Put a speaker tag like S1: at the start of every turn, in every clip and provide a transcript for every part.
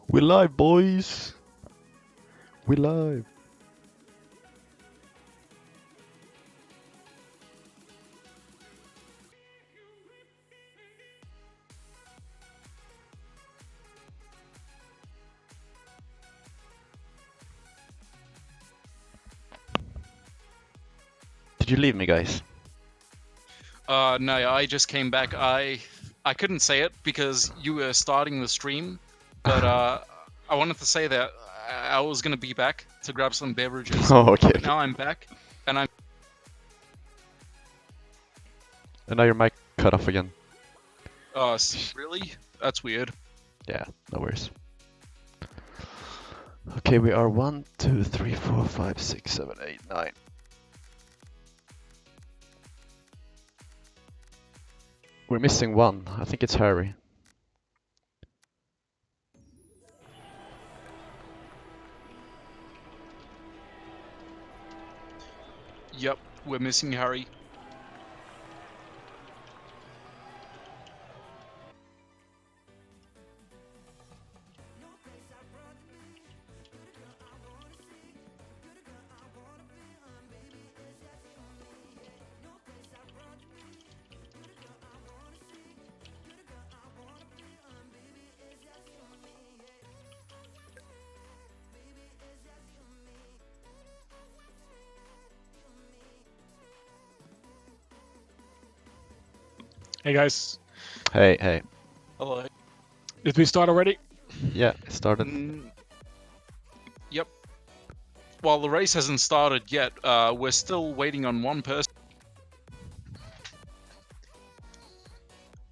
S1: We live, boys. We live. Did you leave me, guys?
S2: No, I just came back. I couldn't say it because you were starting the stream, but I wanted to say that I was gonna be back to grab some beverages.
S1: Oh, okay.
S2: But now I'm back, and I'm.
S1: And now your mic cut off again.
S2: Really? That's weird.
S1: Yeah, no worries. Okay, we are 1, 2, 3, 4, 5, 6, 7, 8, 9. We're missing one. I think it's Harry.
S2: Yep, we're missing Harry.
S3: Hey guys,
S1: Hey, hey.
S2: Hello.
S3: did we start already?
S1: Yeah, it started.
S2: Yep. Well, the race hasn't started yet. We're still waiting on one person.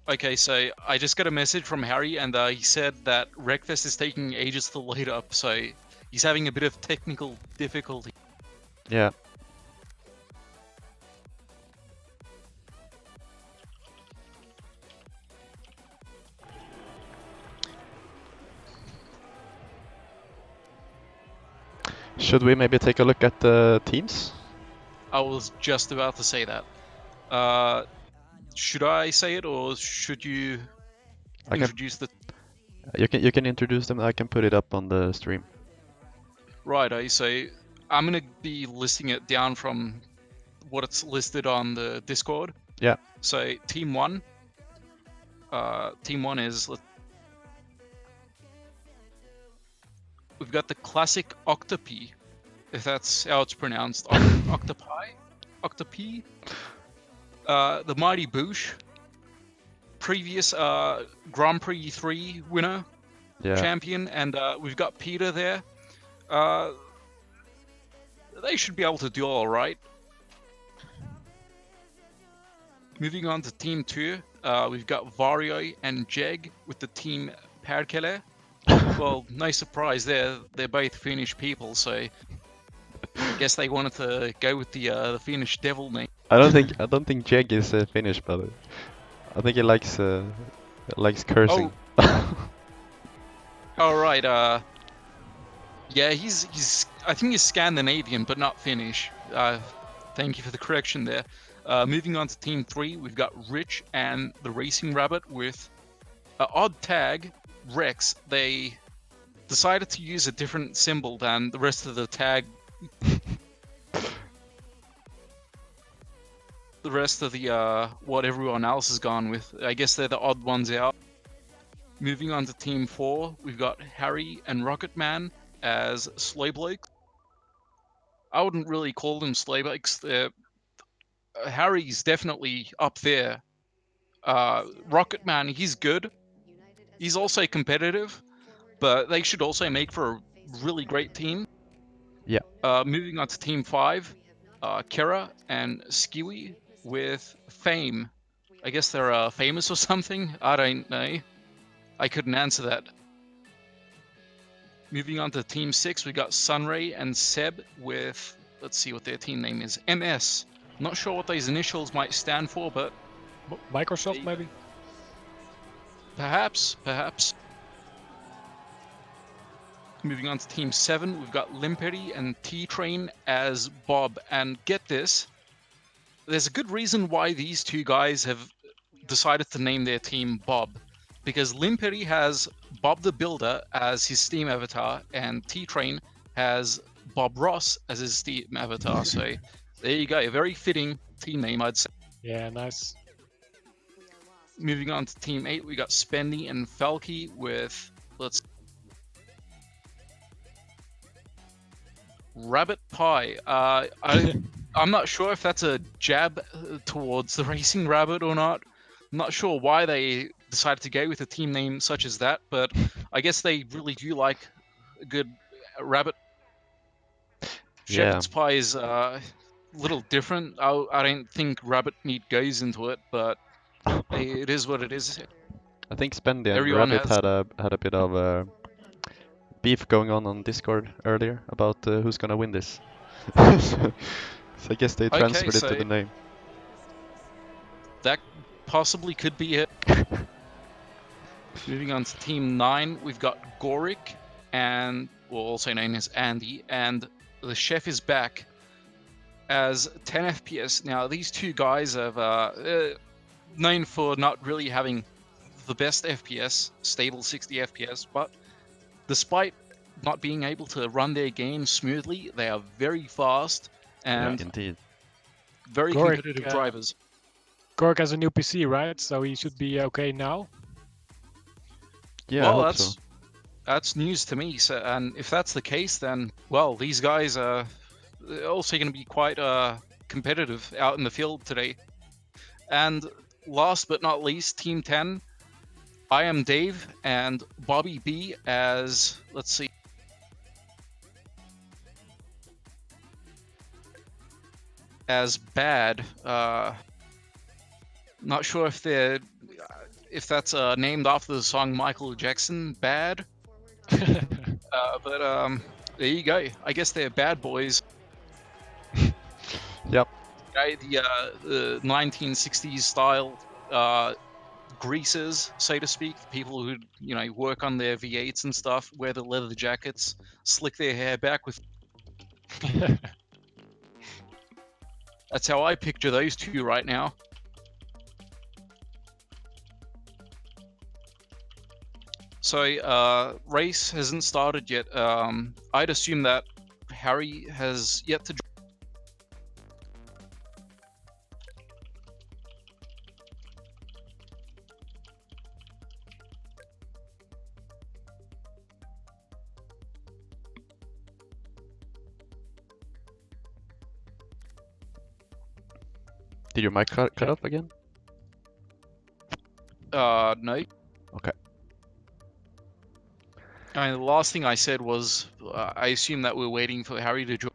S2: Okay, so I just got a message from Harry, and he said that Wreckfest is taking ages to load up, so he's having a bit of technical difficulty.
S1: Yeah. Should we maybe take a look at the teams?
S2: I was just about to say that. Should I say it, or should you
S1: I can.
S2: introduce the...
S1: You can introduce them. I can put it up on the stream.
S2: Right, so I'm going to be listing it down from what it's listed on the Discord.
S1: Yeah.
S2: So Team 1. Team 1 is... We've got the classic Octopi, if that's how it's pronounced. Octopi? Octopi? The Mighty Boosh. Previous Grand Prix 3 winner.
S1: Yeah.
S2: Champion, and we've got Peter there. They should be able to do all right. Moving on to Team 2, we've got Vario and Jeg with the Team Perkele. Well, no surprise there. They're both Finnish people, so I guess they wanted to go with the Finnish devil name.
S1: I don't think Jeg is Finnish, but I think he likes cursing.
S2: Oh right. Yeah, he's. I think he's Scandinavian, but not Finnish. Thank you for the correction there. Moving on to Team 3, we've got Rich and the Racing Rabbit with an odd tag, Rex. They decided to use a different symbol than the rest of the tag. The rest of the what everyone else has gone with. I guess they're the odd ones out. Moving on to Team 4, we've got Harry and Rocketman as Slowblokes. I wouldn't really call them Slowblokes. Harry's definitely up there. Rocketman, he's good. He's also competitive, but they should also make for a really great team.
S1: Yeah.
S2: Moving on to Team 5, Kara and Skewy with Fame. I guess they're famous or something? I don't know. I couldn't answer that. Moving on to Team 6, we got Sunray and Seb with, let's see what their team name is, MS. Not sure what those initials might stand for, but...
S3: Microsoft, maybe?
S2: Perhaps. Moving on to Team 7, we've got Limperi and T-Train as Bob. And get this, there's a good reason why these two guys have decided to name their team Bob. because Limperi has Bob the Builder as his Steam avatar, and T-Train has Bob Ross as his Steam avatar. So there you go, a very fitting team name, I'd say.
S3: Yeah, nice.
S2: Moving on to Team 8, we got Spendy and Falky with, Rabbit Pie. I'm not sure if that's a jab towards the Racing Rabbit or not. I'm not sure why they decided to go with a team name such as that, but I guess they really do like a good rabbit. Shepherd's Pie is a little different. I don't think rabbit meat goes into it, but it is what it is.
S1: I think Spendy and
S2: Everyone
S1: Rabbit
S2: has-
S1: had a bit of beef going on Discord earlier about who's gonna win this. So I guess they
S2: Okay,
S1: transferred it
S2: so-
S1: to the name.
S2: That possibly could be it. Moving on to Team 9, we've got Gorik, and well, also known as Andy, and the chef is back as 10 FPS. Now, these two guys have known for not really having the best FPS, stable 60 FPS, but despite not being able to run their game smoothly, they are very fast and
S1: Indeed.
S2: very
S3: Gorik,
S2: competitive drivers.
S3: Gork has a new PC, right? So he should be okay now.
S1: Yeah,
S2: Well,
S1: I hope so.
S2: that's news to me. So, and if that's the case, then well, these guys are also going to be quite competitive out in the field today. And last but not least, Team 10, I am Dave and Bobby B as, let's see, as Bad. Not sure if that's named after the song Michael Jackson, Bad. But there you go. I guess they're bad boys.
S1: Yep.
S2: Okay, the 1960s style greasers, so to speak, people who work on their V8s and stuff, wear the leather jackets, slick their hair back with. That's how I picture those two right now. So race hasn't started yet. I'd assume that Harry has yet to.
S1: Did your mic cut off again?
S2: No.
S1: Okay.
S2: I mean, the last thing I said was I assume that we're waiting for Harry to join.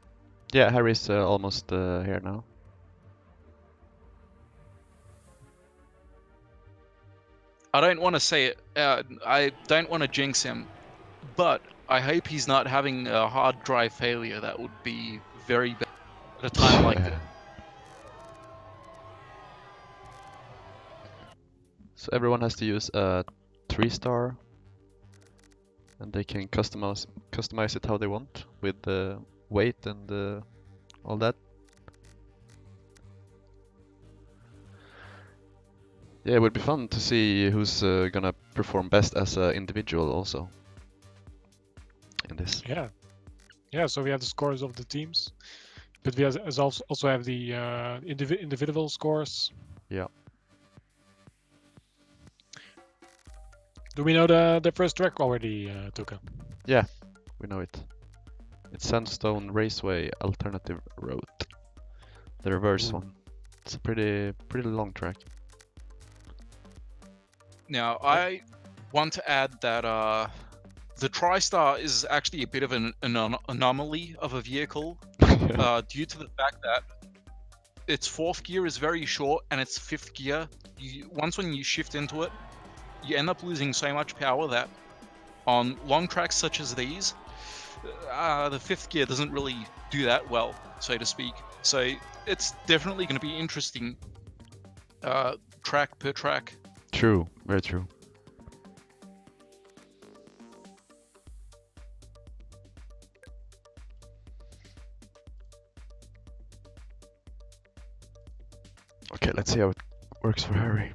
S1: Yeah, Harry's almost here now.
S2: I don't want to say it. I don't want to jinx him, but I hope he's not having a hard drive failure. That would be very bad at a time like this.
S1: So everyone has to use a 3-star, and they can customize it how they want with the weight and all that. Yeah, it would be fun to see who's gonna perform best as an individual also in this.
S3: Yeah. Yeah, so we have the scores of the teams, but we also have the individual scores.
S1: Yeah.
S3: Do we know the first track already, Tuka?
S1: Yeah, we know it. It's Sandstone Raceway Alternative Road. The reverse one. It's a pretty long track.
S2: Now, I want to add that the TriStar is actually a bit of an anomaly of a vehicle due to the fact that its fourth gear is very short and its fifth gear, once when you shift into it, you end up losing so much power that on long tracks such as these, the fifth gear doesn't really do that well, so to speak. So it's definitely going to be interesting track per track.
S1: True, very true. Okay, let's see how it works for Harry.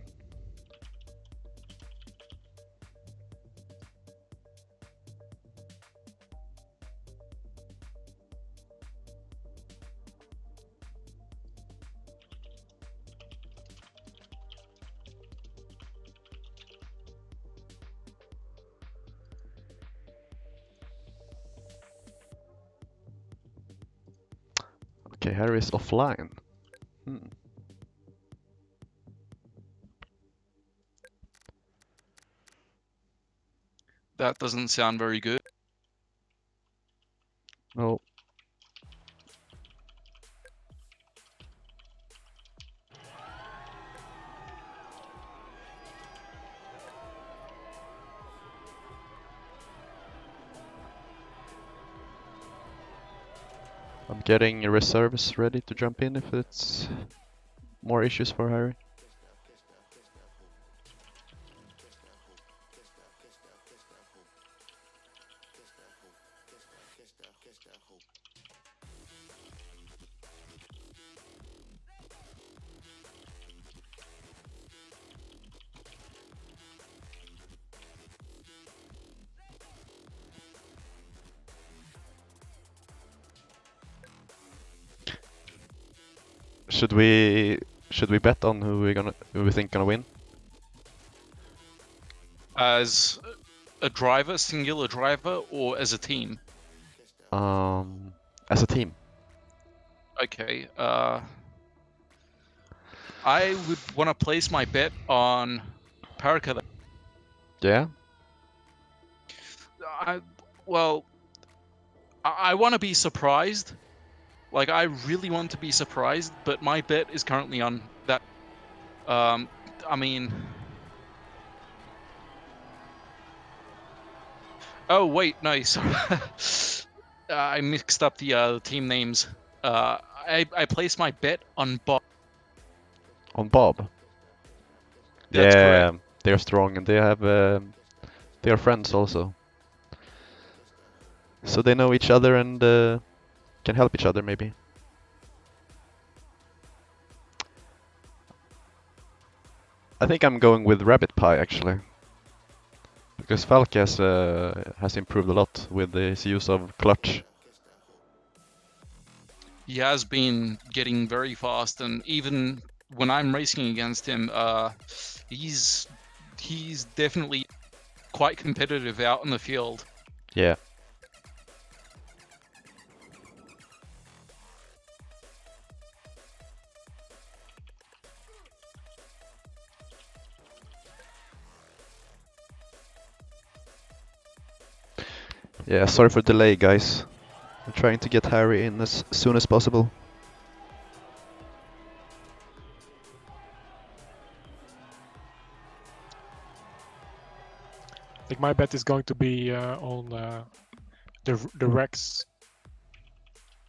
S1: Okay, Harry is offline. Hmm.
S2: That doesn't sound very good.
S1: Oh. I'm getting reserves ready to jump in if it's more issues for Harry. Should we bet on who we think gonna win?
S2: As a driver, singular driver, or as a team?
S1: As a team.
S2: Okay. I would want to place my bet on Paraka.
S1: Yeah.
S2: Well, I want to be surprised. Like, I really want to be surprised, but my bet is currently on that. I mean... Oh, wait, no, sorry. I mixed up the team names. I placed my bet on Bob.
S1: On Bob.
S2: That's
S1: Yeah,
S2: correct.
S1: they're strong and they have they are friends also. So they know each other and can help each other maybe. I think I'm going with Rabbit Pie actually. Because Falke has improved a lot with his use of clutch.
S2: He has been getting very fast, and even when I'm racing against him, he's definitely quite competitive out in the field.
S1: Yeah. Yeah, sorry for the delay, guys. I'm trying to get Harry in as soon as possible.
S3: I think my bet is going to be on the Rex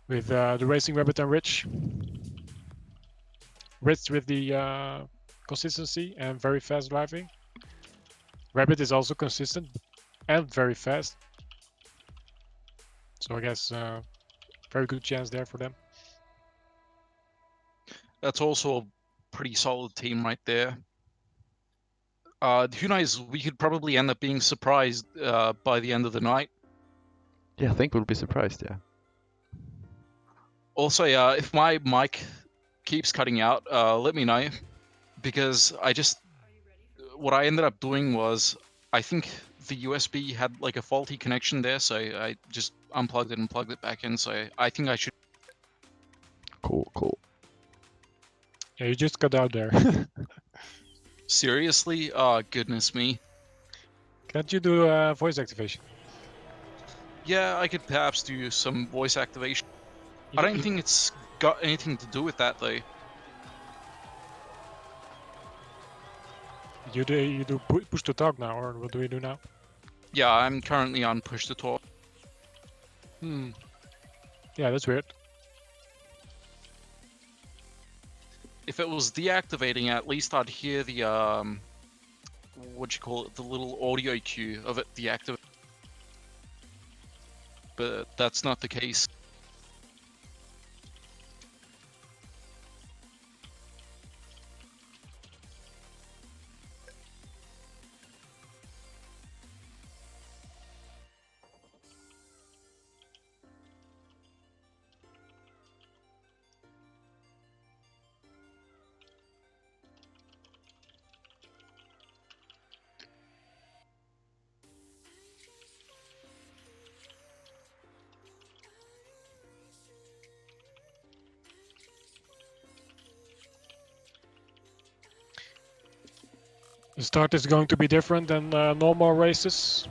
S3: with the Racing Rabbit and Rich. Rich with the consistency and very fast driving. Rabbit is also consistent and very fast. So I guess very good chance there for them.
S2: That's also a pretty solid team right there. Who knows? We could probably end up being surprised by the end of the night.
S1: Yeah, I think we'll be surprised, yeah.
S2: Also, if my mic keeps cutting out, let me know, because what I ended up doing was, I think the USB had like a faulty connection there, so I just unplugged it and plugged it back in. So I think I should.
S1: Cool.
S3: Yeah, you just got out there.
S2: Seriously? Oh, goodness me.
S3: Can't you do voice activation?
S2: Yeah, I could perhaps do some voice activation. I don't think it's got anything to do with that though.
S3: You do push to talk now, or what do we do now?
S2: Yeah, I'm currently on push to talk.
S3: Yeah, that's weird.
S2: If it was deactivating, at least I'd hear the what you call it, the little audio cue of it deactivate. But that's not the case.
S3: The start is going to be different than normal races.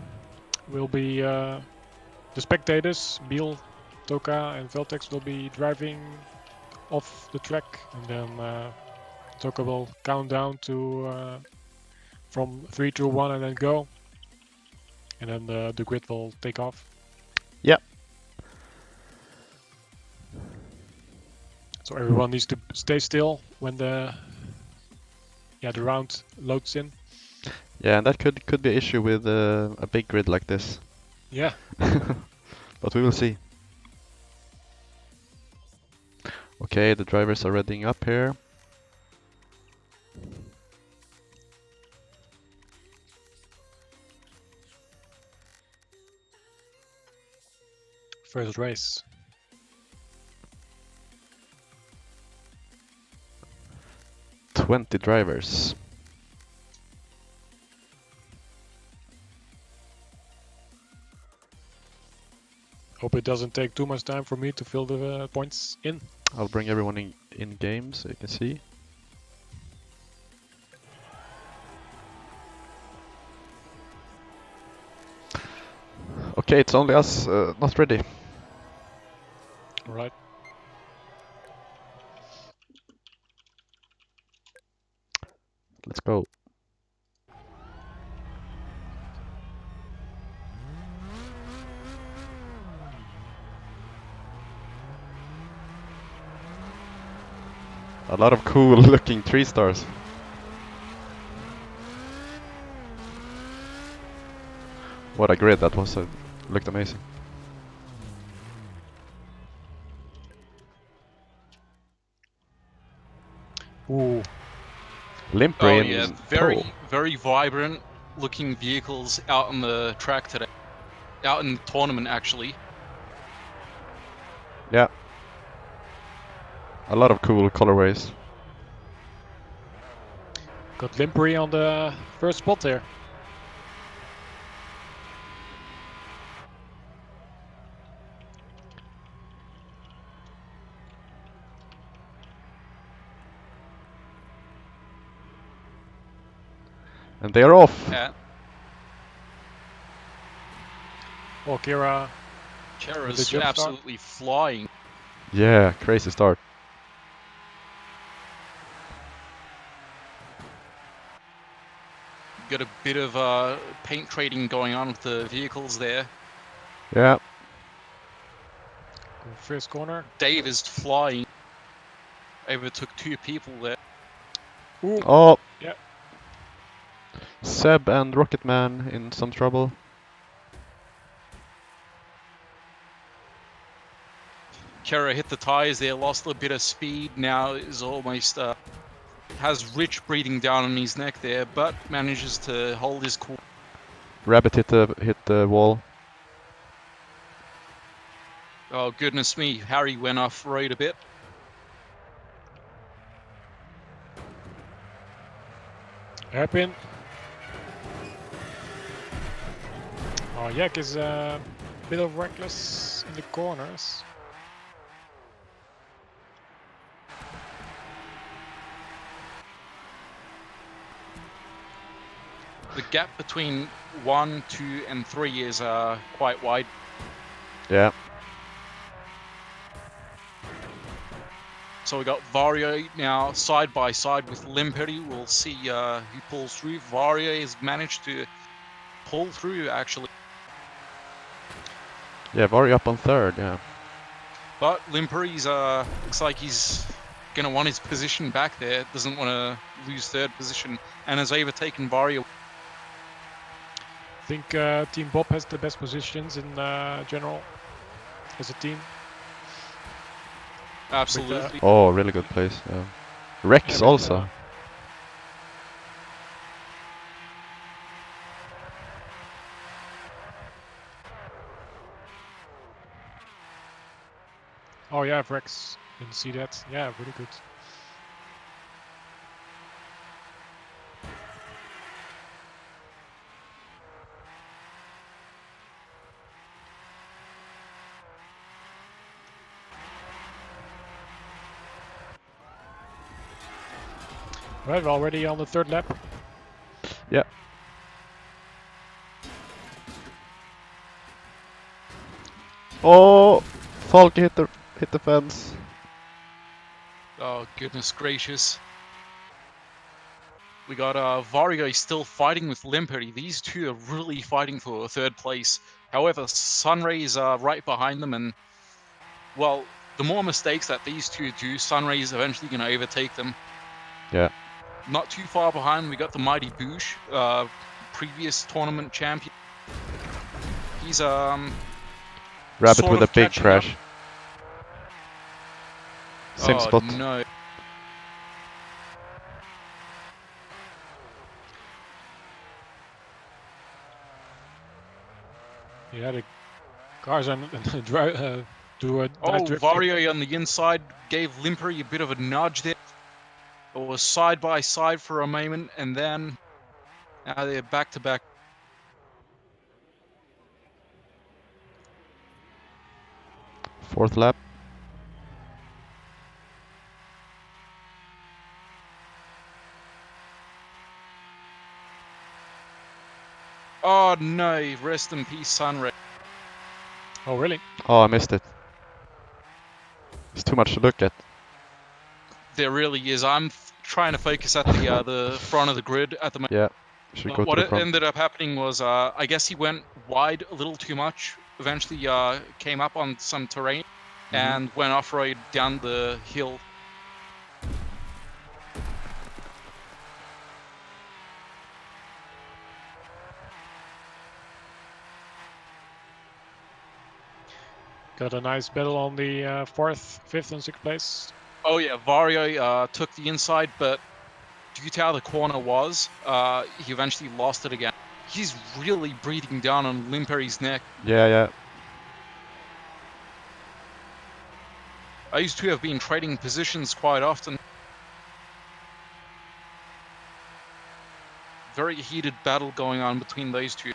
S3: Will be the spectators, Biel, Toka, and Veltex will be driving off the track, and then Toka will count down to from 3, 2, 1, and then go, and then the grid will take off.
S1: Yep.
S3: So everyone needs to stay still when the round loads in.
S1: Yeah, and that could be an issue with a big grid like this.
S3: Yeah.
S1: But we will see. Okay, the drivers are readying up here.
S3: First race.
S1: "20 drivers.
S3: Hope it doesn't take too much time for me to fill the points in.
S1: I'll bring everyone in game so you can see. Okay, it's only us not ready.
S3: Alright.
S1: Let's go. A lot of cool looking 3 stars. What a grid that was, looked amazing.
S3: Ooh.
S1: Limpri
S2: Oh
S1: in
S2: yeah,
S1: pole.
S2: very vibrant looking vehicles out on the track today. Out in the tournament actually.
S1: Yeah. A lot of cool colorways.
S3: Got Limpri on the first spot there.
S1: And they are off!
S2: Yeah.
S3: Oh, Kira.
S2: Kera's
S3: the jump start.
S2: absolutely flying.
S1: Yeah, crazy start.
S2: Got a bit of paint trading going on with the vehicles there.
S1: Yeah.
S3: First corner.
S2: Dave is flying. Overtook 2 people there.
S3: Ooh.
S1: Oh!
S3: Yeah.
S1: Seb and Rocketman in some trouble.
S2: Kera hit the tires there, lost a bit of speed. Now is almost has Rich breathing down on his neck there, but manages to hold his cool.
S1: Rabbit hit the wall.
S2: Oh goodness me, Harry went off road a bit.
S3: Hairpin. Oh, Yak is a bit of reckless in the corners.
S2: The gap between 1, 2, and 3 is quite wide.
S1: Yeah.
S2: So we got Vario now side by side with Limperi. We'll see who pulls through. Vario has managed to pull through actually,
S1: Yeah, Vari up on 3rd, yeah.
S2: but Limperi's looks like he's gonna want his position back there. Doesn't want to lose 3rd position, and has overtaken Vario.
S3: I think Team Bob has the best positions in general as a team.
S2: Absolutely.
S1: Oh, really good place. Yeah. Rex
S3: Yeah,
S1: also.
S3: Oh yeah, Rex. Didn't see that. Yeah, really good. Right, we're already on the 3rd lap.
S1: Yeah. Oh, Falke hit the fence.
S2: Oh, goodness gracious. We got Vario still fighting with Limperi. These two are really fighting for third place. However, Sunray is right behind them, and, well, the more mistakes that these two do, Sunray is eventually going to overtake them.
S1: Yeah.
S2: Not too far behind, we got the Mighty Boosh, previous tournament champion. He's
S1: Rabbit
S2: sort
S1: with a
S2: of
S1: big
S2: catching up.
S1: crash. Same
S2: Oh,
S1: spot.
S2: no.
S3: Yeah, the cars are do a
S2: Oh,
S3: nice drift.
S2: Vario on the inside gave Limperi a bit of a nudge there. It was side by side for a moment, and then now they're back to back.
S1: Fourth lap.
S2: Oh no, rest in peace, Sunray.
S3: Oh, really?
S1: Oh, I missed it. It's too much to look at.
S2: There really is. I'm trying to focus at the front of the grid at the moment.
S1: Yeah. Should go
S2: What
S1: to the
S2: it
S1: front.
S2: ended up happening was, I guess he went wide a little too much. Eventually, came up on some terrain and went off-road down the hill.
S3: Got a nice battle on the 4th, 5th, and 6th place.
S2: Oh yeah, Vario took the inside, but due to how the corner was, he eventually lost it again. He's really breathing down on Limperi's neck.
S1: Yeah, yeah.
S2: I used to have been trading positions quite often. Very heated battle going on between those two.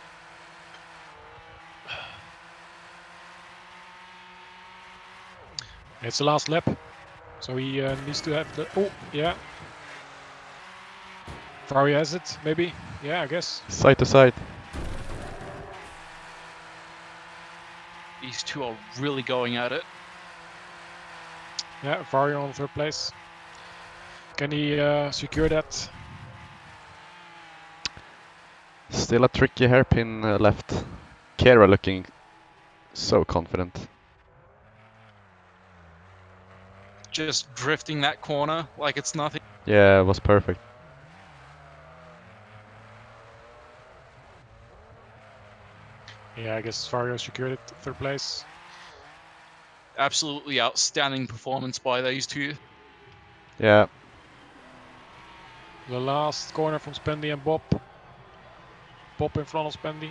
S3: It's the last lap, so he needs to have the. Oh, yeah. Vario has it, maybe. Yeah, I guess.
S1: Side to side.
S2: These two are really going at it.
S3: Yeah, Vario on 3rd place. Can he secure that?
S1: Still a tricky hairpin left. Kera looking so confident.
S2: Just drifting that corner like it's nothing.
S1: Yeah, it was perfect.
S3: Yeah, I guess Vario secured it, 3rd place.
S2: Absolutely outstanding performance by those two.
S1: Yeah.
S3: The last corner from Spendy and Bob. Bob in front of Spendy.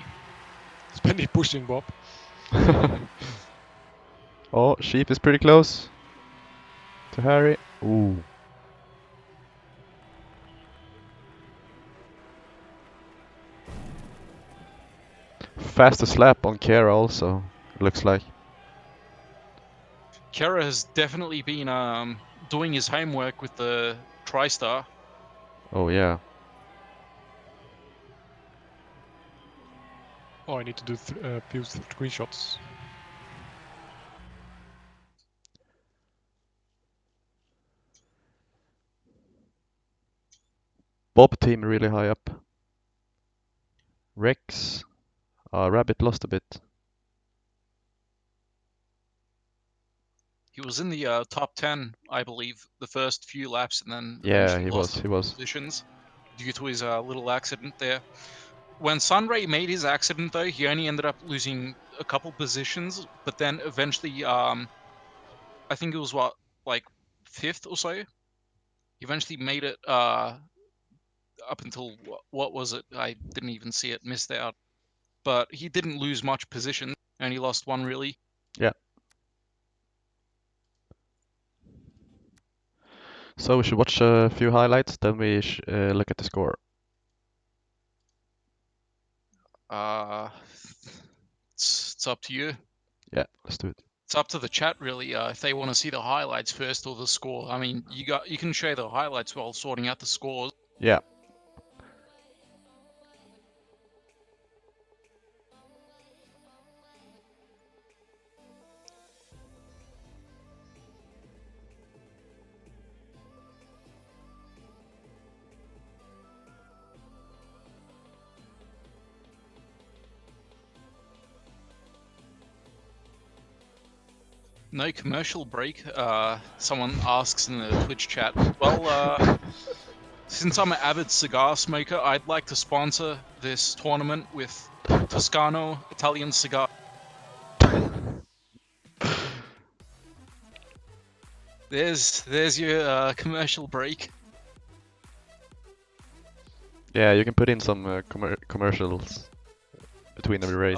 S3: Spendy pushing Bob.
S1: Oh, Sheep is pretty close to Harry. Ooh. Fastest lap on Kera also, looks like.
S2: Kera has definitely been doing his homework with the TriStar.
S1: Oh yeah.
S3: Oh, I need to do few screenshots.
S1: Bob team really high up. Rex. Rabbit lost a bit.
S2: He was in the top 10, I believe, the first few laps, and then
S1: Yeah,
S2: eventually
S1: he
S2: lost
S1: was. He was.
S2: positions due to his little accident there. When Sunray made his accident, though, he only ended up losing a couple positions, but then eventually, I think it was like 5th or so. He eventually made it up until what was it? I didn't even see it, missed out. But he didn't lose much position, only lost one really.
S1: Yeah. So we should watch a few highlights, then we look at the score.
S2: It's up to you.
S1: Yeah, let's do it.
S2: It's up to the chat really, if they want to see the highlights first or the score. I mean, you can show the highlights while sorting out the scores.
S1: Yeah.
S2: No commercial break. Someone asks in the Twitch chat. Well, since I'm an avid cigar smoker, I'd like to sponsor this tournament with Toscano Italian cigar. There's your commercial break.
S1: Yeah, you can put in some commercials between every race.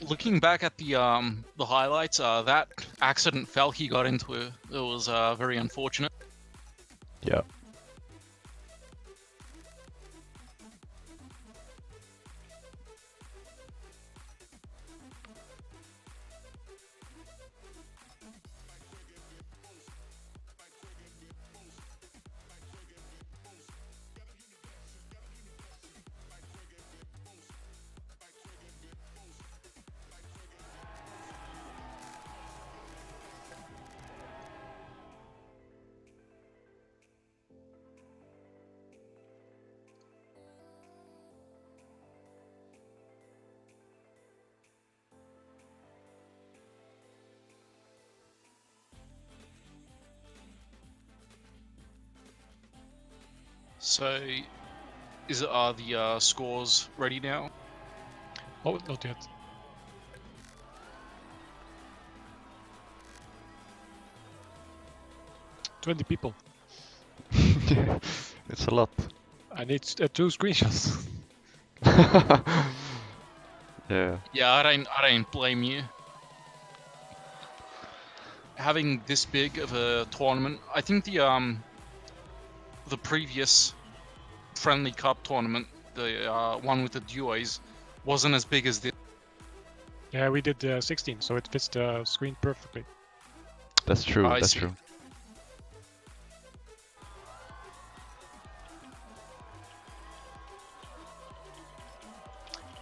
S2: Looking back at the highlights, that accident Falke got into, it was very unfortunate.
S1: Yeah.
S2: So, are the scores ready now?
S3: Oh, not yet. "20 people.
S1: It's a lot.
S3: I need 2 screenshots."
S1: Yeah.
S2: Yeah, I don't blame you. Having this big of a tournament, I think the previous friendly cup tournament, the one with the duos, wasn't as big as this.
S3: Yeah, we did 16, so it fits the screen perfectly.
S1: That's true.
S2: I
S1: That's
S2: see.
S1: true.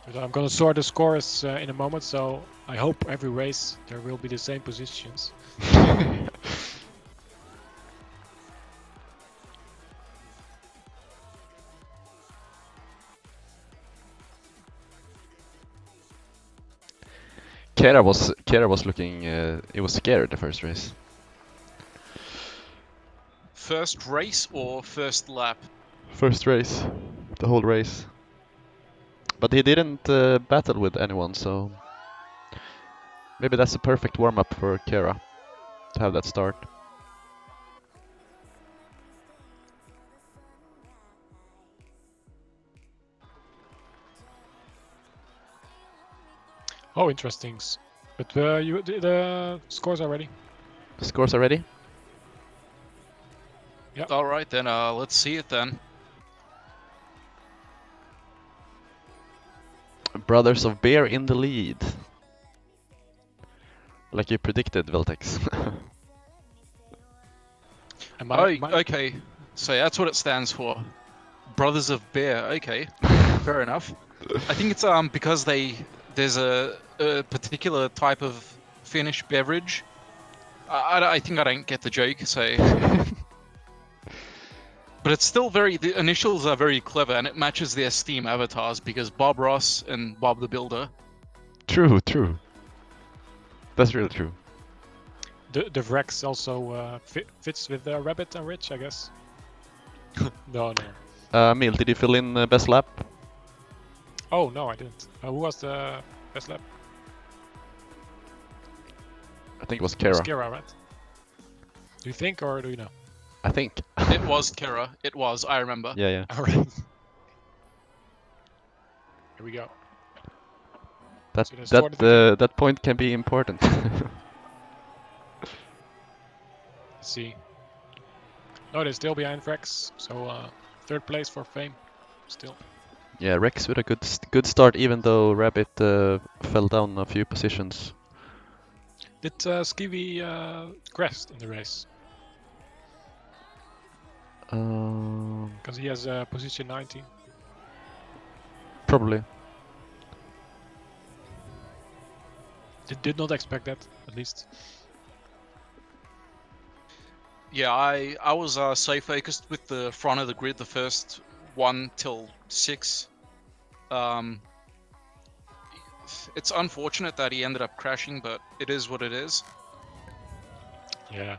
S3: But I'm gonna sort the scores in a moment, so I hope every race there will be the same positions.
S1: Kera was looking. He was scared the first race.
S2: First race or first lap?
S1: First race, the whole race. But he didn't battle with anyone, so maybe that's a perfect warm up for Kera to have that start.
S3: Oh, interesting. But the scores are ready.
S1: The scores are ready.
S3: Yep.
S2: All right, then let's see it then.
S1: Brothers of Beer in the lead. Like you predicted, Veltex.
S3: And
S2: Okay. So that's what it stands for. Brothers of Beer. Okay, fair enough. I think it's because there's a particular type of Finnish beverage. I think I don't get the joke. So, but it's still the initials are very clever, and it matches their Steam avatars because Bob Ross and Bob the Builder.
S1: True. That's really true.
S3: The Vrex also fits with Rabbit and Rich, I guess. No.
S1: Emil, did you fill in best lap?
S3: Oh no, I didn't. Who was the best lap?
S1: I think it was
S3: It was
S1: Kera.
S3: Kera, right? Do you think or do you know?
S1: I think.
S2: It was Kera. It was. I remember.
S1: Yeah.
S3: Alright. Here we go.
S1: That
S3: So they started
S1: that point can be important.
S3: Let's see. No, they're still behind Vrex, so 3rd place for Fame, still.
S1: Yeah, Rex with a good start, even though Rabbit fell down a few positions.
S3: Did Skivvy crest in the race? Because he has position 19.
S1: Probably.
S3: Did not expect that, at least.
S2: Yeah, I was so focused with the front of the grid, the first 1 till 6. It's unfortunate that he ended up crashing, but it is what it is.
S3: Yeah.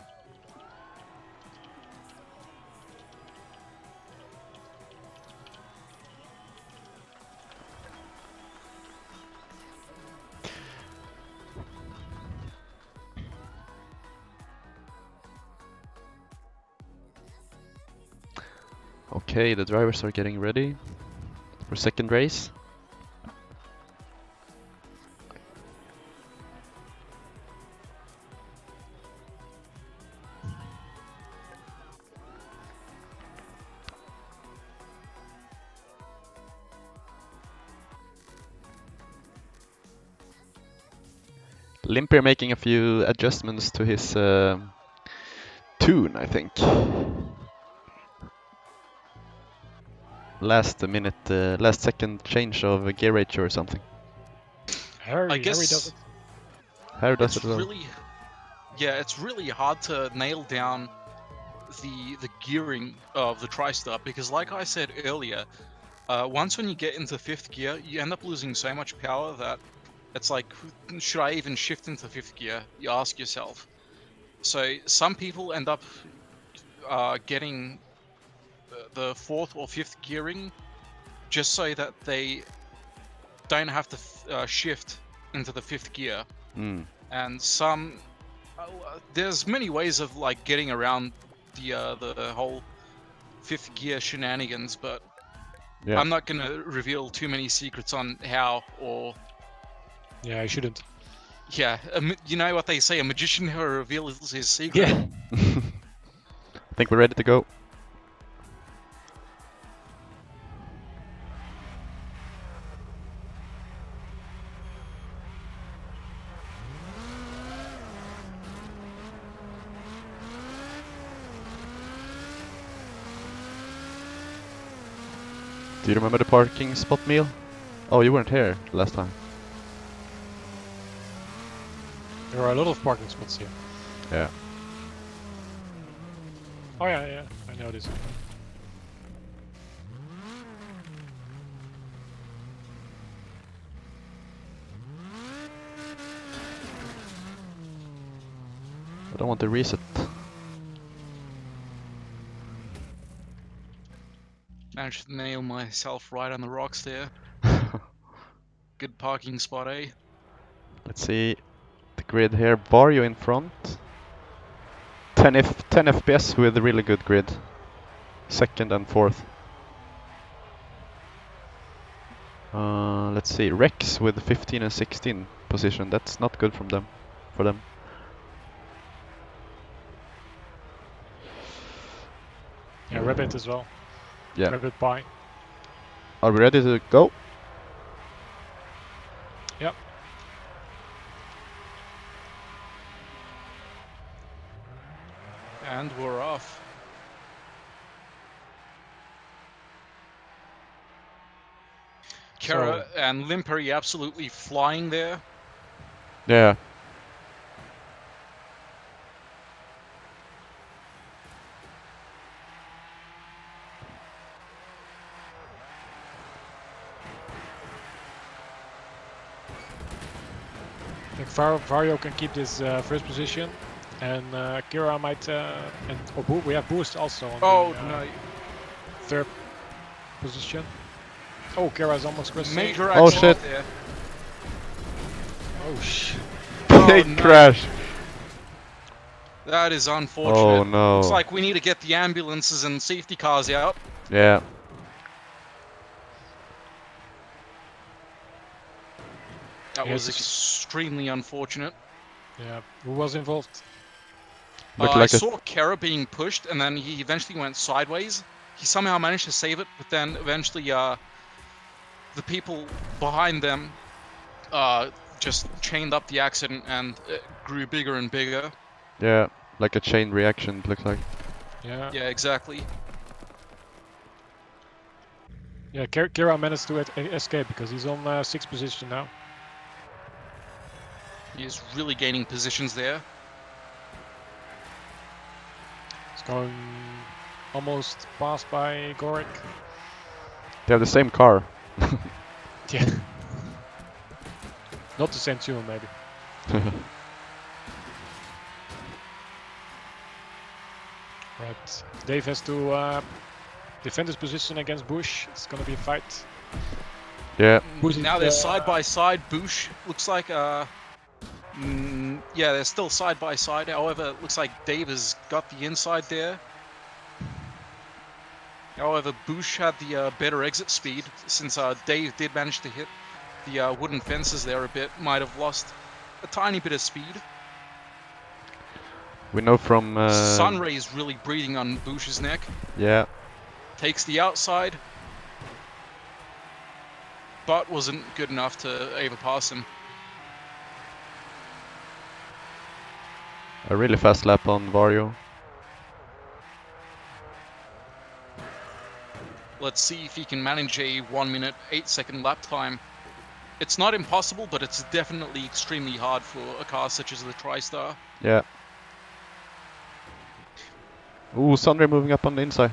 S1: Okay, the drivers are getting ready for second race. Limper making a few adjustments to his tune, I think. Last minute, last second change of gear ratio or something.
S3: Harry does
S2: guess
S3: it.
S1: Harry does
S2: it's
S1: it well.
S2: really, yeah, it's really hard to nail down the gearing of the TriStar because, like I said earlier, once when you get into fifth gear, you end up losing so much power that it's like, should I even shift into fifth gear? You ask yourself. So some people end up getting the fourth or fifth gearing just so that they don't have to shift into the fifth gear.
S1: Mm.
S2: And some, there's many ways of like getting around the whole fifth gear shenanigans, but
S1: Yeah.
S2: I'm not gonna reveal too many secrets on how or.
S3: Yeah, I shouldn't.
S2: Yeah, you know what they say, a magician who reveals his secret.
S3: Yeah.
S1: I think we're ready to go. Do you remember the parking spot, Meal? Oh, you weren't here last time.
S3: There are a lot of parking spots here.
S1: Yeah.
S3: Oh yeah, I know this.
S1: I don't want to reset.
S2: Managed to nail myself right on the rocks there. Good parking spot, eh?
S1: Let's see the grid here. Vario in front. 10 FPS with a really good grid. Second and fourth. Let's see. Rex with 15 and 16 position. That's not good from them. For them.
S3: Yeah, Rabbit as well.
S1: Yeah.
S3: Rabbit Pie.
S1: Are we ready to go?
S3: Yep.
S2: And we're off. Kara and Limper absolutely flying there.
S1: Yeah.
S3: I think Vario can keep this first position, and Kira might. We have Boost also on the
S2: No.
S3: third position. Oh, Kira's almost crashing.
S2: Major
S1: Oh,
S2: accident
S1: shit.
S2: there.
S3: Oh shit.
S1: Big
S2: no.
S1: crash.
S2: That is unfortunate.
S1: Oh no.
S2: Looks like we need to get the ambulances and safety cars out.
S1: Yeah.
S2: That
S3: Yeah,
S2: was
S3: it's-
S2: extremely unfortunate.
S3: Yeah. Who was involved?
S1: Looked
S2: I
S1: like a
S2: saw Kara being pushed, and then he eventually went sideways. He somehow managed to save it, but then eventually the people behind them just chained up the accident, and it grew bigger and bigger.
S1: yeah, like a chain reaction. It looks like.
S3: Yeah.
S2: Yeah, exactly.
S3: Yeah. Kira managed to escape because he's on 6th position now.
S2: He's really gaining positions there.
S3: He's going almost passed by Gorik.
S1: They have the same car.
S3: Yeah. Not the same tune, maybe. But Dave has to defend his position against Bush. It's gonna be a fight.
S1: Yeah.
S3: Bush is,
S2: Now they're side by side. Bush looks like yeah, they're still side by side. However, it looks like Dave has got the inside there. However, Bush had the better exit speed since Dave did manage to hit the wooden fences there a bit. Might have lost a tiny bit of speed.
S1: We know from
S2: Sunray is really breathing on Bush's neck.
S1: yeah.
S2: Takes the outside, but wasn't good enough to overpass him.
S1: A really fast lap on Vario.
S2: Let's see if he can manage a 1 minute 8 second lap time. It's not impossible, but it's definitely extremely hard for a car such as the TriStar.
S1: Yeah. Ooh, Sunray moving up on the inside.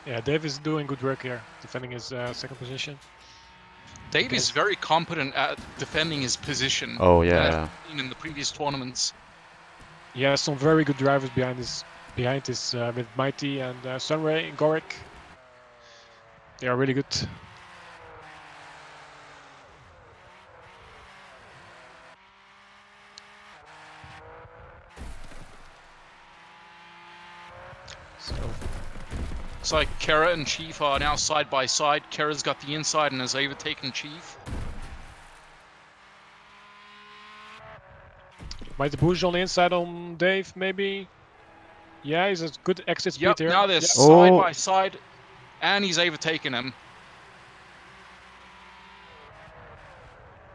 S3: Yeah, Dave is doing good work here, defending his second position.
S2: Dave is very competent at defending his position.
S1: Oh
S2: As
S1: yeah.
S2: we've seen in the previous tournaments.
S3: He has some very good drivers behind his with Mighty and Sunray and Gorick. They are really good. So
S2: It's like Kara and Chief are now side by side. Kara's got the inside and has overtaken Chief.
S3: Mighty Bush on the inside on Dave, maybe. Yeah, he's a good exit speed
S2: Yep,
S3: here.
S2: now they're
S3: Yeah.
S2: side
S1: Oh.
S2: by side, and he's overtaken him.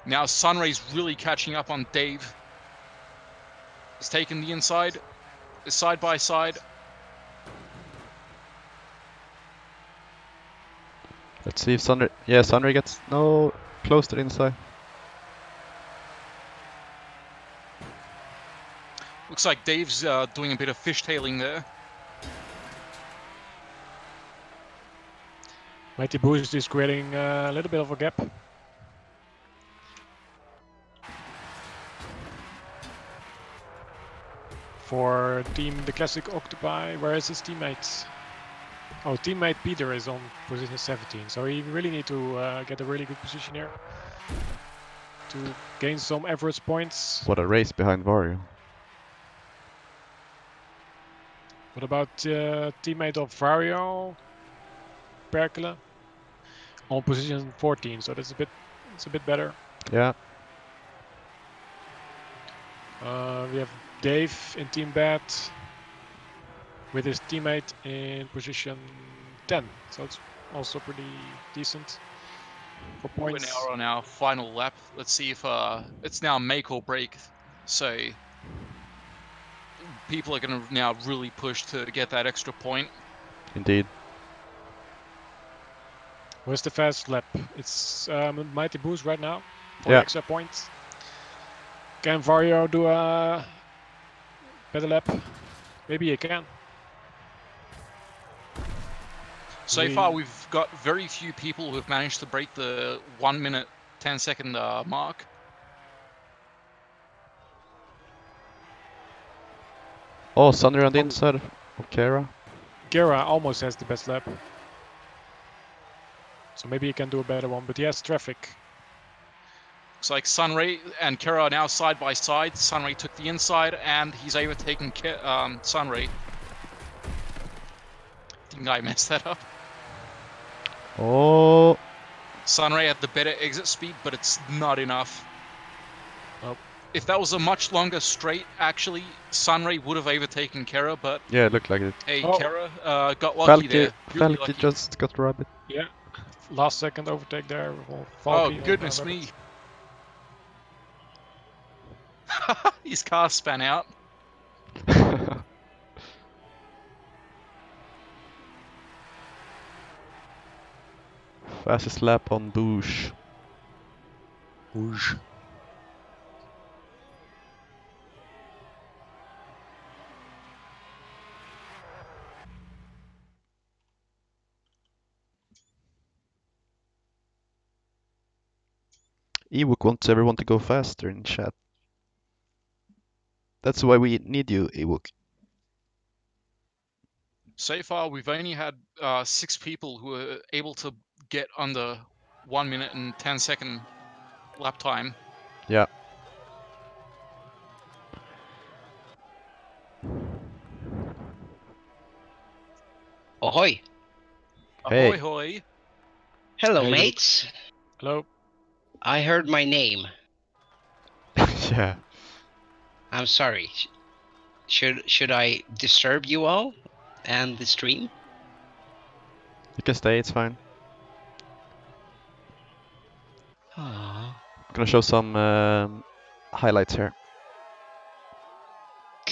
S2: Now Sunray's really catching up on Dave. He's taken the inside, side by side.
S1: Let's see if Sunray. Yeah, Sunray gets close to the inside.
S2: Looks like Dave's doing a bit of fishtailing there.
S3: Mighty Bush is creating a little bit of a gap. For the Classic Octopi, where is his teammate? Oh, teammate Peter is on position 17, so he really need to get a really good position here to gain some average points.
S1: What a race behind Vario.
S3: What about teammate of Vario, Perkele, on position 14? So that's it's a bit better.
S1: Yeah.
S3: We have Dave in Team Bat with his teammate in position 10, so it's also pretty decent for
S2: We're
S3: points.
S2: now on our final lap. Let's see if it's now make or break. So people are going to now really push to get that extra point.
S1: Indeed.
S3: Where's the fast lap? It's Mighty Boost right now for
S1: Yeah.
S3: the extra points. Can Vario do a better lap? Maybe he can.
S2: So far, we've got very few people who have managed to break the 1 minute 10 second mark.
S1: Oh, Sunray on the
S3: Oh.
S1: inside of Kara.
S3: Kara almost has the best lap. So maybe he can do a better one, but he has traffic.
S2: Looks like Sunray and Kara are now side by side. Sunray took the inside and he's overtaken Sunray. I think I messed that up.
S1: Oh.
S2: Sunray had the better exit speed, but it's not enough.
S3: Nope.
S2: If that was a much longer straight, actually, Sunray would have overtaken Kara, but
S1: Yeah, it looked like it.
S2: hey,
S3: Oh.
S2: Kara got lucky there. Really
S1: Falky
S2: lucky.
S1: just got rabbit.
S3: Yeah. Last second overtake there.
S2: Oh,
S3: Falky on,
S2: goodness
S3: Rabbit.
S2: me. His car span out.
S1: Fastest lap on Bush.
S3: Bush.
S1: Ewok wants everyone to go faster in chat. That's why we need you, Ewok.
S2: So far, we've only had 6 people who are able to get under 1 minute and 10-second lap time.
S1: Yeah.
S4: Ahoy!
S1: Hey.
S2: Ahoy hoy!
S4: Hello,
S3: Hey,
S4: mates.
S3: Hello.
S4: I heard my name.
S1: Yeah.
S4: I'm sorry. Should I disturb you all and the stream?
S1: You can stay, it's fine.
S4: Aww.
S1: I'm gonna show some highlights here.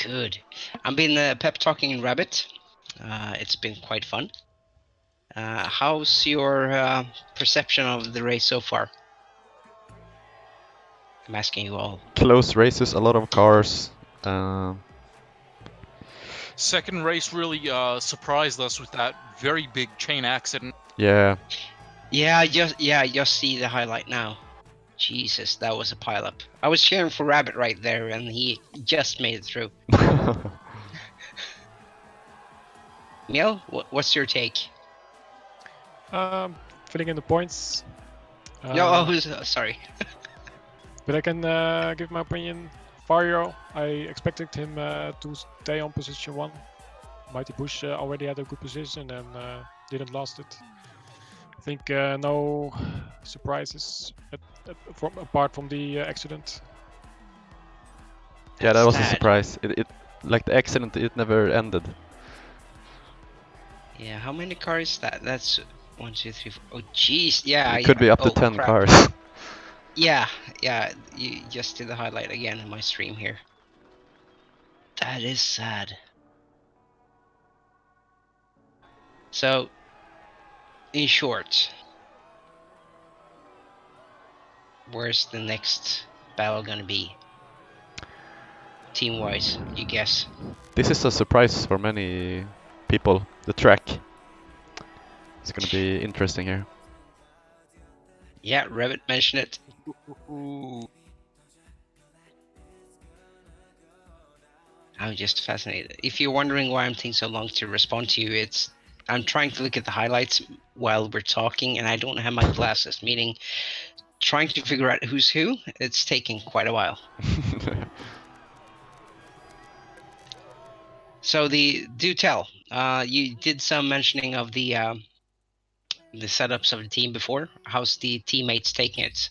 S4: Good. I've been pep talking in Rabbit. It's been quite fun. How's your perception of the race so far? I'm asking you all.
S1: Close races, a lot of cars.
S2: Second race really surprised us with that very big chain accident.
S1: Yeah.
S4: I just see the highlight now. Jesus, that was a pileup. I was cheering for Rabbit right there, and he just made it through. Miel, what's your take?
S3: Filling in the points.
S4: Sorry.
S3: But I can give my opinion. Vario, I expected him to stay on position 1. Mighty Bush already had a good position and didn't last it. I think no surprises apart from the accident.
S1: Yeah, that was a
S4: Sad.
S1: surprise. It like the accident, it never ended.
S4: Yeah, how many cars is that? That's 1, 2, 3, 4. Oh, jeez. Yeah.
S1: It could be up to 10
S4: crap.
S1: cars.
S4: Yeah. You just did the highlight again in my stream here. That is sad. So, in short, where's the next battle gonna be? Team-wise, you guess?
S1: This is a surprise for many people. The track. It's gonna be interesting here.
S4: Yeah, Revit mentioned it.
S2: Ooh.
S4: I'm just fascinated. If you're wondering why I'm taking so long to respond to you, I'm trying to look at the highlights while we're talking, and I don't have my glasses, meaning trying to figure out who's who, it's taking quite a while. So do tell. You did some mentioning of the setups of the team before. How's the teammates taking it?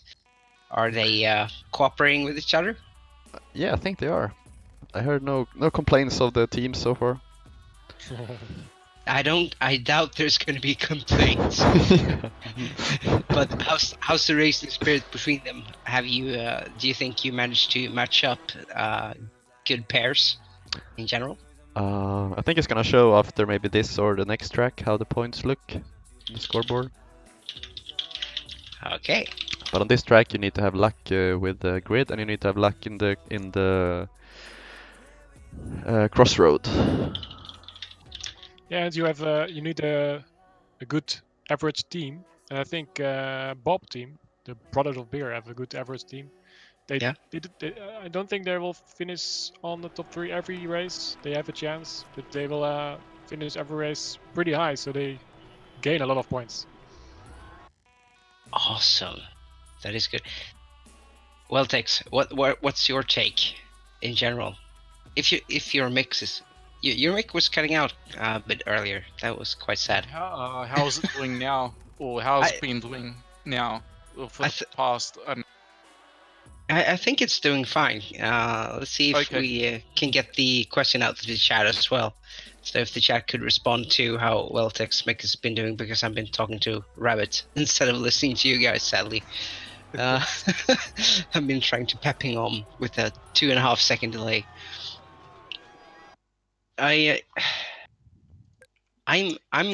S4: Are they cooperating with each other?
S1: Yeah, I think they are. I heard no complaints of the team so far.
S4: I doubt there's going to be complaints. But how's the racing spirit between them? Have you do you think you managed to match up good pairs in general?
S1: I think it's gonna show after maybe this or the next track how the points look on the scoreboard.
S4: Okay.
S1: But on this track you need to have luck with the grid, and you need to have luck in the crossroad.
S3: Yeah, and you need a good average team, and I think Bob team, the Brothers of Beer, have a good average team.
S4: Yeah.
S3: I don't think they will finish on the top 3 every race. They have a chance, but they will finish every race pretty high, so they gain a lot of points.
S4: Awesome. That is good. Well, Tex, what's your take in general? If your mix is your mic was cutting out a bit earlier. That was quite sad.
S2: How's it doing now? Or how's it been doing now? For the past...
S4: I think it's doing fine. Let's see if we can get the question out to the chat as well. So if the chat could respond to how well Tex Mick has been doing, because I've been talking to Rabbit instead of listening to you guys, sadly. I've been trying to pep him on with a 2.5 second delay. I'm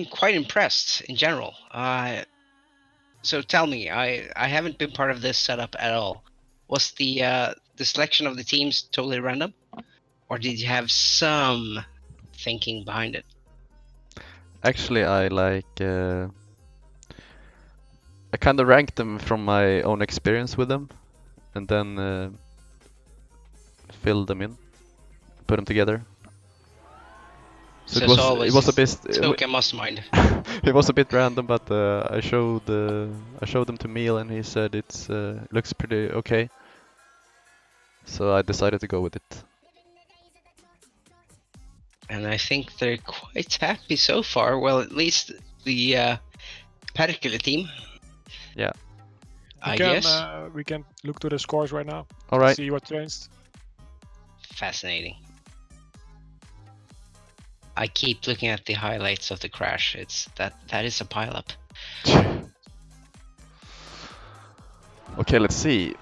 S4: quite impressed in general. So tell me, I haven't been part of this setup at all. Was the selection of the teams totally random, or did you have some thinking behind it?
S1: Actually, I kind of ranked them from my own experience with them, and then filled them in. put them together.
S4: So
S1: it
S4: it's
S1: was
S4: always
S1: it was a
S4: just
S1: bit
S4: Toka Mastermind.
S1: it was a bit random, but I showed them to Neil and he said it's looks pretty okay. So I decided to go with it.
S4: And I think they're quite happy so far. Well, at least the particular team.
S1: Yeah.
S4: I guess.
S3: We can look to the scores right now.
S1: All right.
S3: See what changed.
S4: Fascinating. I keep looking at the highlights of the crash. It's that is a pileup.
S1: Okay, let's see.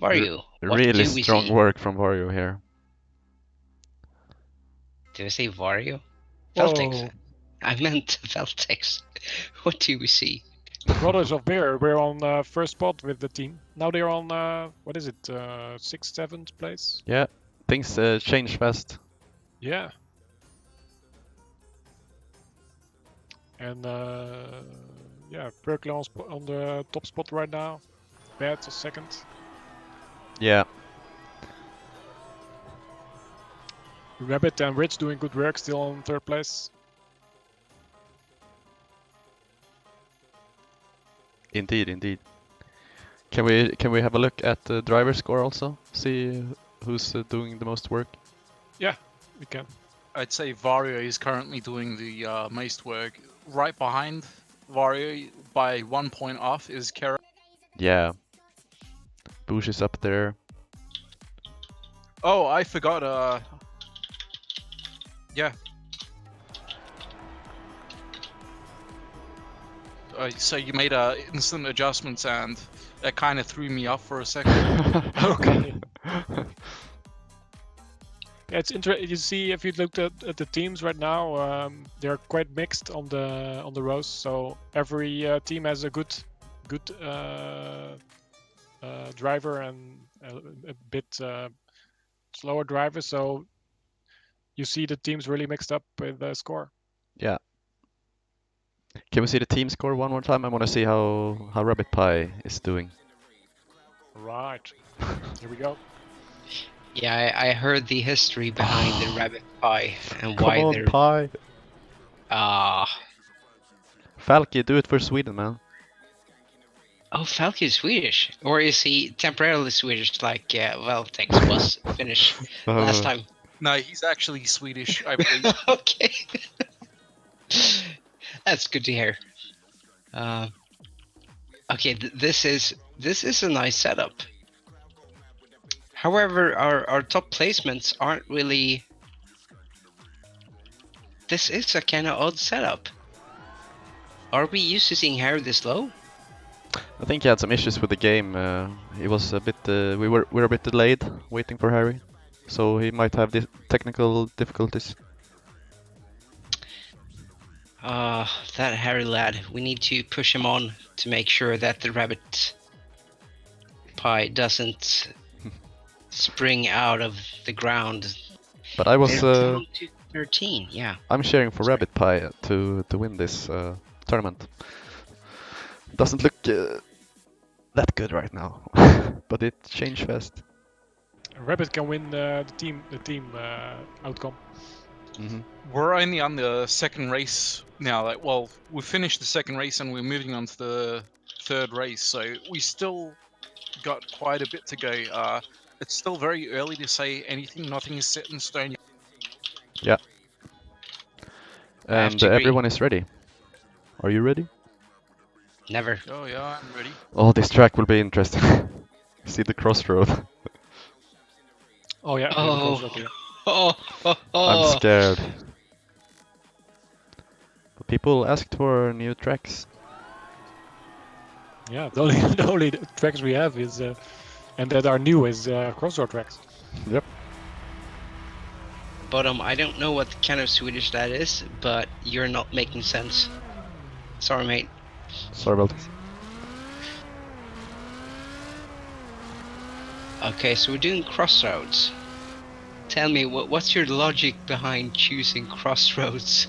S4: Vario, what
S1: Really
S4: do we
S1: strong
S4: see?
S1: work from Vario here.
S4: Did I say Vario?
S3: Whoa.
S4: Veltex. I meant Veltex. What do we see?
S3: Brothers of Bear, we're on first spot with the team. Now they're on, what is it, 6th, 7th place?
S1: Yeah, things change fast.
S3: Yeah. And yeah, Perkle on the top spot right now. Bad is second.
S1: Yeah.
S3: Rabbit and Rich doing good work, still on third place.
S1: Indeed, indeed. Can we have a look at the driver score also? See who's doing the most work?
S3: Yeah, we can.
S2: I'd say Vario is currently doing the most work. Right behind Vario, by 1 point off, is Kara.
S1: Yeah. Bush is up there.
S2: Oh, I forgot. Yeah. So you made instant adjustments, and that kind of threw me off for a second.
S3: Okay. Yeah, it's interesting. You see, if you looked at the teams right now, they're quite mixed on the rows. So every team has a good driver and a bit slower driver. So you see the teams really mixed up with the score.
S1: Yeah. Can we see the team score one more time? I want to see how Rabbit Pie is doing.
S3: Right. Here we go.
S4: Yeah, I heard the history behind the Rabbit Pie and
S1: Come
S4: why
S1: on,
S4: they're
S1: Pie.
S4: Falky,
S1: do it for Sweden, man.
S4: Oh, Falky is Swedish, or is he temporarily Swedish like Veltex was Finnish last time?
S2: No, he's actually Swedish, I believe.
S4: Okay, that's good to hear. Okay, this is a nice setup. However, our top placements aren't really. This is a kind of odd setup. Are we used to seeing Harry this low?
S1: I think he had some issues with the game. He was a bit. We were a bit delayed waiting for Harry, so he might have technical difficulties.
S4: That Harry lad. We need to push him on to make sure that the Rabbit Pie doesn't spring out of the ground.
S1: But I was.
S4: They're down to 13. Yeah.
S1: I'm cheering for Rabbit Pie to win this tournament. Doesn't look that good right now, but it changed fast.
S3: Rabbit can win the team outcome.
S1: Mm-hmm.
S2: We're only on the second race now. Like, well, we finished the second race and we're moving on to the third race, so we still got quite a bit to go. It's still very early to say anything. Nothing is set in stone.
S1: Yeah. And everyone is ready. Are you ready?
S4: Never.
S2: Oh yeah, I'm ready.
S1: Oh, this track will be interesting. See the crossroad.
S3: Oh yeah.
S1: I'm scared. But people asked for new tracks.
S3: Yeah, the only tracks we have is, and that are new, is crossroad tracks.
S1: Yep.
S4: Bottom, I don't know what kind of Swedish that is, but you're not making sense. Sorry, mate.
S1: Sorry about this.
S4: Okay, so we're doing crossroads. Tell me, what's your logic behind choosing crossroads?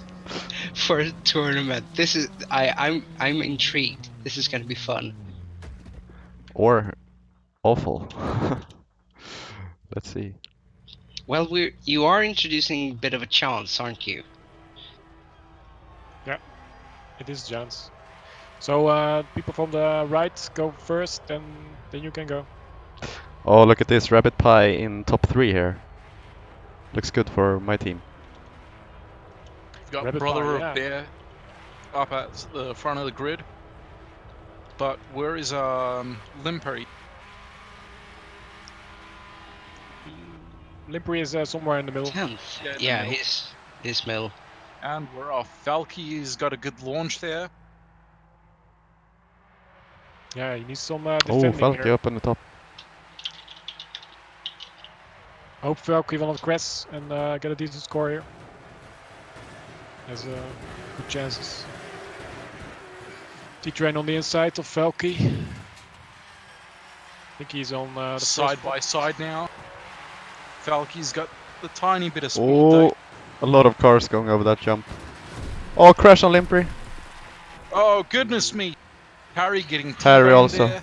S4: for a tournament. This is I'm intrigued. This is gonna be fun.
S1: Or awful. Let's see.
S4: Well, you are introducing a bit of a chance, aren't you?
S3: It is Jans. So people from the right go first, and then you can go.
S1: Oh, look at this rabbit pie in top 3 here. Looks good for my team.
S2: We've got
S3: Rabbit
S2: Brother
S3: Pie,
S2: of
S3: yeah.
S2: Bear up at the front of the grid. But where is Limpery?
S3: Limpery is somewhere in the middle.
S4: 10th.
S2: Yeah, in the
S4: Yeah,
S2: middle.
S4: his middle.
S2: And we're off. Falky's got a good launch there.
S3: Yeah, he needs some
S1: Oh,
S3: defending
S1: Falky
S3: here.
S1: up on the top.
S3: Hope Falky will not crash and get a decent score here. Has good chances. T-Train on the inside of Falky. I think he's on the
S2: Side
S3: first
S2: by side now. Falky's got the tiny bit of speed
S1: Oh,
S2: though.
S1: a lot of cars going over that jump. Oh, crash on Limpery.
S2: Oh, goodness me. Harry getting
S1: Harry
S2: T-boned
S1: also.
S2: there.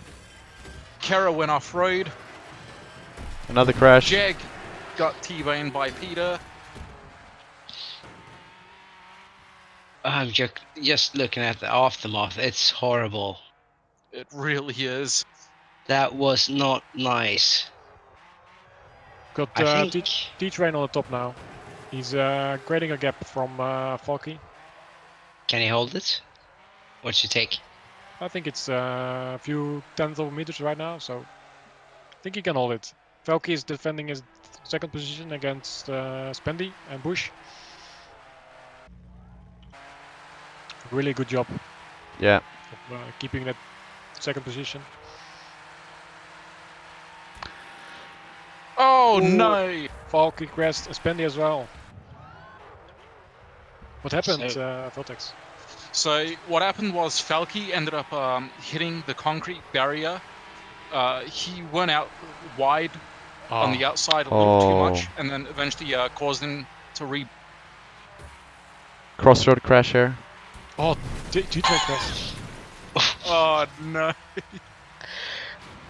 S2: Kara went off-road.
S1: Another crash.
S2: Jeg got T-boned by Peter.
S4: I'm just looking at the aftermath. It's horrible.
S2: It really is.
S4: That was not nice.
S3: Got
S4: I think
S3: T-Train on the top now. He's creating a gap from Falky.
S4: can he hold it? What's your take?
S3: I think it's a few tenths of meters right now, so I think he can hold it. Falky is defending his second position against Spendy and Bush. Really good job
S1: Yeah.
S3: of keeping that second position.
S2: Oh,
S3: Ooh.
S2: no.
S3: Falky crashed Spendy as well. What happened,
S4: So-
S3: Vortex?
S2: So what happened was Falky ended up hitting the concrete barrier. He went out wide on the outside a little too much,
S1: Oh.
S2: and then eventually caused him to
S1: Crossroad crash here.
S3: T-Train crashed.
S2: Oh no!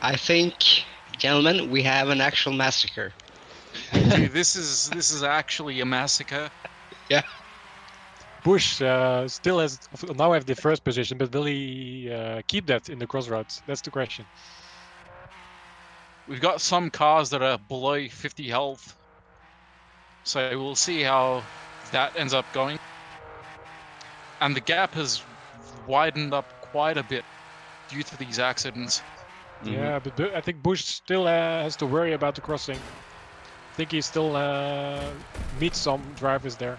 S4: I think, gentlemen, we have an actual massacre.
S2: Dude, this is actually a massacre.
S3: Bush still has now have the first position, but will he keep that in the crossroads? That's the question.
S2: We've got some cars that are below 50 health, so we'll see how that ends up going. And the gap has widened up quite a bit due to these accidents.
S3: Yeah, but I think Bush still has to worry about the crossing. I think he still meets some drivers there.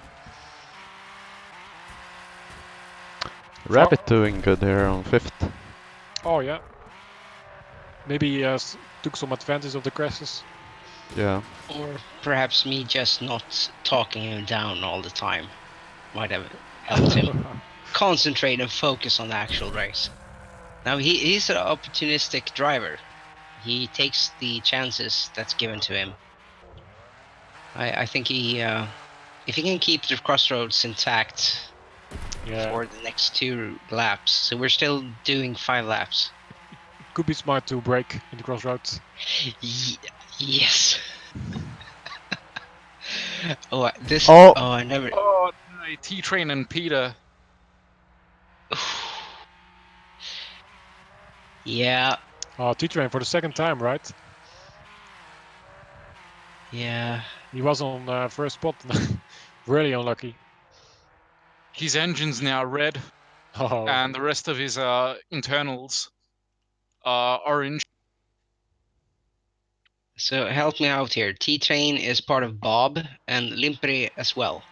S1: Rabbit doing good here on 5th.
S3: Oh yeah. Maybe he took some advantage of the crashes.
S1: Yeah.
S4: Or perhaps me just not talking him down all the time might have helped him concentrate and focus on the actual race. Now he's an opportunistic driver. He takes the chances that's given to him. I think he if he can keep the crossroads intact
S3: Yeah,
S4: for the next 2 laps, so we're still doing 5 laps.
S3: could be smart to brake in the crossroads.
S4: Yes. This.
S1: Oh.
S4: I never.
S2: Oh no! T-Train and Peter.
S4: Yeah.
S3: T-Train for the second time, right?
S4: Yeah.
S3: He was on first spot. Really unlucky.
S2: His engine's now red,
S3: Oh,
S2: and the rest of his internals are orange.
S4: So help me out here. T-Train is part of Bob and Limpri as well.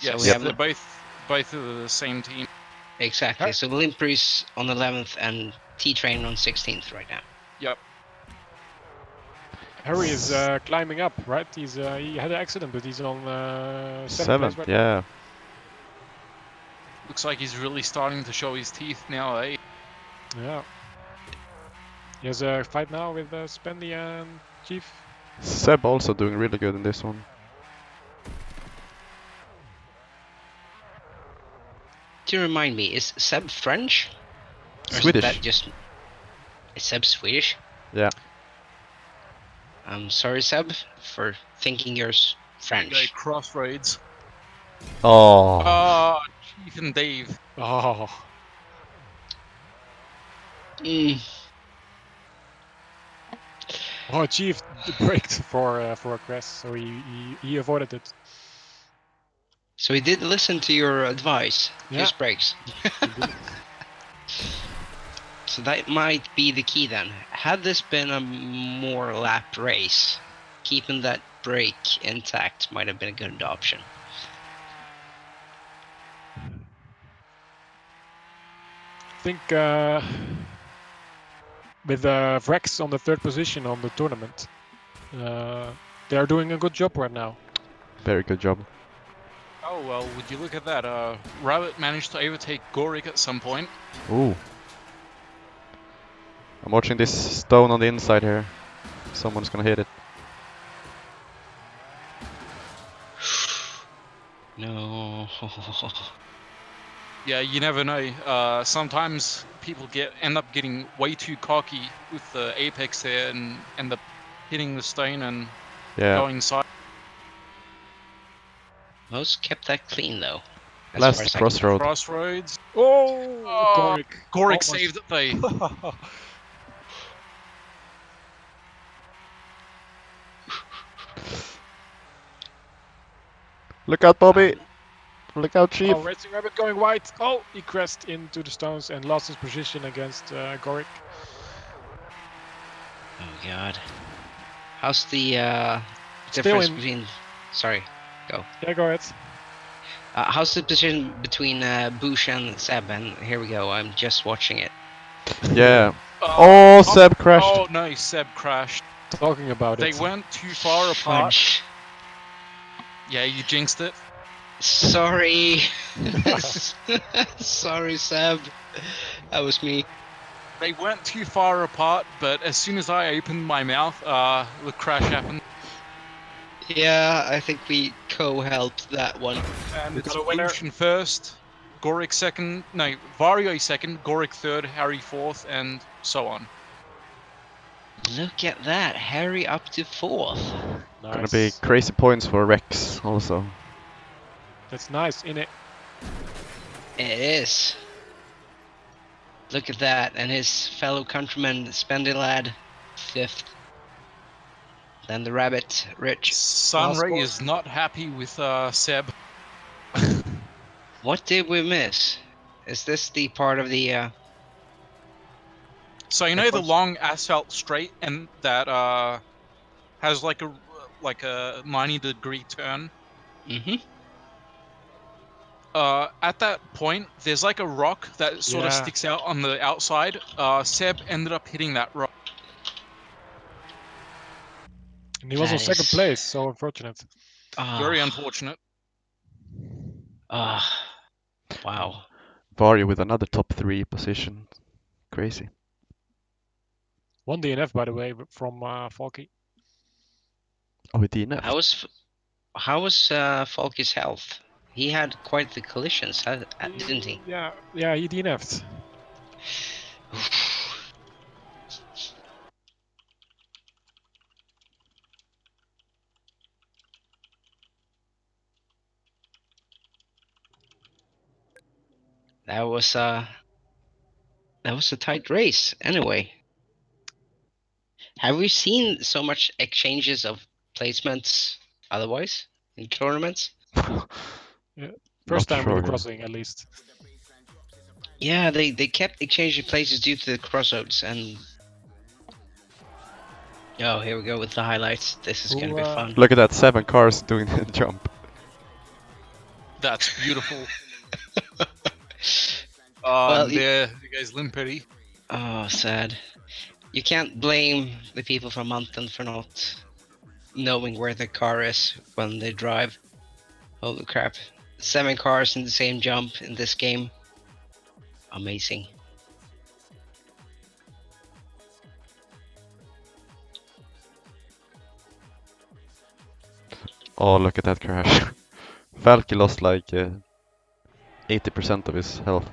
S2: Yes,
S4: we have
S2: they're both of the same team.
S4: exactly.
S3: Huh?
S4: So Limpri's on 11th and T-Train on 16th right now.
S2: Yep.
S3: Harry is climbing up, right? He's he had an accident, but he's on 7th
S1: 7th,
S3: place right
S1: yeah.
S2: Looks like he's really starting to show his teeth now, eh?
S3: now. Yeah. He has a fight now with Spendy and Chief.
S1: Seb also doing really good in this one.
S4: to remind me, is Seb French? Or
S1: Swedish.
S4: Is that just... Is Seb Swedish?
S1: Yeah.
S4: I'm sorry, Seb, for thinking you're
S2: Go
S4: French.
S2: Crossroads.
S1: Oh.
S2: Oh, Chief and Dave.
S3: Oh,
S4: Mm,
S3: oh, Chief braked for a crash, so he avoided it.
S4: so he did listen to your advice.
S3: Yeah.
S4: Use brakes.
S3: He did.
S4: So that might be the key then. Had this been a more lap race, keeping that brake intact might have been a good option.
S3: I think with Vrex on the 3rd position on the tournament, they are doing a good job right now.
S1: Very good job.
S2: Oh, well, would you look at that? Rabbit managed to overtake Gorik at some point.
S1: Ooh. I'm watching this stone on the inside here. Someone's gonna hit it.
S4: No.
S2: Yeah, you never know. Sometimes people end up getting way too cocky with the apex there and end up hitting the stone and
S1: Yeah.
S2: going side.
S4: Most kept that clean though. as far
S1: Last
S4: as I can
S1: crossroad.
S2: Crossroads.
S3: Oh,
S2: Oh,
S3: Gorik.
S2: Gorik
S3: Almost.
S2: saved it though.
S1: Look out, Bobby! Look out, Chief!
S3: Oh, Racing Rabbit going wide. Oh, he crashed into the stones and lost his position against Gorik.
S4: Oh god. How's the
S3: Still
S4: difference
S3: in-
S4: between... Sorry.
S3: Yeah, go ahead.
S4: How's the position between Bush and Seb? And here we go, I'm just watching it.
S1: Yeah. Oh, Seb crashed.
S2: Oh no, Seb crashed.
S3: Talking about
S2: They
S3: it.
S2: went too far apart.
S4: Fudge.
S2: Yeah, you jinxed it.
S4: Sorry. Sorry, Seb. That was me.
S2: They went too far apart, but as soon as I opened my mouth, the crash happened.
S4: Yeah, I think we co-helped that one.
S2: And
S3: We
S2: it's
S3: got a winner.
S2: Lucian first, Gorik second, no, Vario second, Gorik third, Harry fourth, and so on.
S4: Look at that, Harry up to 4th.
S3: Nice.
S1: Gonna be crazy points for Rex also.
S3: That's nice, innit?
S4: It is. Look at that, and his fellow countryman, Spendy Lad, 5th. Then the rabbit, Rich.
S2: Sunray
S3: score.
S2: is not happy with Seb.
S4: What did we miss? Is this the part of the
S2: So you know the
S4: course.
S2: long asphalt straight and that has like a 90-degree turn.
S4: Mm-hmm.
S2: At that point, there's like a rock that sort of
S3: Yeah.
S2: sticks out on the outside. Seb ended up hitting that rock.
S3: And he was
S4: That
S3: on second
S4: is-
S3: place, so unfortunate.
S2: Very unfortunate.
S4: Wow.
S1: Vario with another top 3 position. Crazy.
S3: One DNF, by the way, from Falky.
S1: Oh, he DNF.
S4: How was Falky's health? He had quite the collisions, didn't he?
S3: Yeah, he DNF'd.
S4: That was a tight race. Anyway, have we seen so much exchanges of placements otherwise in tournaments?
S3: First
S1: Not
S3: time
S1: sure,
S3: with the
S1: yeah.
S3: crossing, at least.
S4: Yeah, they kept exchanging places due to the crossroads and. Oh, here we go with the highlights. This is gonna be
S3: Ooh,
S4: fun.
S1: Look at that, 7 cars doing the jump.
S2: That's beautiful.
S4: Well,
S2: there goes Limpety.
S4: Oh, sad. You can't blame the people from Mountain for not knowing where the car is when they drive. Holy crap. 7 cars in the same jump in this game. Amazing.
S1: Oh, look at that crash. Falky lost like 80% of his health.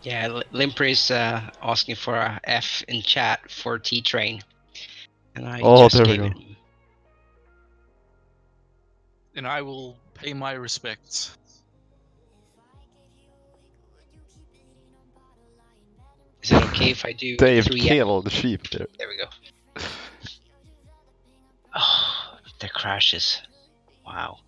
S4: Yeah, Limper is asking for a F in chat for T-Train. And I
S1: Oh,
S4: just
S1: there we
S4: gave
S1: go.
S4: it.
S2: And I will pay my respects.
S4: Is it okay if I do
S1: Dave
S4: 3 F?
S1: killed the sheep there.
S4: There we go. Oh, the crashes. Wow.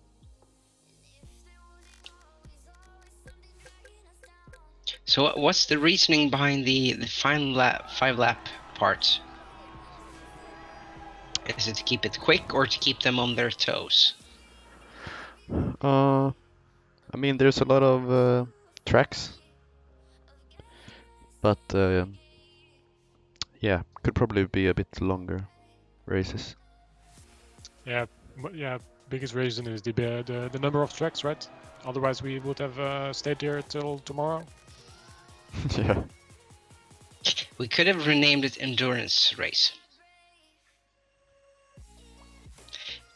S4: So what's the reasoning behind the final 5-lap part? Is it to keep it quick or to keep them on their toes?
S1: I mean, there's a lot of tracks, but yeah, could probably be a bit longer races.
S3: Yeah, yeah. Biggest reason is the number of tracks, right? Otherwise, we would have stayed here till tomorrow.
S1: Yeah.
S4: We could have renamed it Endurance Race.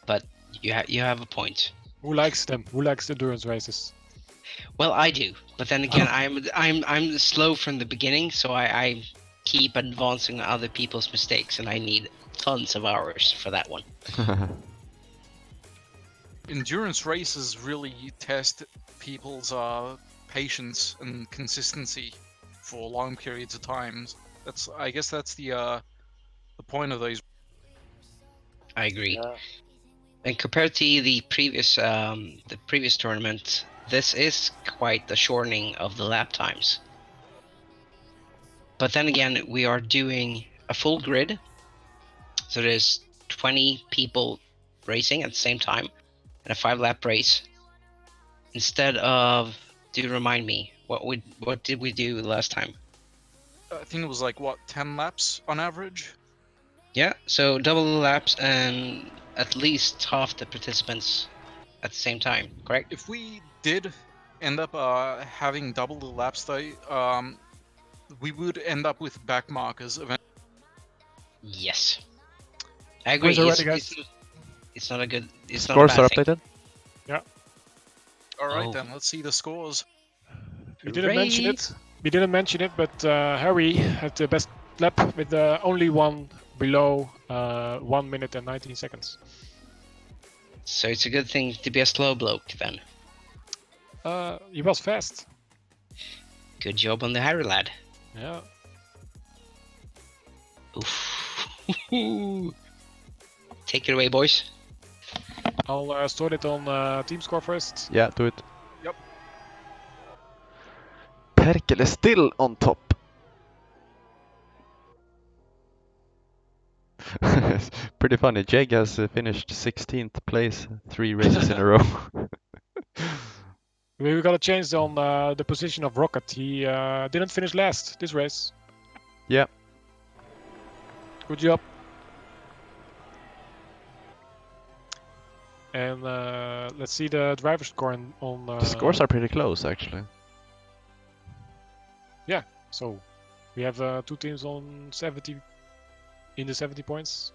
S4: But you have a point.
S3: Who likes them? Who likes endurance races?
S4: Well, I do, but then again, I'm slow from the beginning, so I keep advancing on other people's mistakes, and I need tons of hours for that one.
S2: Endurance races really test people's patience and consistency for long periods of times. I guess that's the point of those.
S4: I agree.
S3: Yeah.
S4: And compared to the previous tournament, this is quite the shortening of the lap times. But then again, we are doing a full grid, so there's 20 people racing at the same time in a 5-lap race. Instead of, do remind me, what did we do last time?
S2: I think it was like what 10 laps on average.
S4: Yeah, so double the laps and at least half the participants at the same time, correct?
S2: If we did end up having double the laps though, we would end up with back markers eventually.
S4: Yes. I agree.
S3: Scores already, guys.
S4: It's not a good. It's
S1: Scores
S4: not a
S1: are
S4: bad thing.
S1: updated.
S2: All right
S4: Oh.
S2: then, let's see the scores.
S3: We didn't mention it, but Harry had the best lap with only one below 1 minute and 19 seconds.
S4: So it's a good thing to be a slow bloke then.
S3: He was fast.
S4: Good job on the Harry lad.
S3: Yeah.
S4: Oof. Take it away, boys.
S3: I'll start it on team score first.
S1: Yeah, do it.
S2: Yep.
S1: Perkel is still on top. Pretty funny. Jeg has finished 16th place 3 races in a row.
S3: We got a change on the position of Rocket. He didn't finish last this race.
S1: Yeah.
S3: Good job. And let's see the driver score on.
S1: The scores are pretty close, actually.
S3: So we have 2 teams on 70 in the 70 points.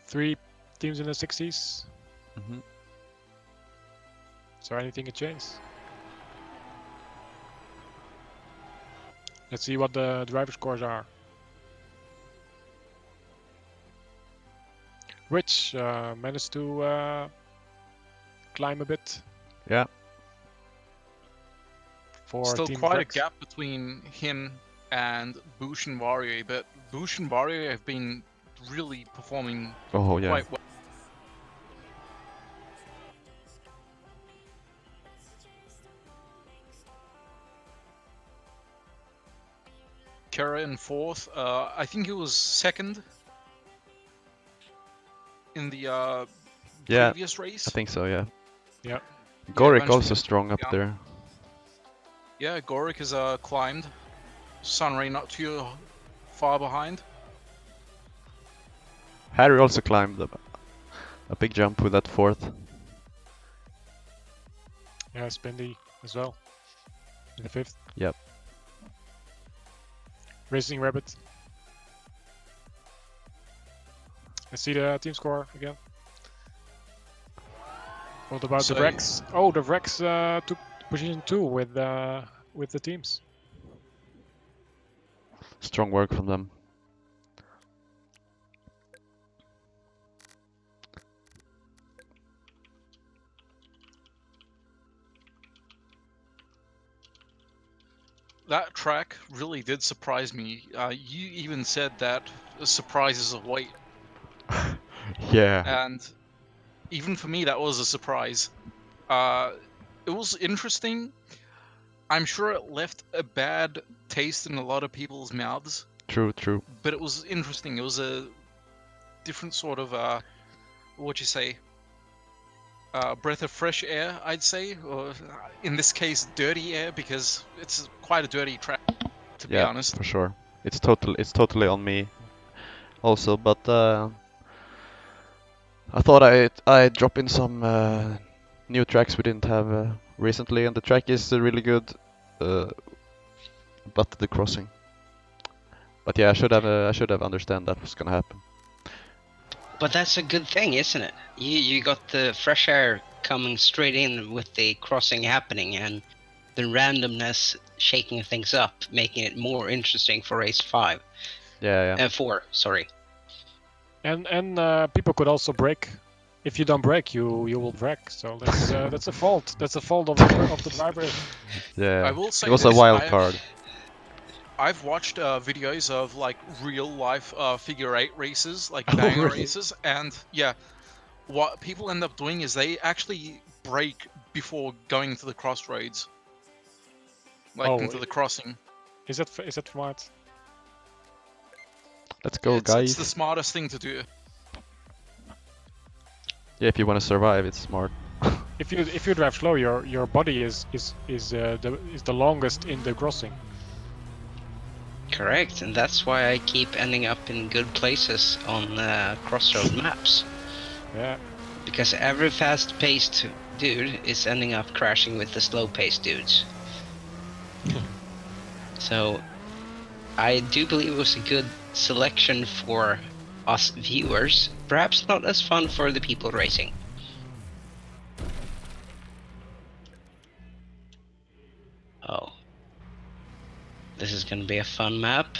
S3: 3 teams in the 60s.
S1: Hmm.
S3: Is there anything to change? Let's see what the driver scores are. Rich managed to climb a bit.
S1: Yeah.
S3: For
S2: Still
S3: Team
S2: quite
S3: Rex.
S2: a gap between him and Bush and Wario, but Bush and Wario have been really performing
S1: Oh, yeah.
S2: quite well. Kara in 4th. I think he was 2nd in the
S1: Yeah,
S2: previous race.
S1: I think so, yeah.
S3: Yeah.
S1: Gorik
S2: eventually
S1: also strong up
S2: down.
S1: there.
S2: Yeah, Gorik has climbed. Sunray not too far behind.
S1: Harry also climbed a big jump with that 4th.
S3: Yeah, Spendy as well. In the 5th.
S1: Yep.
S3: Racing Rabbit. Let's see the team score again. What about the
S2: So-
S3: Rex? Oh, the Rex took position 2 with the teams.
S1: Strong work from them.
S2: That track really did surprise me. You even said that surprises await,
S1: Yeah.
S2: and even for me, that was a surprise. It was interesting. I'm sure it left a bad taste in a lot of people's mouths,
S1: True. True.
S2: but it was interesting. It was a different sort of what you say, breath of fresh air, I'd say, or in this case, dirty air, because it's quite a dirty track, to be
S1: Yeah,
S2: honest.
S1: for sure. It's totally on me also, but I thought I'd drop in some new tracks we didn't have recently, and the track is really good, but the crossing. But yeah, I should have understand that was gonna happen.
S4: But that's a good thing, isn't it? You got the fresh air coming straight in with the crossing happening, and the randomness shaking things up, making it more interesting for race 5.
S1: Yeah.
S4: 4, sorry.
S3: And people could also break. If you don't break, you will wreck. So that's a fault. That's a fault of the driver.
S1: Yeah.
S2: I will say
S1: it was a
S2: this,
S1: wild card.
S2: I've watched videos of like real life figure 8 races, like
S1: Oh,
S2: banger
S1: really?
S2: races, and yeah, what people end up doing is they actually brake before going into the crossroads, like
S3: Oh,
S2: into the crossing.
S3: Is that smart?
S1: Let's go,
S2: It's
S1: guys.
S2: the smartest thing to do.
S1: Yeah, if you want to survive, it's smart.
S3: If you drive slow, your body is the longest in the crossing.
S4: Correct, and that's why I keep ending up in good places on crossroad maps.
S3: Yeah.
S4: Because every fast-paced dude is ending up crashing with the slow-paced dudes. So, I do believe it was a good selection for us viewers. Perhaps not as fun for the people racing. Oh. This is gonna be a fun map.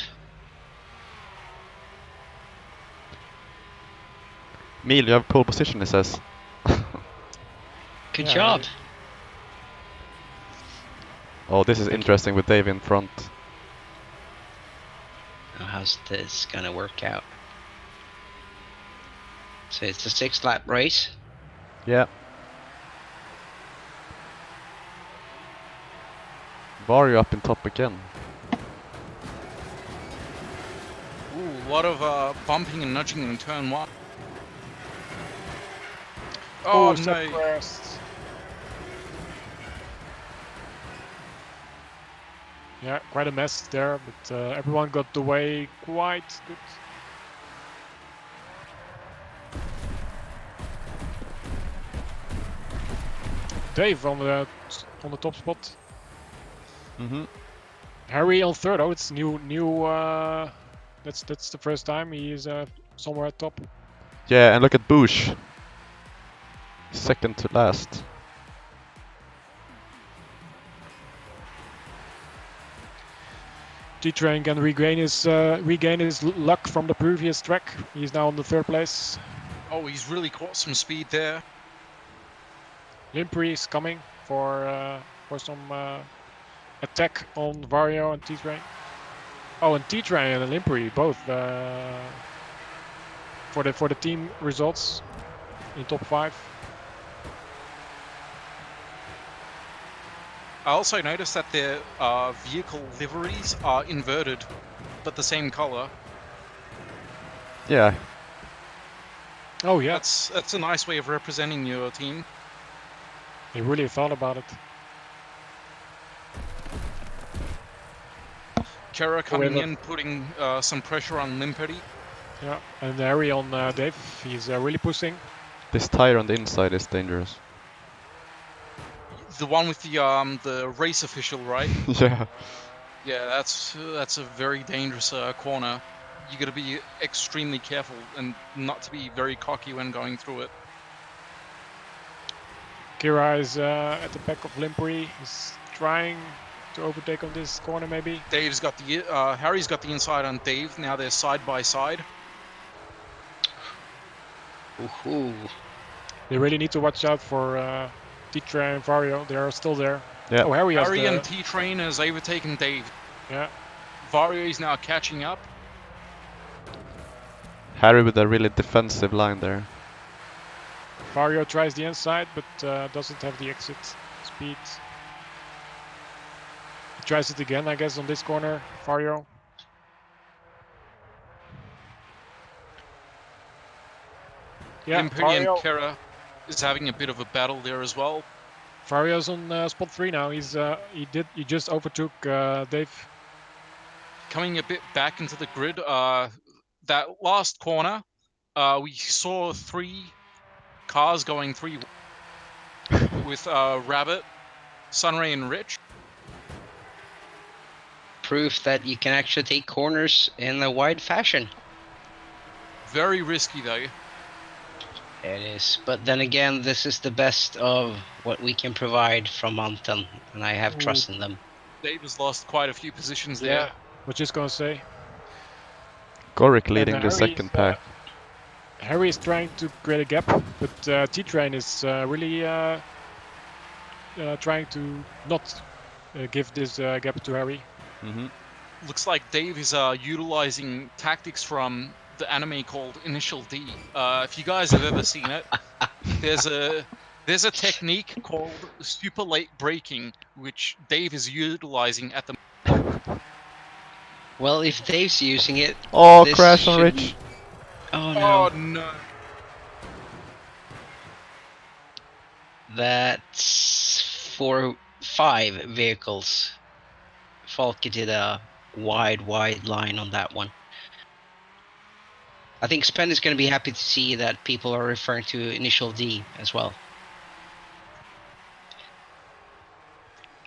S1: Emil, you have pole position, it says.
S4: Good
S3: Yeah,
S4: job.
S1: Oh, this is interesting with Dave in front.
S4: Now, how's this gonna work out? So it's a 6-lap race.
S1: Yeah. Vario up in top again.
S2: Ooh, a lot of bumping and nudging in turn 1.
S3: Oh,
S2: Oh,
S3: step
S2: no.
S3: crest. Yeah, quite a mess there, but everyone got the way quite good. Dave on the top spot.
S1: Mm-hmm.
S3: Harry on third. Oh, it's new. That's the first time he is somewhere at top.
S1: Yeah, and look at Bush. Second to last.
S3: T-Train can regain his luck from the previous track. He's now on the third place.
S2: Oh, he's really caught some speed there.
S3: Limpri is coming for some attack on Vario and T-Train. Oh, and T-Train and Limpri both for the team results in top 5.
S2: I also noticed that their vehicle liveries are inverted, but the same color.
S1: Yeah.
S3: Oh yeah,
S2: That's a nice way of representing your team.
S3: they really thought about it.
S2: Kara coming
S3: Whoever-
S2: in, putting some pressure on Limperi.
S3: Yeah, and Harry on Dave. He's really pushing.
S1: This tire on the inside is dangerous.
S2: The one with the race official, right?
S1: Yeah.
S2: Yeah, that's a very dangerous corner. You got to be extremely careful and not to be very cocky when going through it.
S3: Kira is at the back of Limpery. He's trying to overtake on this corner maybe.
S2: Dave's got the Harry's got the inside on Dave. Now they're side by side.
S4: Ooh.
S3: They really need to watch out for Titra and Vario. They are still there.
S1: Yeah.
S3: Oh, Harry has
S2: Harry
S3: the...
S2: and T-Train has overtaken Dave.
S3: Yeah.
S2: Vario is now catching up.
S1: Harry with a really defensive line there.
S3: Vario tries the inside, but doesn't have the exit speed. He tries it again, I guess, on this corner, Vario. Yeah,
S2: Limperi and
S3: Vario.
S2: Kera is having a bit of a battle there as well.
S3: Vario's on spot 3 now. He just overtook Dave.
S2: Coming a bit back into the grid. That last corner, we saw 3 cars going 3 with Rabbit, Sunray, and Rich.
S4: Proof that you can actually take corners in a wide fashion.
S2: Very risky though.
S4: It is, but then again, this is the best of what we can provide from Mountain, and I have trust in them.
S2: Dave has lost quite a few positions
S3: Yeah,
S2: there.
S3: was just gonna say.
S1: Gorick leading the
S3: Harry's,
S1: second pack.
S3: Harry is trying to create a gap, but T-Train is really trying to not give this gap to Harry.
S1: Mm-hmm.
S2: Looks like Dave is utilizing tactics from the anime called Initial D. If you guys have ever seen it, there's a technique called super late braking, which Dave is utilizing at the.
S4: Well, if Dave's using it,
S1: Oh,
S4: this
S1: crash on
S4: shouldn't-
S1: Rich.
S4: Oh no,
S2: Oh no!
S4: that's 5 vehicles. Falke did a wide line on that one. I think Spen is going to be happy to see that people are referring to Initial D as well.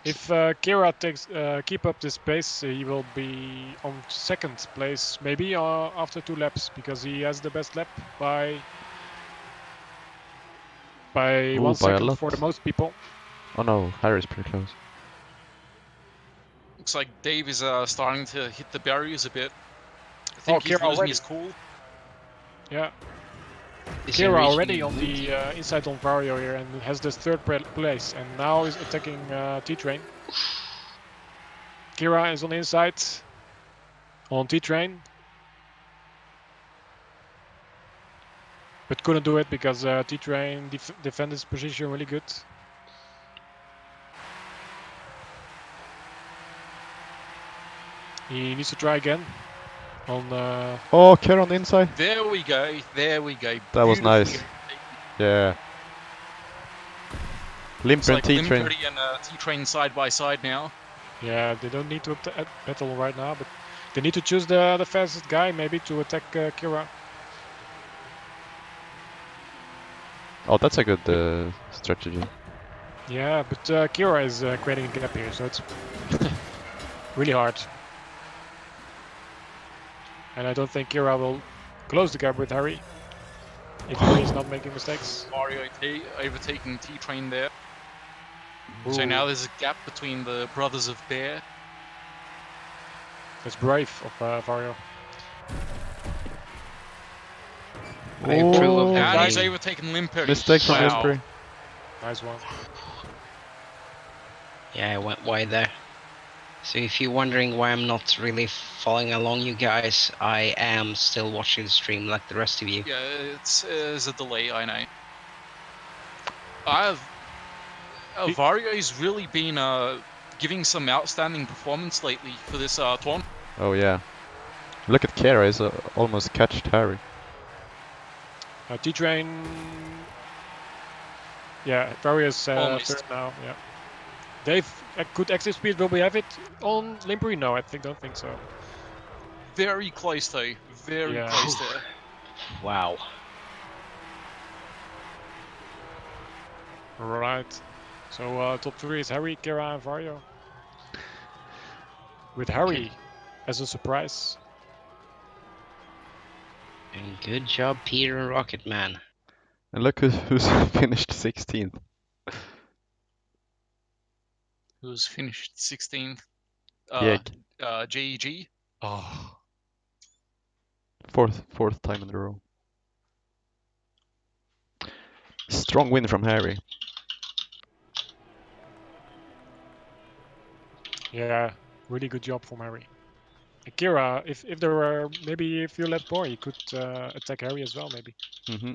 S3: If Kira keep up this pace, he will be on second place, maybe after 2 laps, because he has the best lap by
S1: Ooh, by a
S3: 1 second
S1: lot.
S3: for the most people.
S1: Oh no, Harry's pretty close.
S2: Looks like Dave is starting to hit the barriers a bit. I
S3: Oh,
S2: think he's
S3: Kira
S2: losing
S3: already.
S2: his cool.
S3: Yeah,
S4: Is he
S3: Kira
S4: reaching
S3: already on
S4: Wood?
S3: the inside on Vario here and has this third place, and now is attacking T-Train. Kira is on the inside on T-Train, but couldn't do it because T-Train defended his position really good. He needs to try again on
S1: Oh, Kera on the inside.
S2: There we go. There we go.
S1: That was
S2: Beautifully
S1: nice. Yeah. Limper and
S2: It's like
S1: T-Train.
S2: Limperi and T-Train side by side now.
S3: yeah, they don't need to battle right now, but they need to choose the fastest guy maybe to attack Kira.
S1: Oh, that's a good strategy.
S3: Yeah, but Kira is creating a gap here, so it's really hard. And I don't think Kira will close the gap with Harry if Harry's not making mistakes.
S2: Mario overtaking T-Train there. So now there's a gap between the brothers of Bear.
S3: That's brave of Vario.
S4: I approve of
S1: Oh,
S4: that.
S2: And he's
S4: Nice.
S2: overtaken Limperi.
S1: mistake from
S2: Wow.
S1: Limper.
S3: Nice one.
S4: Yeah, I went wide there. So if you're wondering why I'm not really following along you guys, I am still watching the stream like the rest of you.
S2: Yeah, there's a delay, I know. Vario's really been giving some outstanding performance lately for this tournament.
S1: Oh yeah. Look at Kera, he's almost catched Harry.
S3: T-Train. Yeah, Vario's
S2: Almost.
S3: third now. Yeah. Dave, could exit speed, will we have it on Limpery? No, I don't think so.
S2: Very close though. Very
S3: Yeah.
S2: close there.
S4: Wow.
S3: Right. So top 3 is Harry, Kira, and Vario. With Harry as a surprise.
S4: And good job, Peter and Rocketman.
S1: And look who's finished 16th.
S2: who's finished 16th.
S1: Yeah,
S2: JEG. Oh,
S1: fourth time in a row. Strong win from Harry.
S3: Yeah, really good job from Harry. And Kira, if there were maybe if you let more, you could attack Harry as well, maybe.
S1: Mm-hmm.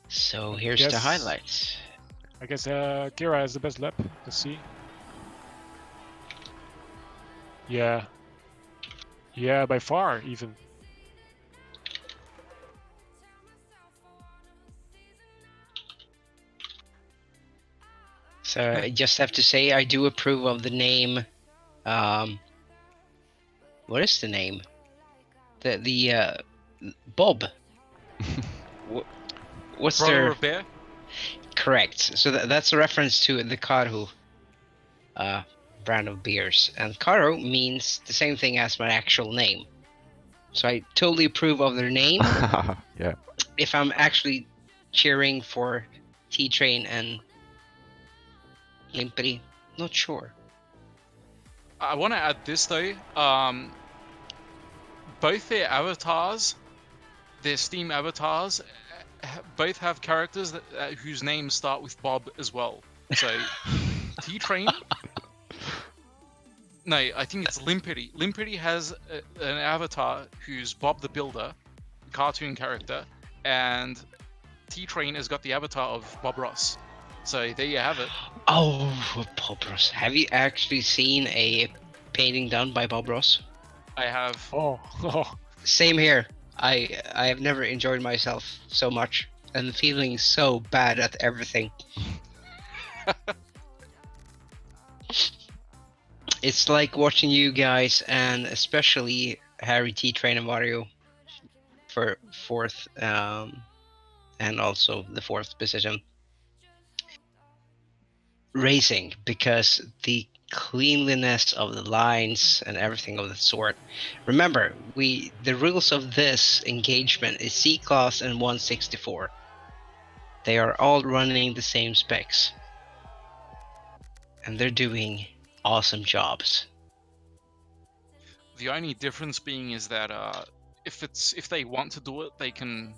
S4: So here's the
S3: Yes.
S4: highlights.
S3: I guess Kira has the best lap. Let's see. Yeah. Yeah, by far even.
S4: So I just have to say I do approve of the name. What is the name? The Bob. What's
S2: brother
S4: their
S2: of Bear.
S4: correct? So that's a reference to the Karhu brand of beers, and Karhu means the same thing as my actual name. So I totally approve of their name.
S1: Yeah.
S4: If I'm actually cheering for T-Train and Limperi, not sure.
S2: I want to add this though. Both their avatars, their Steam avatars, both have characters that whose names start with Bob as well. So T-Train. No, I think it's Limperi. Limperi has an avatar who's Bob the Builder, cartoon character, and T-Train has got the avatar of Bob Ross. So there you have it.
S4: Oh, Bob Ross. Have you actually seen a painting done by Bob Ross?
S2: I have.
S3: Oh.
S4: Same here. I have never enjoyed myself so much and feeling so bad at everything. It's like watching you guys, and especially Harry, T-Train, and Mario for fourth, and also the fourth position, racing, because the cleanliness of the lines and everything of the sort. Remember, the rules of this engagement is C-Class and 164. They are all running the same specs, and they're doing awesome jobs.
S2: The only difference being is that if they want to do it, they can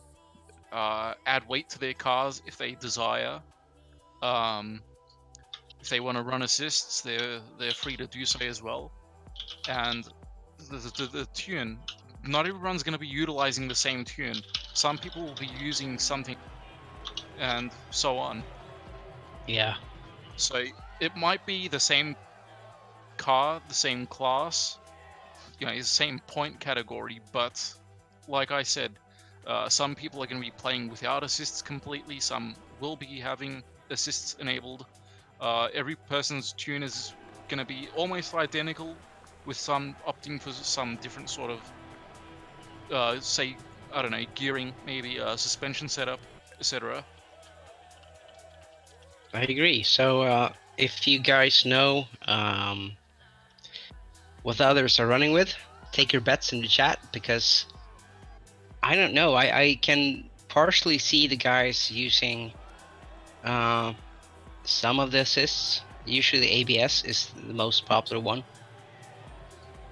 S2: add weight to their cars if they desire. If they want to run assists, they're free to do so as well. And the tune, not everyone's going to be utilizing the same tune. Some people will be using something, and so on.
S4: Yeah.
S2: So it might be the same car, the same class, the same point category, but like I said, some people are going to be playing without assists completely. Some will be having assists enabled. Every person's tune is going to be almost identical, with some opting for some different sort of, say, I don't know, gearing, maybe suspension setup, etc.
S4: I agree. So if you guys know what the others are running with, take your bets in the chat, because I don't know. I can partially see the guys using some of the assists. Usually ABS is the most popular one.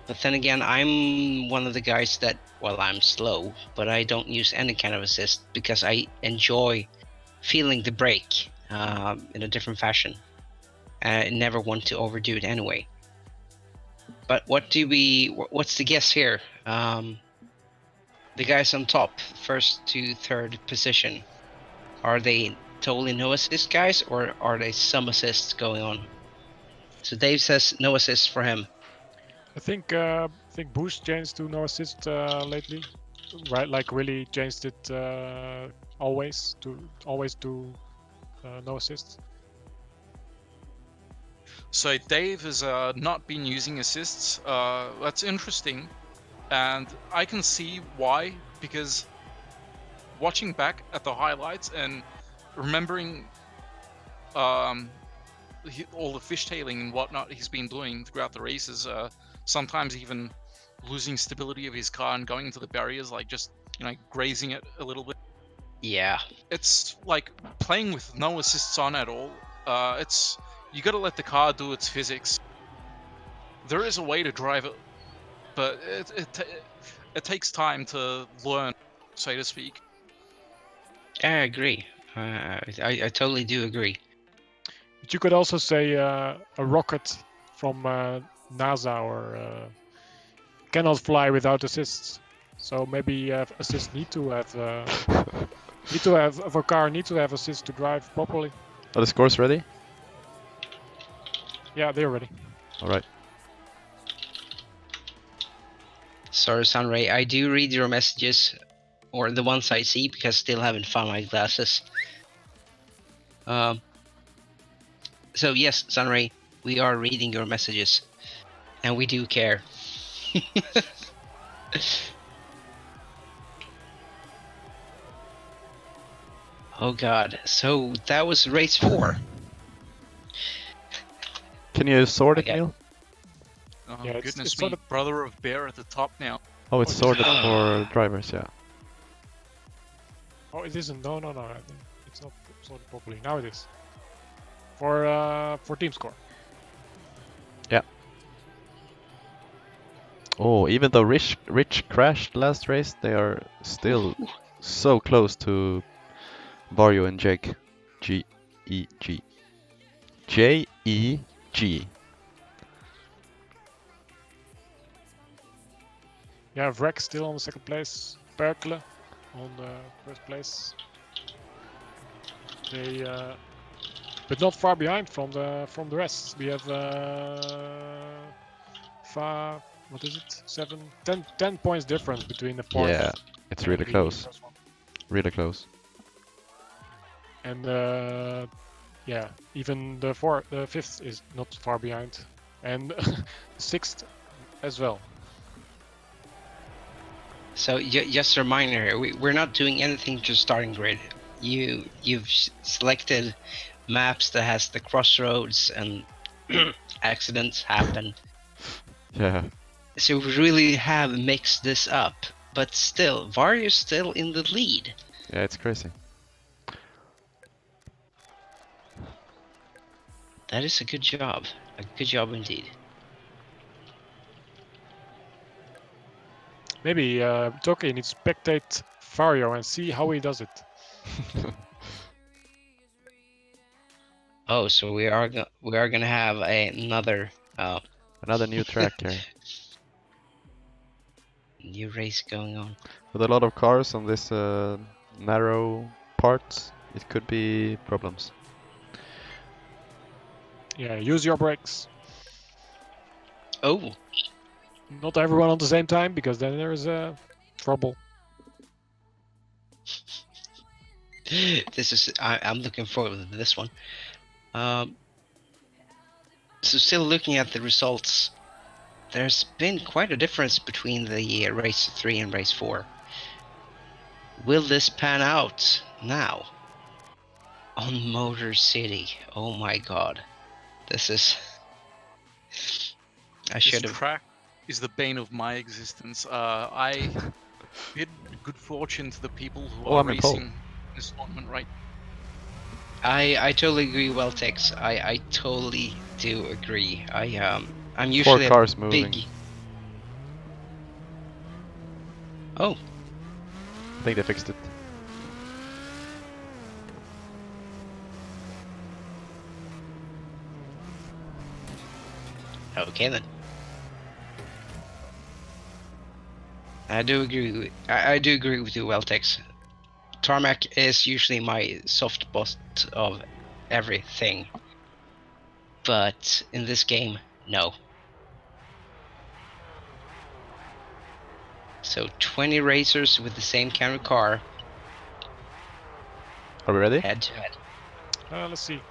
S4: But then again, I'm one of the guys that, well, I'm slow, but I don't use any kind of assist because I enjoy feeling the brake in a different fashion. I never want to overdo it anyway. But what's the guess here? The guys on top, first to third position, are they totally no assist guys, or are they some assists going on? So Dave says no assists for him.
S3: I think Boost changed to no assist lately, right? Like really changed it always to no assist.
S2: So Dave has not been using assists. That's interesting, and I can see why, because watching back at the highlights and remembering all the fishtailing and whatnot he's been doing throughout the races, sometimes even losing stability of his car and going into the barriers, like just grazing it a little bit.
S4: Yeah.
S2: It's like playing with no assists on at all. You got to let the car do its physics. There is a way to drive it, but it takes time to learn, so to speak.
S4: I agree. I totally do agree.
S3: But you could also say a rocket from NASA or cannot fly without assists. So maybe assists need to have a car need to have assists to drive properly.
S1: Are the scores ready?
S3: Yeah, they're ready.
S1: All right.
S4: Sorry, Sunray, I do read your messages, or the ones I see, because I still haven't found my glasses. So yes, Sunray, we are reading your messages, and we do care. Oh god, so that was race 4.
S1: Can you sort it,
S4: Okay.
S1: Neil?
S2: Oh,
S3: Yeah, it's
S2: goodness
S3: sort
S2: me,
S3: of-
S2: brother of bear at the top now.
S1: Oh, it's
S3: Oh,
S1: sorted for drivers, yeah.
S3: Oh, it isn't. No. I think it's not sorted properly. Now it is. For team score.
S1: Oh, even though Rich crashed last race, they are still so close to Vario and Jake. G-E-G. J-E-G.
S3: You have Rex still on the second place. Perkele on the first place. They, but not far behind from the rest. We have what is it? 10 points difference between the fourth.
S1: Yeah, it's
S3: and
S1: really
S3: the
S1: close.
S3: first one.
S1: Really close.
S3: And yeah, even the fifth is not far behind, and the sixth as well.
S4: So just a reminder here, we're not doing anything to starting grid. You've selected maps that has the crossroads and accidents happen.
S1: Yeah.
S4: So we really have mixed this up. But still, Vario's still in the lead.
S1: Yeah, it's crazy.
S4: That is a good job. A good job indeed.
S3: Maybe Toki needs to spectate Vario and see how he does it.
S4: Oh, so we are gonna have another
S1: Another new track here.
S4: new race going on.
S1: With a lot of cars on this narrow parts, it could be problems.
S3: Yeah, use your brakes.
S4: Oh,
S3: Not everyone on the same time, because then there is trouble.
S4: this is I'm looking forward to this one. So still looking at the results, there's been quite a difference between the race 3 and race 4. Will this pan out now? On Motor City. Oh my god. This is... I should
S2: This
S4: have...
S2: track is the bane of my existence. I bid good fortune to the people who
S1: Oh,
S2: are
S1: I'm in pole.
S2: racing this tournament right.
S4: I totally agree, Weltex. I totally do agree. I'm
S1: Four
S4: usually a
S1: cars moving.
S4: big... Oh,
S1: I think they fixed it.
S4: okay then. I do agree. I do agree with you, Weltex. Tarmac is usually my soft spot of everything, but in this game, no. So 20 racers with the same kind of car,
S1: Are we ready?
S4: head to head.
S3: Let's see.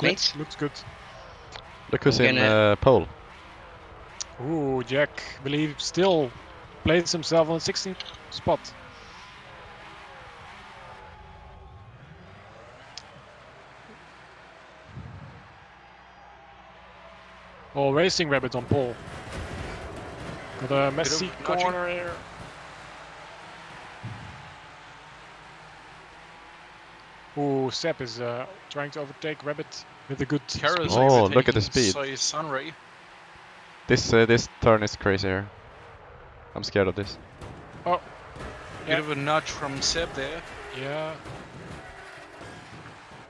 S4: Mates?
S3: Looks good.
S1: Look who's
S4: I'm
S1: in
S4: gonna-
S1: pole.
S3: Ooh, Jack, believe still places himself on 16th spot. Oh, Racing Rabbit on pole. Got a messy
S2: dodging.
S3: corner here. Ooh, Seb is trying to overtake Rabbit with a good
S2: Kara's
S3: speed.
S1: Oh, look at the
S2: overtaking
S1: speed.
S2: Soy Sunray.
S1: This turn is crazy here. I'm scared of this.
S3: Oh,
S2: Bit
S3: Yeah.
S2: of a nudge from Seb there.
S3: yeah.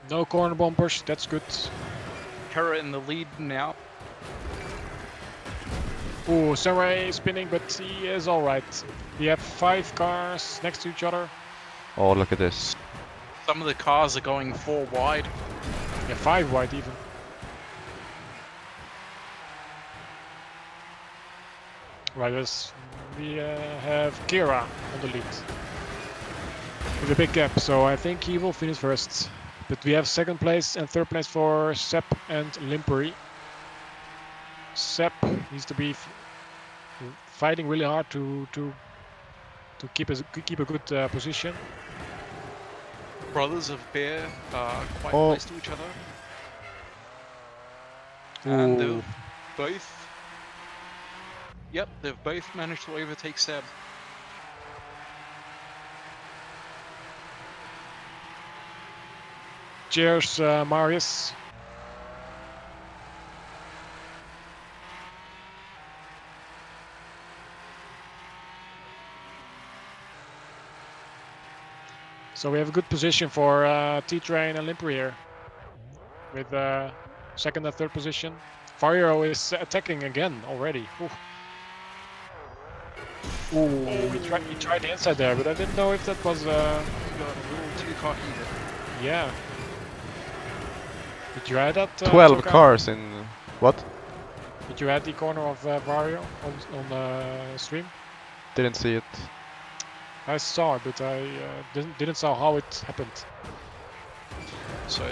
S3: No corner bumpers, that's good.
S2: Kara in the lead now.
S3: Ooh, Sunray is spinning, but he is alright. We have 5 cars next to each other.
S1: Oh, look at this.
S2: Some of the cars are going 4 wide.
S3: Yeah, 5 wide even. Right, we have Kira on the lead. With a big gap, so I think he will finish first. But we have 2nd place and 3rd place for Sepp and Limpery. Sepp needs to be fighting really hard to keep a good position.
S2: Brothers of Bear are quite
S1: Oh.
S2: close to each other. And
S3: Ooh.
S2: they've both... Yep, they've both managed to overtake Seb.
S3: Cheers, Marius. So we have a good position for T-Train and Limper here. With 2nd and 3rd position. Vario is attacking again already. Ooh, he tried the inside there, but I didn't know if that was...
S2: He got a little too cocky there.
S3: yeah. Did you add that?
S1: 12
S3: Toka?
S1: cars in... What?
S3: Did you add the corner of Vario on stream?
S1: Didn't see it.
S3: I saw it, but I didn't saw how it happened.
S2: So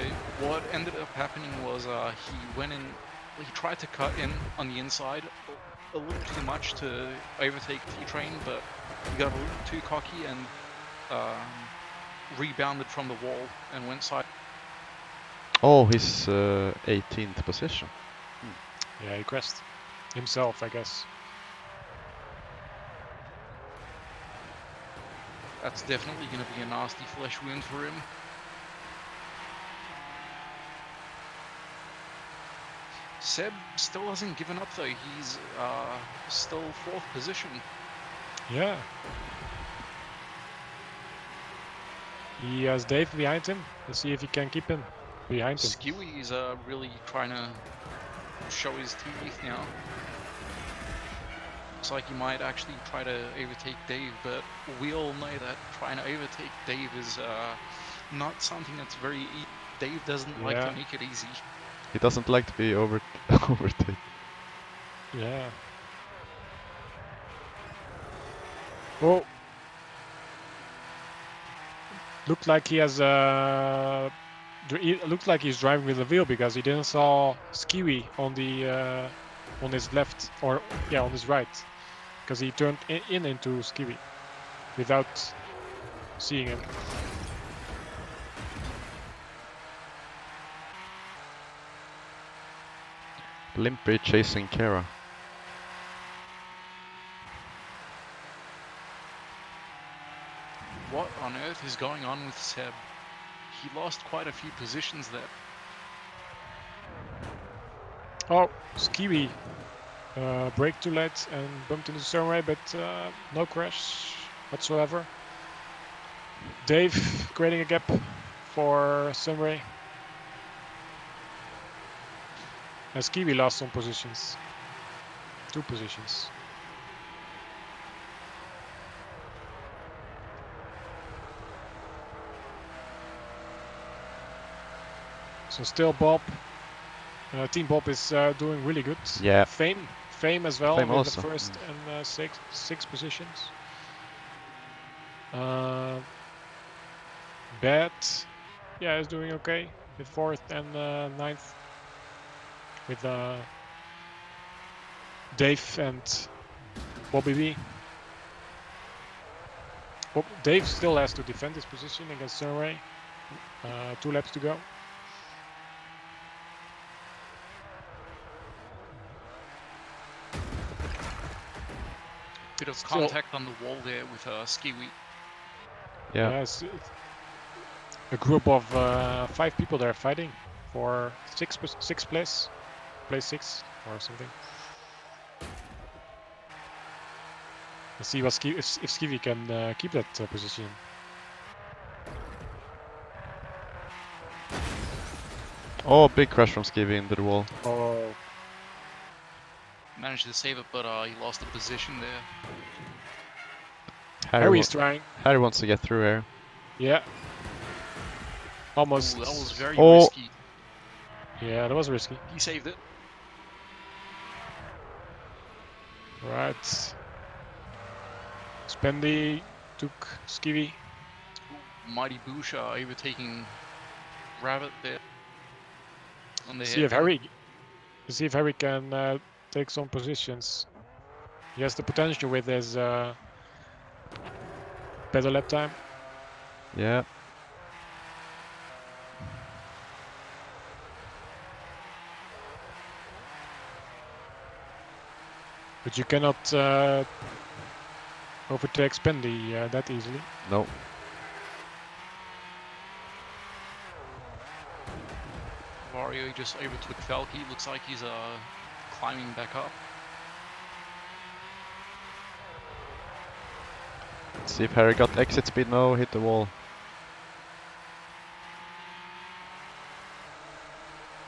S2: what ended up happening was he went in, he tried to cut in on the inside a little too much to overtake T-Train, but he got a little too cocky and rebounded from the wall and went side.
S1: Oh, his 18th position.
S3: Yeah, he crashed himself, I guess.
S2: That's definitely going to be a nasty flesh wound for him. Seb still hasn't given up though. He's still 4th position.
S3: Yeah. He has Dave behind him. Let's see if he can keep him behind him.
S2: Skewy is really trying to show his teeth now. Looks like he might actually try to overtake Dave, but we all know that trying to overtake Dave is not something that's very easy. Dave doesn't like to
S3: Yeah.
S2: make it easy.
S1: He doesn't like to be overtaken.
S3: Yeah. Oh. Looked like he has it looked like he's driving with a wheel because he didn't saw Skiwi on the on his left, or yeah, on his right, because he turned into Skiwi without seeing him.
S1: Limpy chasing Kara.
S2: What on earth is going on with Seb? He lost quite a few positions there.
S3: Oh, Skiwi braked too late and bumped into Sunray, but no crash whatsoever. Dave creating a gap for Sunray. And Skiwi lost some positions. 2 positions. So still Bob. Team Bob is doing really good.
S1: Yeah.
S3: Fame as well
S1: Fame
S3: with
S1: also.
S3: the 1st and 6 positions. Bet, yeah, is doing okay with 4th and 9th. With Dave and Bobby B. Dave still has to defend his position against Sunray. 2 laps to go.
S2: Bit of
S3: Still-
S2: contact on the wall there with Skiwi.
S1: Yeah.
S3: Yes. a group of 5 people there fighting for sixth place, place 6 or something. Let's see what if Skivvy can keep that position.
S1: Oh, big crash from Skivvy into the wall.
S3: Oh,
S2: Managed to save it, but he lost the position there.
S3: Harry's trying.
S1: Harry wants to get through here.
S3: Yeah. Almost.
S2: Ooh, that was very
S1: Oh.
S2: risky.
S3: Yeah, that was risky.
S2: He saved it.
S3: Right. Spendy took Skivvy.
S2: Ooh, Mighty Busha overtaking Rabbit there. On the
S3: See if Harry can take some positions. He has the potential with his better lap time.
S1: Yeah.
S3: But you cannot overtake Spendy that easily.
S1: No.
S2: Vario just overtook Falky. Looks like he's climbing back up.
S1: Let's see if Harry got exit speed. No, hit the wall.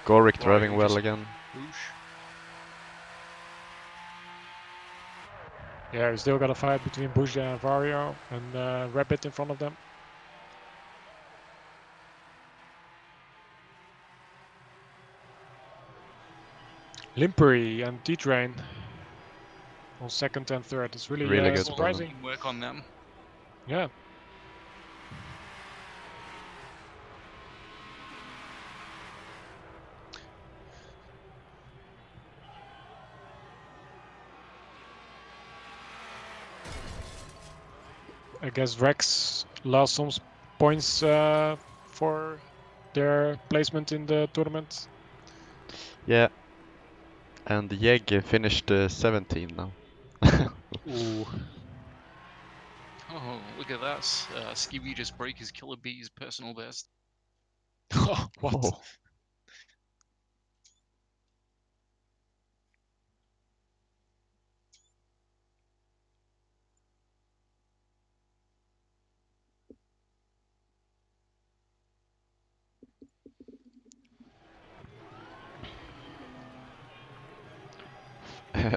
S1: Gorik
S2: Vario
S1: driving well
S2: just-
S1: again.
S2: Whoosh.
S3: Yeah, we still got a fight between Buja and Vario and Rabbit in front of them. Limpery and T-Train on second and third. It's really,
S1: Really good
S3: surprising.
S2: Work on them.
S3: Yeah. I guess Rex lost some points for their placement in the tournament.
S1: Yeah. And Jeg finished 17 now.
S3: Ooh.
S2: Oh, look at that. Skivvy just broke his Killer Bee's personal best.
S3: What?
S1: Oh.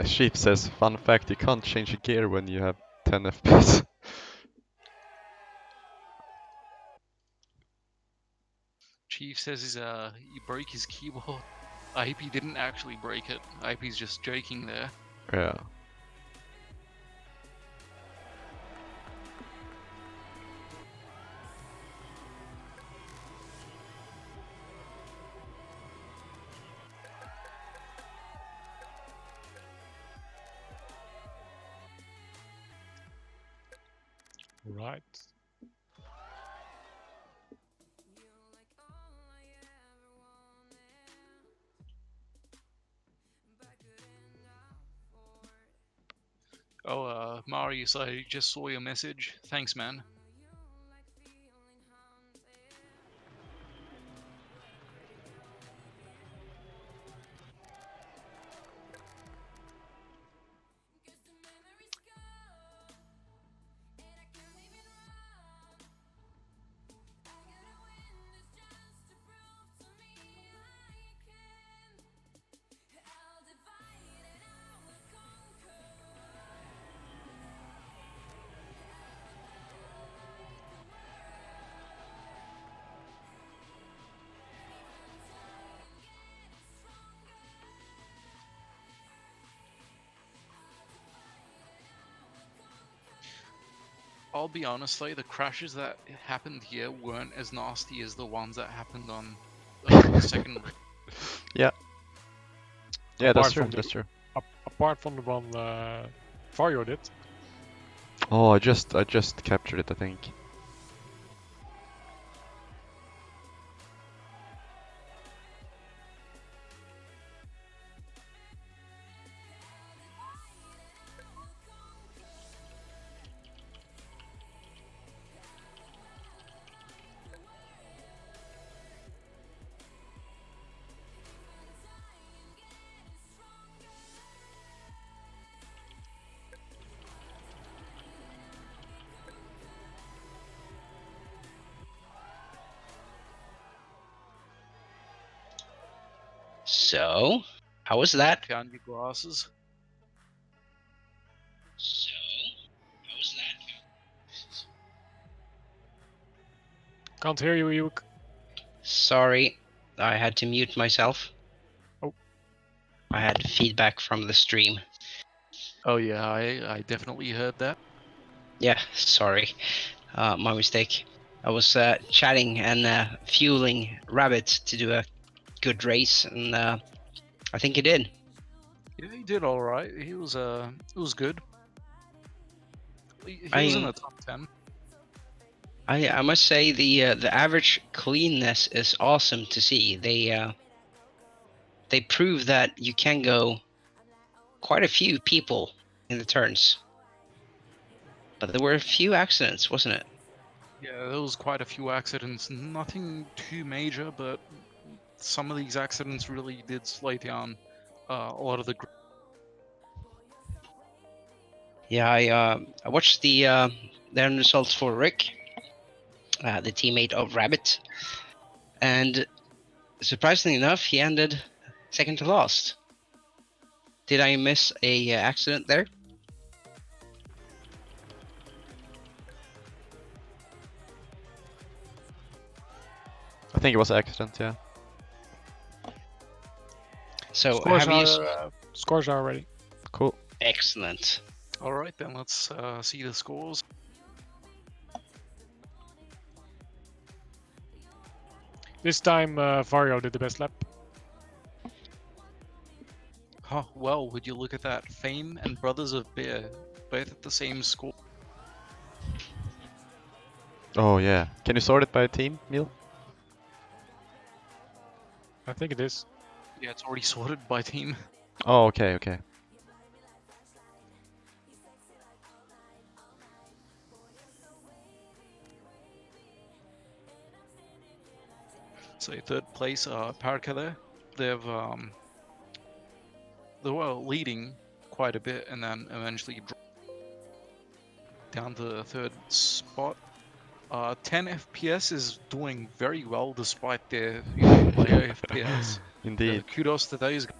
S1: Sheep says, fun fact, you can't change a gear when you have 10 FPS.
S2: Chief says he broke his keyboard. I hope he didn't actually break it. I hope he's just joking there.
S1: Yeah.
S3: Right.
S2: Oh, Marius, I just saw your message. Thanks, man. I'll be honest though, the crashes that happened here weren't as nasty as the ones that happened on the second.
S1: Yeah,
S3: Apart
S1: that's true,
S3: from the-
S1: that's true.
S3: Apart from the one Vario did.
S1: Oh, I just captured it, I think.
S4: So, how was that?
S2: Found your glasses.
S4: So, how was that?
S3: Can't hear you, Yuk.
S4: Sorry, I had to mute myself.
S3: Oh.
S4: I had feedback from the stream.
S2: Oh yeah, I definitely heard that.
S4: Yeah, sorry. My mistake. I was chatting and fueling Rabbit to do a good race, and I think he did.
S2: Yeah, he did all right. He was it was good. He was in the top 10.
S4: I must say the average cleanness is awesome to see. They prove that you can go quite a few people in the turns, but there were a few accidents, wasn't it?
S2: Yeah, there was quite a few accidents. Nothing too major, but some of these accidents really did slow down a lot of the.
S4: Yeah, I watched the end results for Rick, the teammate of Rabbit, and surprisingly enough, he ended second to last. Did I miss a accident there?
S1: I think it was an accident, yeah.
S4: So
S3: Scores
S4: have you?
S3: scores are ready.
S1: Cool.
S4: Excellent.
S2: All right, then let's see the scores.
S3: This time, Vario did the best lap.
S2: Oh, well, would you look at that? Fame and Brothers of Beer, both at the same score.
S1: Oh yeah. Can you sort it by team, Neil?
S3: I think it is.
S2: Yeah, it's already sorted by team.
S1: Oh, okay, okay.
S2: So third place, Parka there. They were leading quite a bit, and then eventually down to the third spot. 10 FPS is doing very well despite their low FPS.
S1: Indeed.
S2: Kudos to those guys.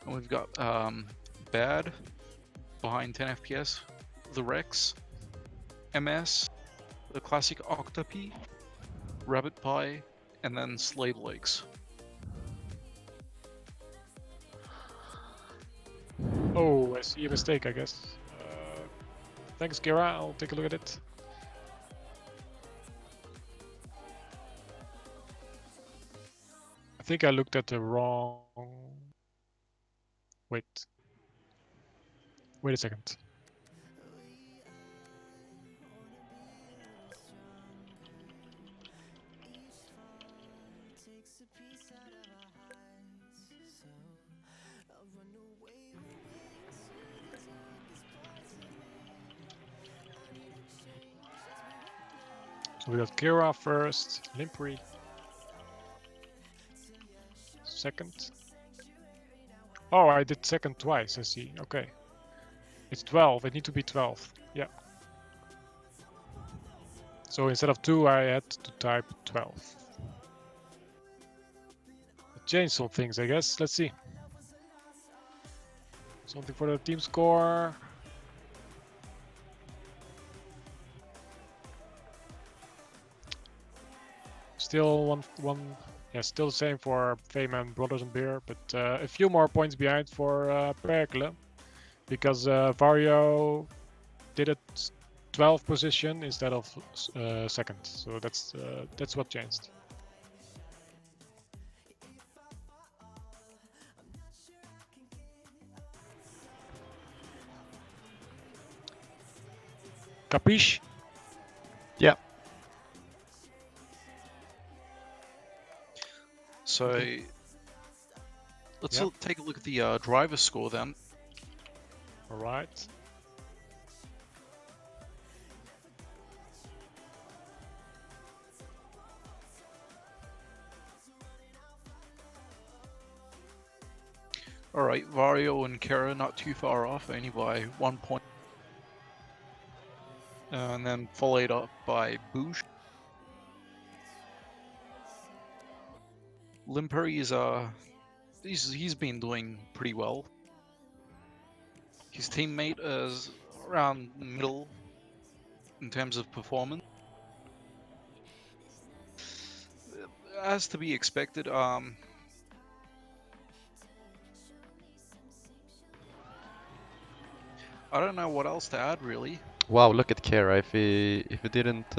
S2: And we've got Bad behind 10 FPS, the Rex, MS, the classic Octopi, Rabbit Pie, and then Slade Lakes.
S3: Oh, I see a mistake, I guess. Thanks, Kira. I'll take a look at it. I think I looked at the wrong... Wait. Wait a second. So we got Kira first, Limpri second. Oh, I did second twice, I see. Okay. It's 12, it need to be 12. Yeah. So instead of 2, I had to type 12. I changed some things, I guess. Let's see. Something for the team score. Still yeah, still the same for Fame and Brothers and Beer, but a few more points behind for Perkele, because Vario did it 12th position instead of second, so that's what changed. Capiche?
S1: Yeah.
S2: So let's take a look at the driver score then.
S3: All right.
S2: All right, Vario and Kara not too far off, only by 1 point. And then followed up by Boosh. Limper is he's been doing pretty well. His teammate is around middle in terms of performance. As to be expected, I don't know what else to add really.
S1: Wow, look at Kara. If he didn't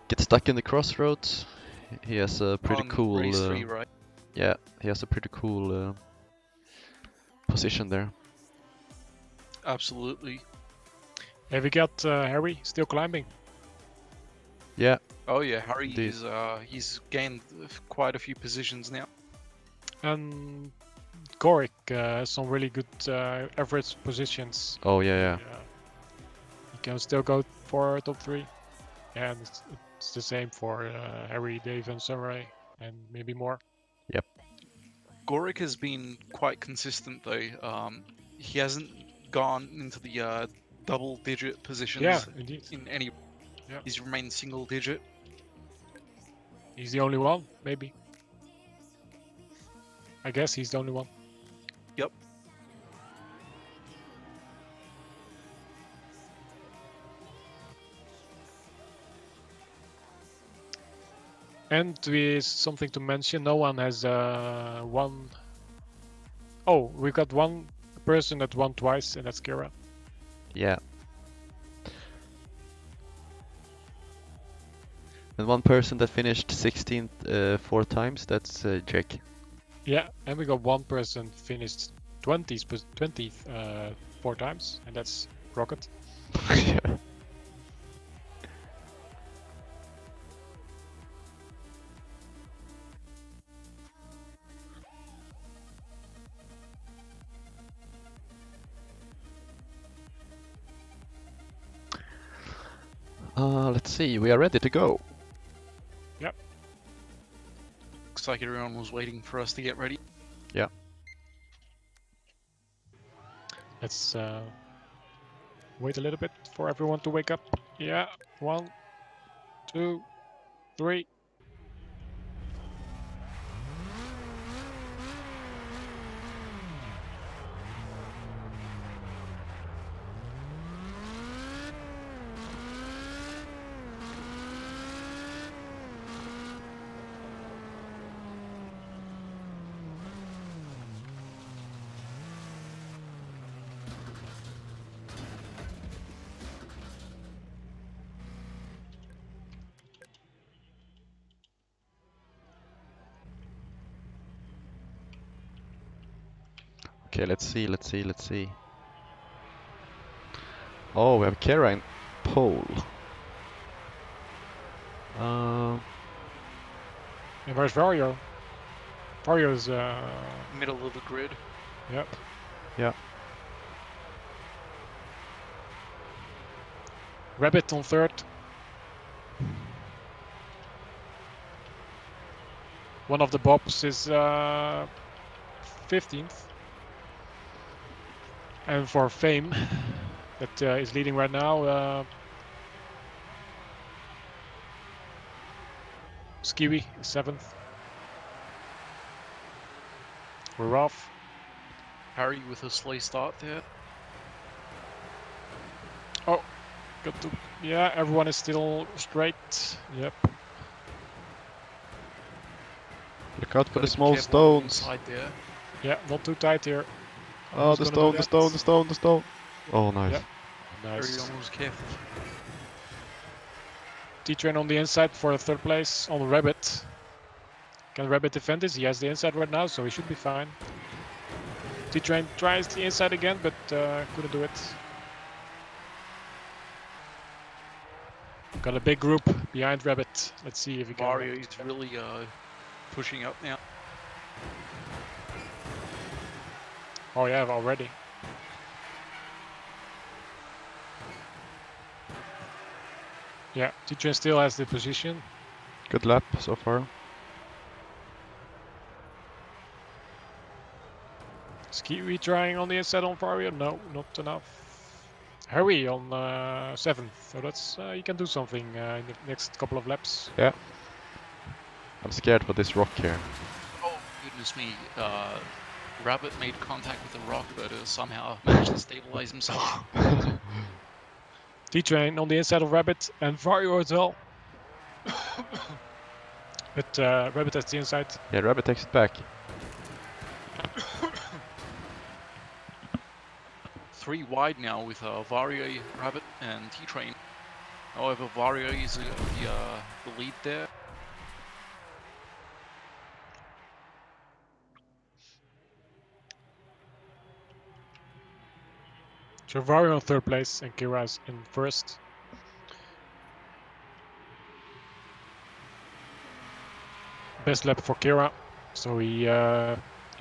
S1: get stuck in the crossroads, he has a pretty
S2: On
S1: cool.
S2: race 3, right?
S1: Yeah, he has a pretty cool position there.
S2: Absolutely.
S3: Have we got Harry still climbing?
S1: Yeah,
S2: Oh yeah, Harry
S1: Indeed.
S2: is he's gained quite a few positions now.
S3: And Gorik has some really good average positions.
S1: oh yeah.
S3: He can still go for top 3. And it's the same for Harry, Dave, and Samurai, and maybe more.
S2: Gorik has been quite consistent though. He hasn't gone into the double-digit positions
S3: Yeah, indeed.
S2: in any.
S3: Yeah.
S2: He's remained single-digit.
S3: He's the only one, maybe. I guess he's the only one.
S2: Yep.
S3: And with something to mention, no one has won. Oh, we got one person that won twice, and that's Kira.
S1: Yeah. And one person that finished 16th 4 times, that's Jake.
S3: Yeah, and we got one person finished 20th 4 times, and that's Rocket.
S1: Yeah. Let's see, we are ready to go.
S2: Looks like everyone was waiting for us to get ready.
S3: Let's wait a little bit for everyone to wake up. Yeah, 1, 2, 3.
S1: Okay, let's see. Oh, we have Kara in pole.
S3: And where's Vario? Vario's
S2: Middle of the grid.
S3: yep.
S1: Yeah.
S3: Rabbit on 3rd. One of the Bobs is 15th. And for Fame, that is leading right now, Skiwi is 7th. We're off.
S2: Harry with a slow start there.
S3: Got to, yeah, everyone is still straight. Yep.
S1: Look out for
S2: Gotta
S1: the
S2: be
S1: small
S2: careful on the
S1: stones.
S2: inside there.
S3: Yeah, not too tight here.
S1: Oh,
S3: Who's
S1: the
S3: gonna do
S1: stone, the
S3: that?
S1: stone, the stone. Oh, nice.
S3: Yep. Nice.
S2: Everyone was careful.
S3: T-Train on the inside for 3rd place on Rabbit. Can Rabbit defend this? He has the inside right now, so he should be fine. T-Train tries the inside again, but couldn't do it. Got a big group behind Rabbit. Let's see if he can.
S2: Mario is really pushing up now.
S3: Oh yeah, already. Yeah, T-Train still has the position.
S1: Good lap so far.
S3: Skiwi trying on the inside on Vario? No, not enough. Harry on 7th, so that's you can do something in the next couple of laps.
S1: I'm I'm scared for this rock here.
S2: Oh, goodness me. Rabbit made contact with the rock, but somehow managed to stabilize himself.
S3: T-Train on the inside of Rabbit and Vario as well. But Rabbit has the inside.
S1: Yeah, Rabbit takes it back.
S2: 3 wide now with Vario, Rabbit, and T-Train. However, Vario is the lead there.
S3: So Vario in third place and Kira's in first. Best lap for Kira, so he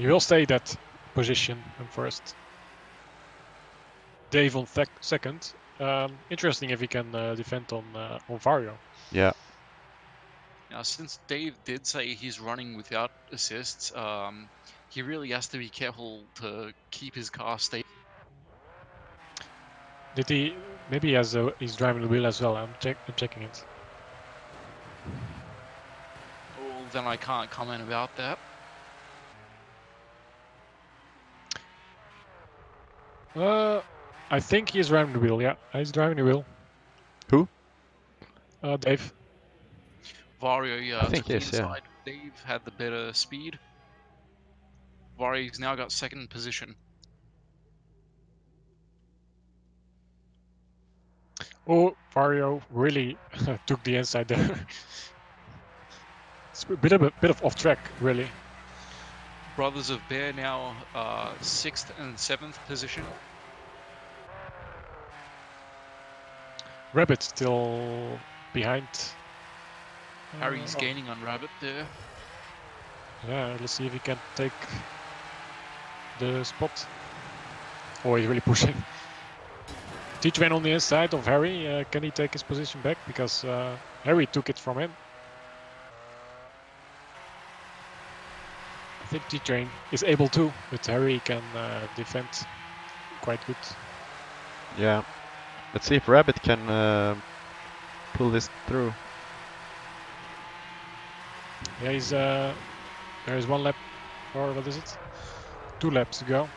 S3: will stay that position in first. Dave on second. Interesting if he can defend on Vario.
S1: Yeah.
S2: Now, since Dave did say he's running without assists, he really has to be careful to keep his car stable.
S3: Did he? Maybe he has he's driving the wheel as well. I'm checking it.
S2: Well, then I can't comment about that.
S3: I think he's driving the wheel. Yeah, he's driving the wheel.
S1: Who?
S3: Dave.
S2: Vario
S1: I think
S2: took the
S1: yes, yeah.
S2: inside. Dave had the better speed. Vario's now got second position.
S3: Oh, Vario really took the inside there. It's a bit of off track, really.
S2: Brothers of Bear now 6th and 7th position.
S3: Rabbit still behind.
S2: Harry's gaining on Rabbit there.
S3: Yeah, let's see if he can take the spot. Oh, he's really pushing. T-Train on the inside of Harry. Can he take his position back? Because Harry took it from him. I think T-Train is able to, but Harry can defend quite good.
S1: Yeah. Let's see if Rabbit can pull this through.
S3: Yeah, he's there is 1 lap, or what is it? 2 laps to go.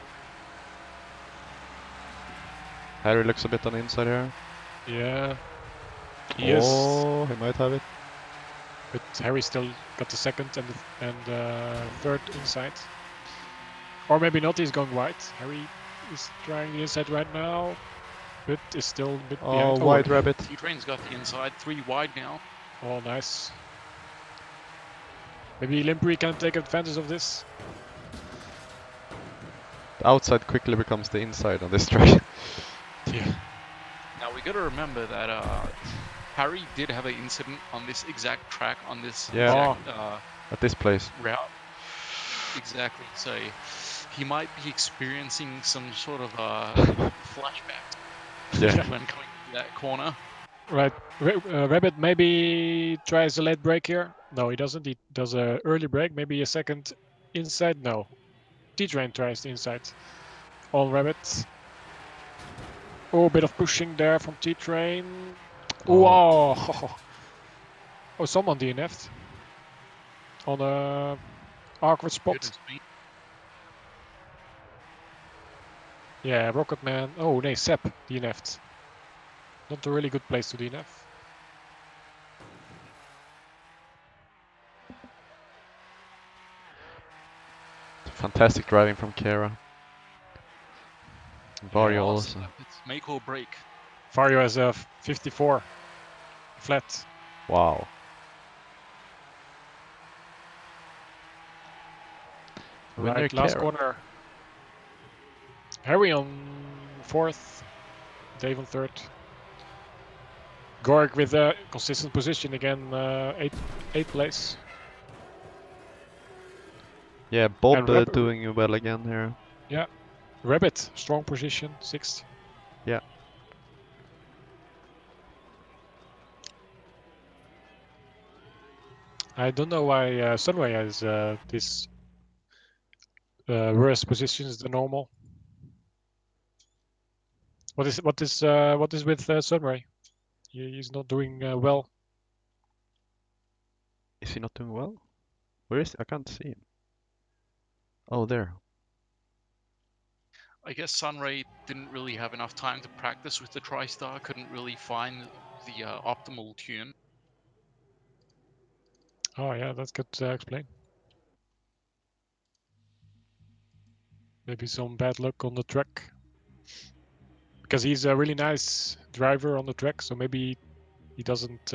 S1: Harry looks a bit on the inside here.
S3: Yeah. Yes.
S1: Oh, he might have it.
S3: But Harry still got the second and third inside. Or maybe not, he's going wide. Harry is trying the inside right now, but is still a bit
S1: Oh,
S3: behind.
S1: wide Rabbit.
S2: T-Train's got the inside, 3 wide now.
S3: Oh, nice. Maybe Limpery can take advantage of this.
S1: The outside quickly becomes the inside on this track.
S3: Yeah.
S2: Now we gotta remember that Harry did have an incident on this exact track, on this
S1: Yeah.
S2: exact
S1: At this place.
S2: route. Exactly. So he might be experiencing some sort of flashback
S1: Yeah.
S2: when coming to that corner.
S3: Right. Rabbit maybe tries a late break here. No, he doesn't. He does a early break, maybe a second inside. No. T-Train tries the inside on Rabbit. Oh, a bit of pushing there from T-Train. Oh. Oh, someone DNF'd on a awkward spot.
S2: Goodness me.
S3: Yeah, Rocketman. Oh, nee, Sepp DNF'd. Not a really good place to DNF.
S1: Fantastic driving from Kara. Vario also.
S2: It's make or break.
S3: Vario has a 54 flat.
S1: Wow. Winner
S3: Right, last
S1: Kara.
S3: corner. Harry on 4th, Dave on 3rd. Gorg with a consistent position again, 8th place.
S1: Yeah, Bob
S3: And Rabbit-
S1: doing well again here.
S3: Yeah, Rabbit, strong position, 6th.
S1: Yeah.
S3: I don't know why Sunway has this worse positions than normal. What is with Sunray? He's not doing well.
S1: Is he not doing well? Where is he? I can't see him. Oh, there.
S2: I guess Sunray didn't really have enough time to practice with the TriStar, couldn't really find the optimal tune.
S3: Oh yeah, that could explain. Maybe some bad luck on the track. Because he's a really nice driver on the track, so maybe he doesn't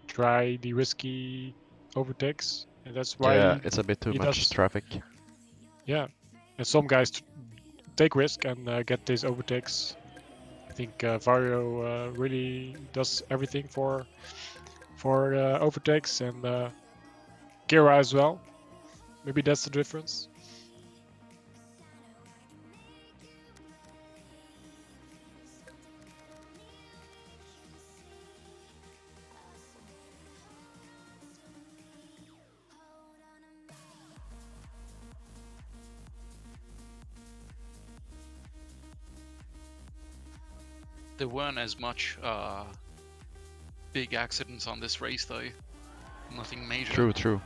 S3: try the risky overtakes, and that's why
S1: Yeah, it's a bit too
S3: he
S1: much
S3: does.
S1: traffic.
S3: Yeah, and some guys take risk and get these overtakes. I think Vario really does everything for overtakes, and Kira as well. Maybe that's the difference.
S2: There weren't as much big accidents on this race though. Nothing major.
S1: True, true.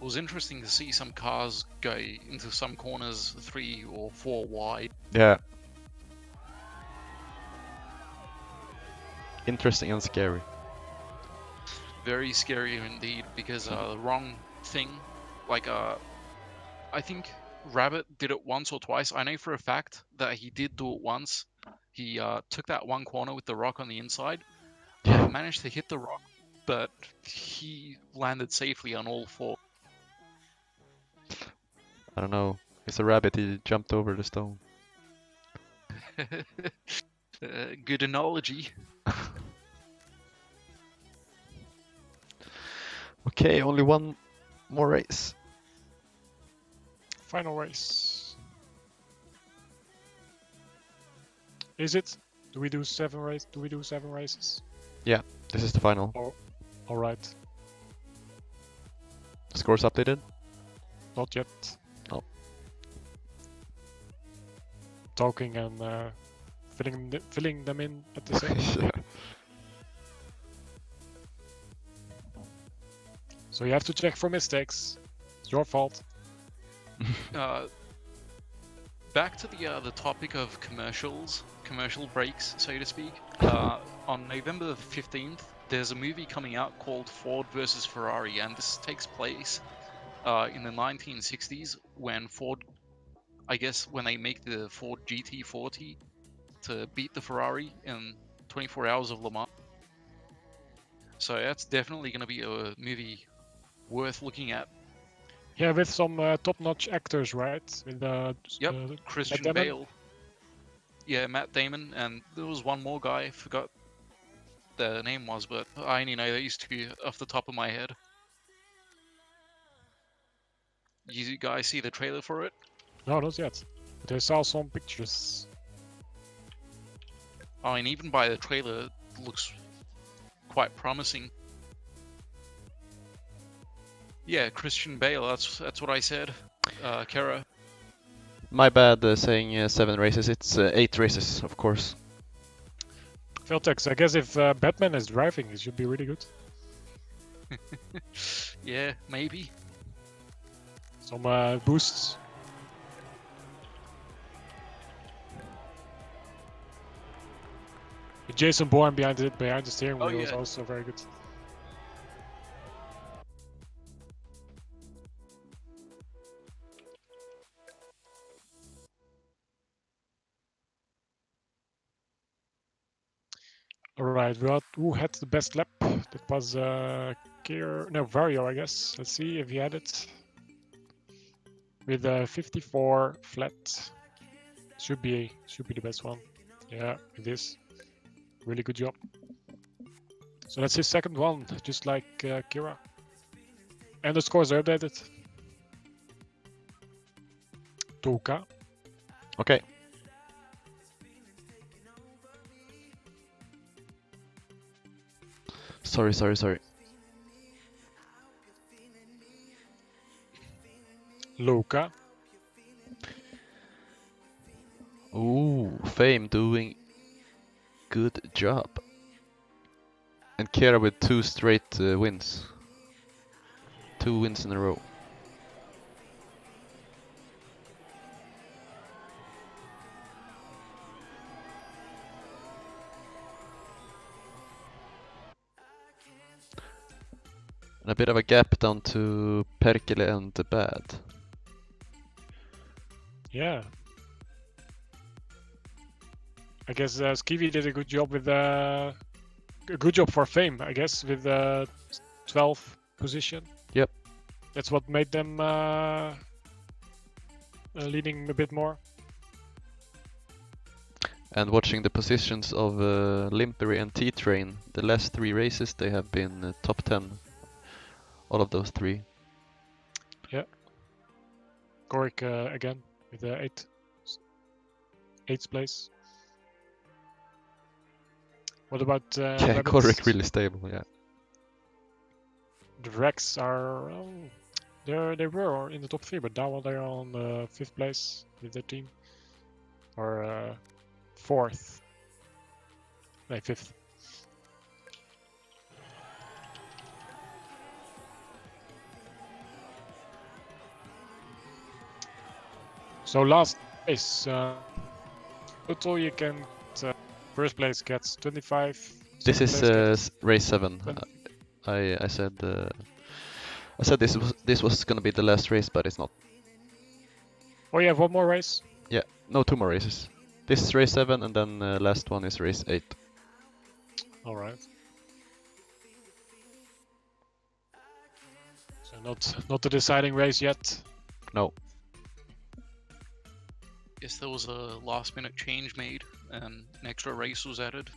S2: It was interesting to see some cars go into some corners 3 or 4 wide.
S1: Yeah. Interesting and scary.
S2: Very scary indeed, because the wrong thing, like I think Rabbit did it once or twice. I know for a fact that he did do it once. He took that one corner with the rock on the inside, managed to hit the rock, but he landed safely on all 4.
S1: I don't know. It's a rabbit, he jumped over the stone.
S2: Good analogy.
S1: Okay, only one more race.
S3: Final race. Is it? Do we do 7 races? Do we do 7 races?
S1: This is the final.
S3: All right.
S1: Scores updated?
S3: Not yet.
S1: Oh.
S3: Talking and filling them in at the same time.
S1: Yeah.
S3: So you have to check for mistakes. It's your fault.
S2: Back to the topic of commercial breaks, so to speak. On November 15th, there's a movie coming out called Ford versus Ferrari, and this takes place in the 1960s when Ford, I guess, when they make the Ford GT40 to beat the Ferrari in 24 Hours of Le Mans. So that's definitely going to be a movie worth looking at.
S3: Yeah, with some top-notch actors, right? With
S2: Yep, Christian
S3: Matt Damon?
S2: Bale. Yeah, Matt Damon, and there was one more guy, I forgot the name was, but I only know these 2 off the top of my head. You guys see the trailer for it?
S3: No, not yet. But I saw some pictures.
S2: I mean, even by the trailer, it looks quite promising. Yeah, Christian Bale, that's what I said. Kara.
S1: My bad saying 7 races. It's 8 races, of course.
S3: Veltex, I guess if Batman is driving, it should be really good.
S2: Yeah, maybe.
S3: Some boosts. Jason Bourne behind the steering wheel is
S2: yeah.
S3: also very good. Alright, who had the best lap? That was Vario, I guess. Let's see if he had it. With 54 flat. Should be the best one. Yeah, it is. Really good job. So that's his second one, just like Kira. And the scores are updated. Toka.
S1: Okay. Sorry.
S3: Luca.
S1: Ooh, Fame doing good job. And Kera with 2 straight wins. 2 wins in a row. And a bit of a gap down to Perkele and the Bad.
S3: Yeah. I guess Skivi did a good job with a good job for Fame, I guess, with 12th position.
S1: Yep.
S3: That's what made them leading a bit more.
S1: And watching the positions of Limpery and T-Train, the last 3 races they have been top 10. All of those 3.
S3: Gorik again with 8th place. What about
S1: Yeah,
S3: Rabbits?
S1: Korik really stable, yeah.
S3: The Rex are they were in the top 3, but now they're on 5th place with their team, or 4th, no 5th. So last race, total you can first place gets 25.
S1: This
S3: second
S1: is
S3: place gets
S1: race 7.
S3: 20.
S1: I said this was gonna be the last race, but it's not.
S3: Oh, you have one more race.
S1: Yeah, no, 2 more races. This is race 7, and then last one is race 8.
S3: All right. So not the deciding race yet.
S1: No.
S2: Guess there was a last minute change made and an extra race was added.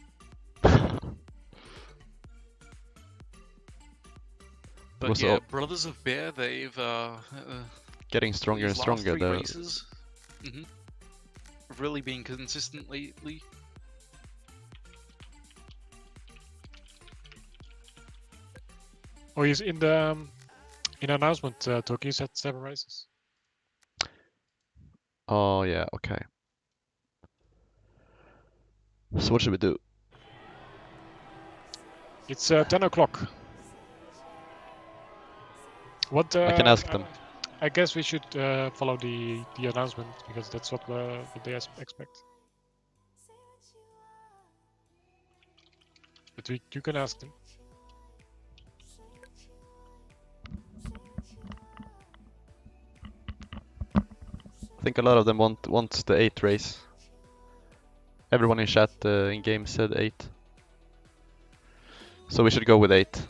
S2: But
S1: Was
S2: yeah,
S1: all-
S2: Brothers of Bear, they've
S1: Getting stronger and
S2: these last
S1: stronger.
S2: 3 races, really been consistent lately.
S3: Oh, he's in the announcement. Toki said 7 races.
S1: Oh yeah, okay. So what should we do?
S3: It's 10 o'clock. What?
S1: I can ask them.
S3: I guess we should follow the announcement because that's what they expect. But you can ask them.
S1: I think a lot of them wants the 8th race. Everyone in chat in game said 8. So we should go with 8.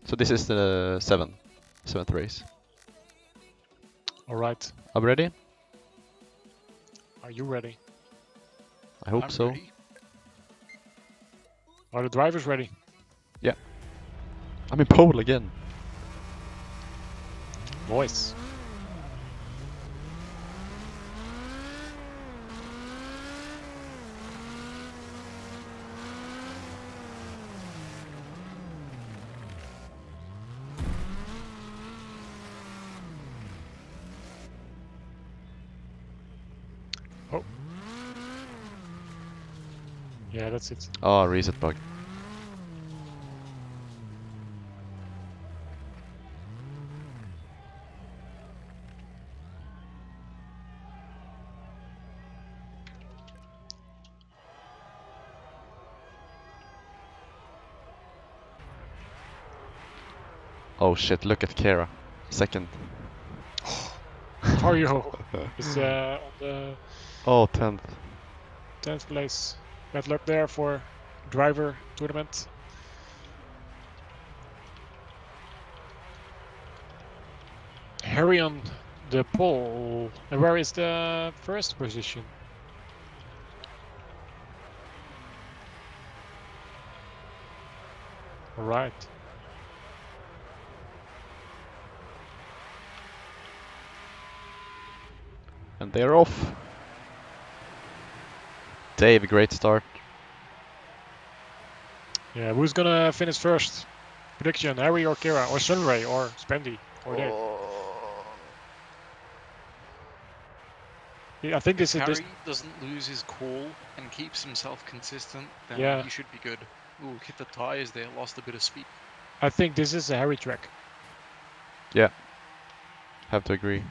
S1: So this is the 7th race.
S3: All right.
S1: Are we ready?
S3: Are you ready?
S1: I hope
S2: I'm
S1: so.
S2: ready.
S3: Are the drivers ready?
S1: I'm in pole again.
S3: Voice. Oh. Yeah, that's it.
S1: Oh, reset bug. Oh shit, look at Kera. 2nd.
S3: Mario is on the
S1: Oh, 10th.
S3: 10th place. Bad luck there for driver tournament. Harry on the pole. And where is the first position? All right.
S1: And they're off. Dave, great start.
S3: Yeah, who's gonna finish first? Prediction: Harry or Kira or Sunray or Spendy or Dave? I think this
S2: If
S3: is this.
S2: Harry doesn't lose his cool and keeps himself consistent, then
S3: Yeah.
S2: he should be good. Ooh, hit the tires there, lost a bit of speed.
S3: I think this is a Harry track.
S1: Have to agree.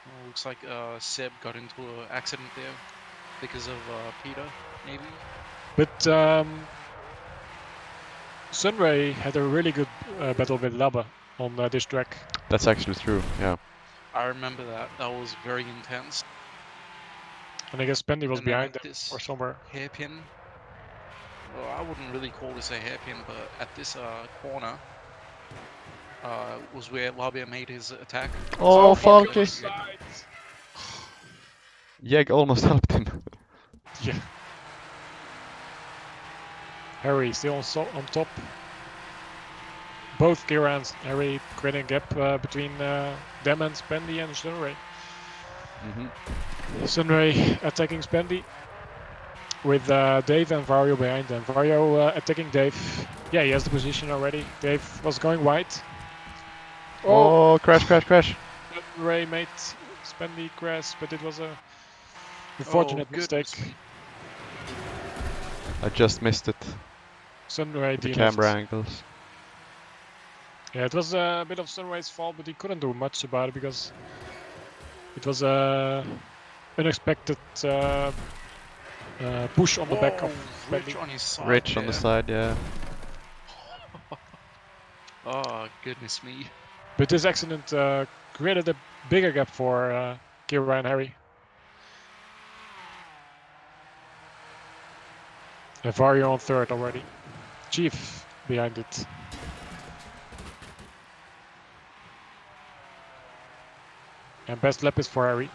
S2: Oh, looks like Seb got into an accident there because of Peter, maybe.
S3: But Sunray had a really good battle with Labba on this track.
S1: That's actually true. Yeah.
S2: I remember that. That was very intense.
S3: And I guess Spendy was
S2: And then
S3: behind
S2: at
S3: them
S2: this
S3: or somewhere.
S2: hairpin, well, I wouldn't really call this a hairpin, but at this corner was where Labia made his attack.
S1: Oh,
S2: So
S1: fuck it.
S2: good.
S1: Jeg almost helped him.
S3: Yeah. Harry still on top. Both Kira and Harry creating a gap between them and Spendy and Sunray. Sunray attacking Spendy with Dave and Vario behind them. Vario attacking Dave. Yeah, he has the position already. Dave was going wide.
S1: Oh, crash, crash, crash.
S3: Sunray made Spendy crash, but it was a unfortunate
S2: goodness
S3: mistake.
S2: me.
S1: I just missed it.
S3: Sunray
S1: The
S3: DNF'd.
S1: camera angles.
S3: Yeah, it was a bit of Sunray's fault, but he couldn't do much about it because it was a unexpected push on the back of
S2: Rich
S3: Spendy.
S2: on his side.
S1: Rich on the
S2: there.
S1: side, yeah.
S2: Oh, goodness me.
S3: But this accident created a bigger gap for Kira and Harry. And Vario on third already. Chief behind it. And best lap is for Harry.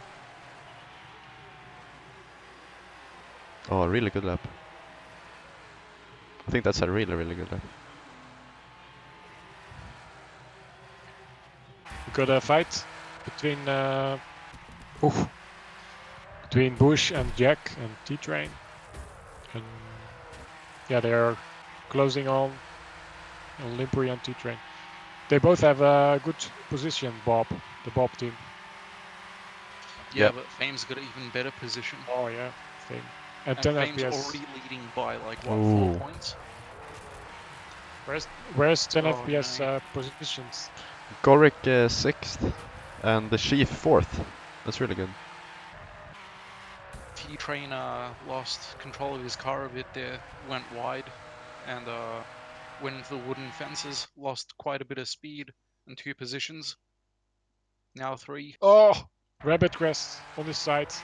S1: Oh, really good lap. I think that's a really, really good lap.
S3: We got a fight between between Bush and Jack and T-Train. And yeah, they are closing on Limpery and T-Train. They both have a good position, the Bob team.
S2: Yeah,
S1: Yep.
S2: but Fame's got an even better position.
S3: Oh yeah, Fame. And
S2: And
S3: 10
S2: Fame's
S3: FPS.
S2: already leading by like what,
S1: Ooh.
S2: 4 points?
S3: Where's 10
S2: Oh,
S3: FPS
S2: no.
S3: positions?
S1: Gorik 6th and the Chief 4th. That's really good.
S2: T-Train lost control of his car a bit there, went wide, and went into the wooden fences, lost quite a bit of speed and 2 positions. Now 3.
S3: Oh! Rabbit crest on his side.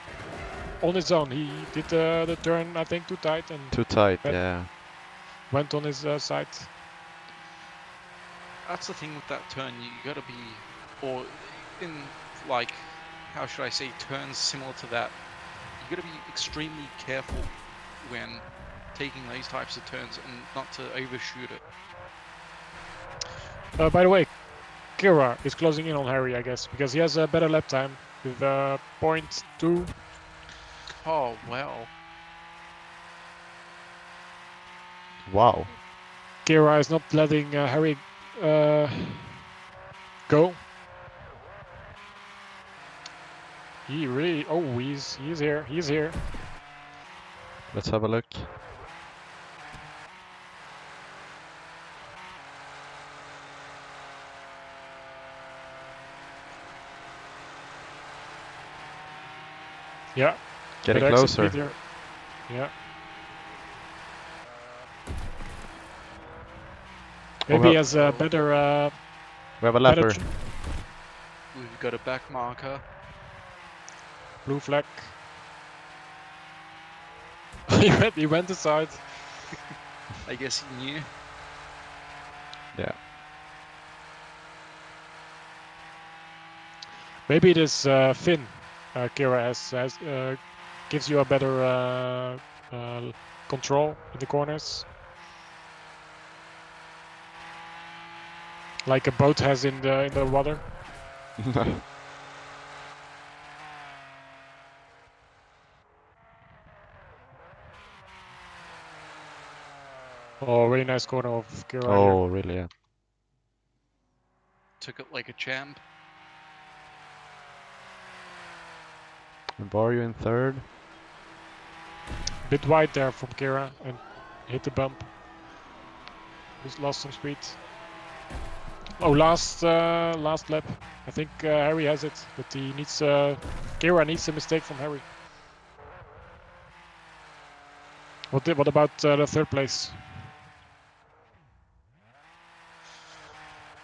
S3: On his own. He did the turn, I think, too tight and
S1: Too tight,
S3: Yep.
S1: yeah.
S3: went on his side.
S2: That's the thing with that turn, you gotta be, or in like, how should I say, turns similar to that, you gotta be extremely careful when taking these types of turns and not to overshoot it.
S3: By the way, Kira is closing in on Harry, I guess, because he has a better lap time with 0.2.
S2: Oh, wow.
S1: Wow.
S3: Kira is not letting Harry go. He really, he's here, he's here.
S1: Let's have a look.
S3: Yeah.
S1: Getting
S3: Good exit
S1: closer.
S3: Peter. Yeah. Maybe
S1: well-
S3: he has a better,
S1: We have a
S3: better
S1: lapper.
S2: We've got a back marker.
S3: blue flag. he went aside.
S2: I guess he knew.
S1: Yeah.
S3: Maybe this fin Kira has gives you a better control in the corners, like a boat has in the water. Oh, really nice corner of Kira.
S1: Oh, really, yeah.
S2: Took it like a champ.
S1: And Vario in third.
S3: Bit wide there from Kira and hit the bump. Just lost some speed. Oh, last lap. I think Harry has it, but he needs. Kira needs a mistake from Harry. What about the third place?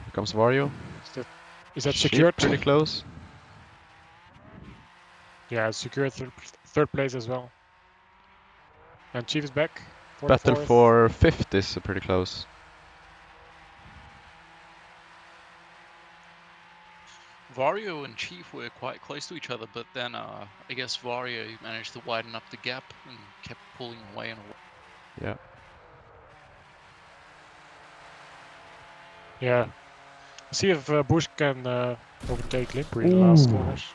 S1: Here comes Vario.
S3: Is that
S1: Sheep
S3: secured?
S1: pretty close.
S3: Yeah, it's secured third place as well. And Chief is back for
S1: Battle
S3: the fourth.
S1: for fifth is pretty close.
S2: Vario and Chief were quite close to each other, but then I guess Vario managed to widen up the gap and kept pulling away and away.
S1: Yeah.
S3: Yeah. See if Bush can overtake Limper in the last
S1: Ooh.
S3: corners.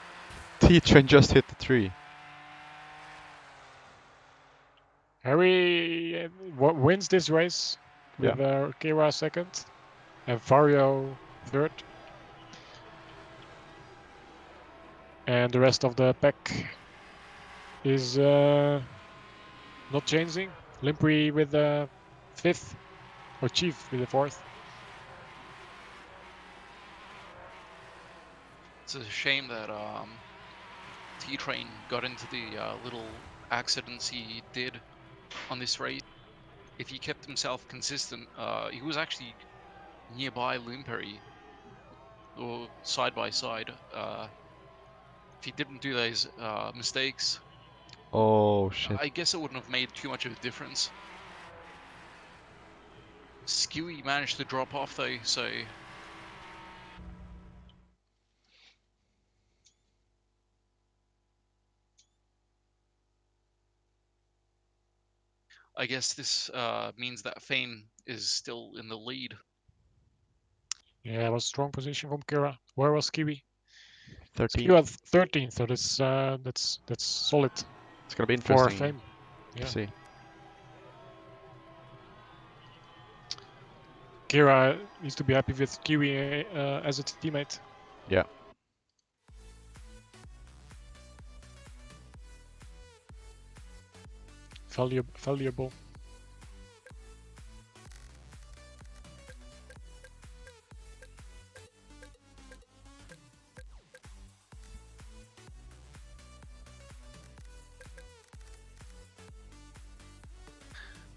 S1: T-Train just hit the tree.
S3: Harry wins this race with Kira second and Vario third. And the rest of the pack is not changing. Limpri with the fifth, or Chief with the fourth.
S2: It's a shame that T-Train got into the little accidents he did on this race. If he kept himself consistent, he was actually nearby Limperi, or side by side. If he didn't do those mistakes,
S1: Oh shit.
S2: I guess it wouldn't have made too much of a difference. Skewy managed to drop off though, so I guess this means that Fame is still in the lead.
S3: Yeah, it was a strong position from Kira. Where was Kiwi?
S1: 13.
S3: Kiwi at 13th, so that's solid
S1: It's gonna be
S3: for
S1: interesting
S3: Fame.
S1: to
S3: Yeah.
S1: see.
S3: Kira needs to be happy with Kiwi as a teammate.
S1: Yeah.
S3: Valuable.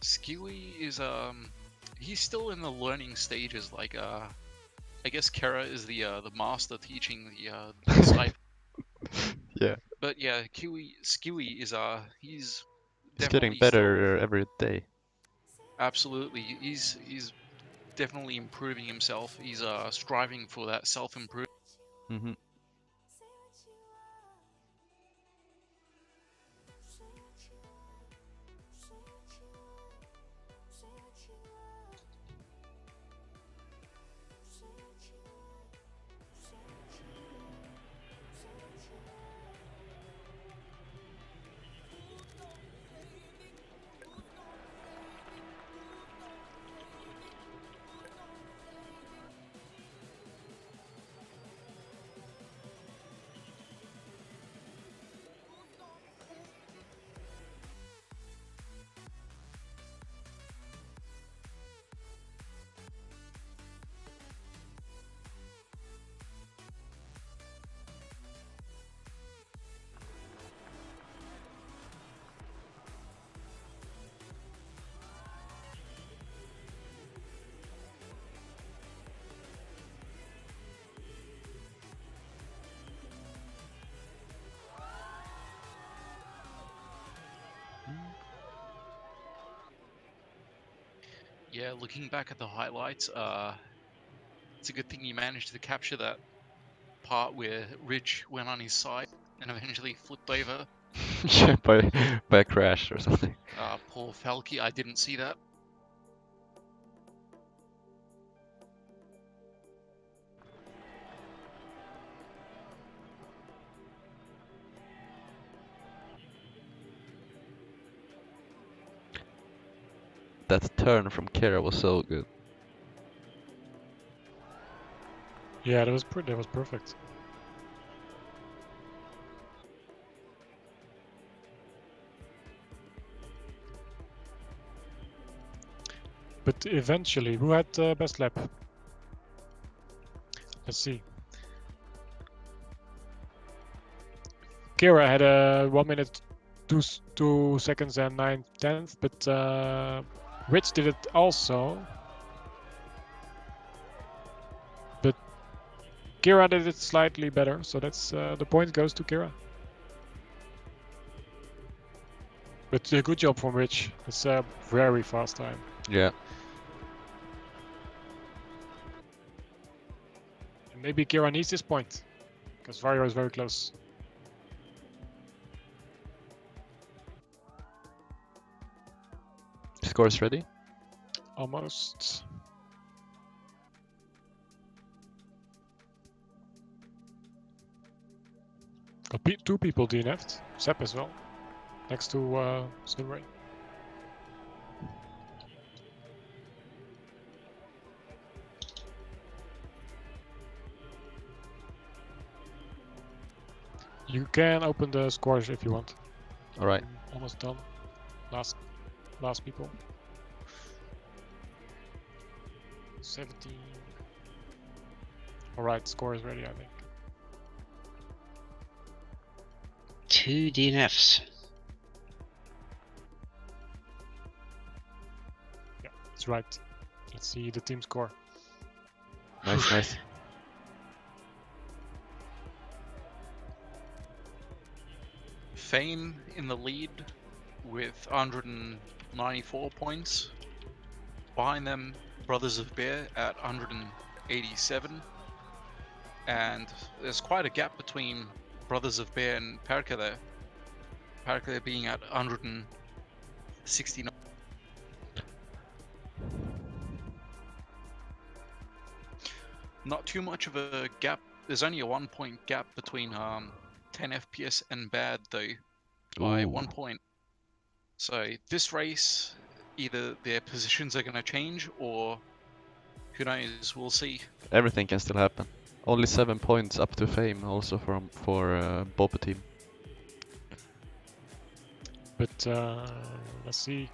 S2: Skewy is he's still in the learning stages. Like I guess Kara is the master teaching the disciple.
S1: Yeah.
S2: But yeah, Skewy is he's
S1: It's getting
S2: definitely
S1: better every day.
S2: absolutely he's definitely improving himself. He's striving for that self-improvement.
S1: Mm-hmm.
S2: Yeah, looking back at the highlights, it's a good thing you managed to capture that part where Rich went on his side and eventually flipped over.
S1: Yeah, by a crash or something.
S2: Poor Falky, I didn't see that.
S1: That turn from Kera was so good.
S3: Yeah, that was perfect. eventually. Who had best lap? Let's see. Kira had a 1 minute 2 seconds and 9/10, but Rich did it also. But Kira did it slightly better, so that's the point goes to Kira. But good job from Rich. It's a very fast time.
S1: Yeah.
S3: And maybe Kira needs this point, because Vario is very close.
S1: Scores ready?
S3: Almost. Got 2 people DNF'd. Sepp as well. Next to Sunray. You can open the scores if you want.
S1: Alright.
S3: Almost done. Last people. 17. Alright, score is ready, I think.
S4: 2 DNFs.
S3: Yeah, that's right. Let's see the team score.
S1: Nice, nice.
S2: Fame in the lead with 194 points. Behind them, Brothers of Bear at 187. And there's quite a gap between Brothers of Bear and Perka there. Perka being at 169. Not too much of a gap. There's only a 1 point gap between 10 FPS and Bad though, by
S1: Ooh.
S2: 1 point. So this race, either their positions are going to change or who knows, we'll see.
S1: Everything can still happen. Only 7 points up to Fame also for Boba team.
S3: But let's see.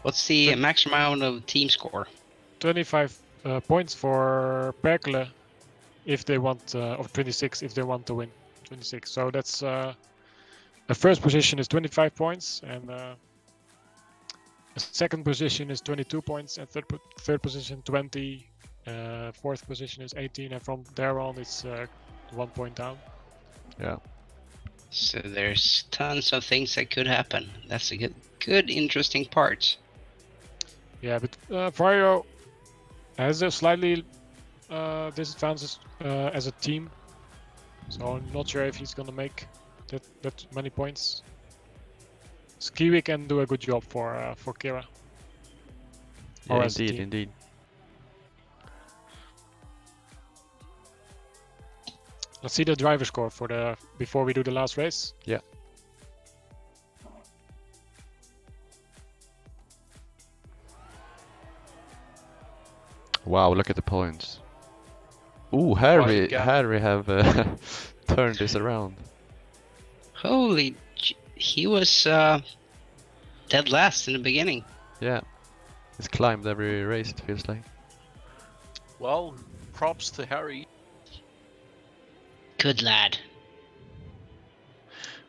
S4: What's the max amount of team score?
S3: 25 points for Perkele if they want, or 26 if they want to win. 26. So that's the first position is 25 points, and the second position is 22 points, and third position 20. Fourth position is 18, and from there on it's 1 point down.
S1: Yeah.
S4: So there's tons of things that could happen. That's a good interesting part.
S3: Yeah, but Vario has a slightly disadvantage as a team, so I'm not sure if he's gonna make that many points. Skiwi can do a good job for Kira. Or
S1: Yeah,
S3: as a
S1: indeed,
S3: team.
S1: indeed.
S3: Let's see the driver score for before we do the last race.
S1: Yeah. Wow, look at the points. Ooh, Harry
S2: gap.
S1: have turned this around.
S4: Holy, he was dead last in the beginning.
S1: Yeah. He's climbed every race, it feels like.
S2: Well, props to Harry.
S4: Good lad.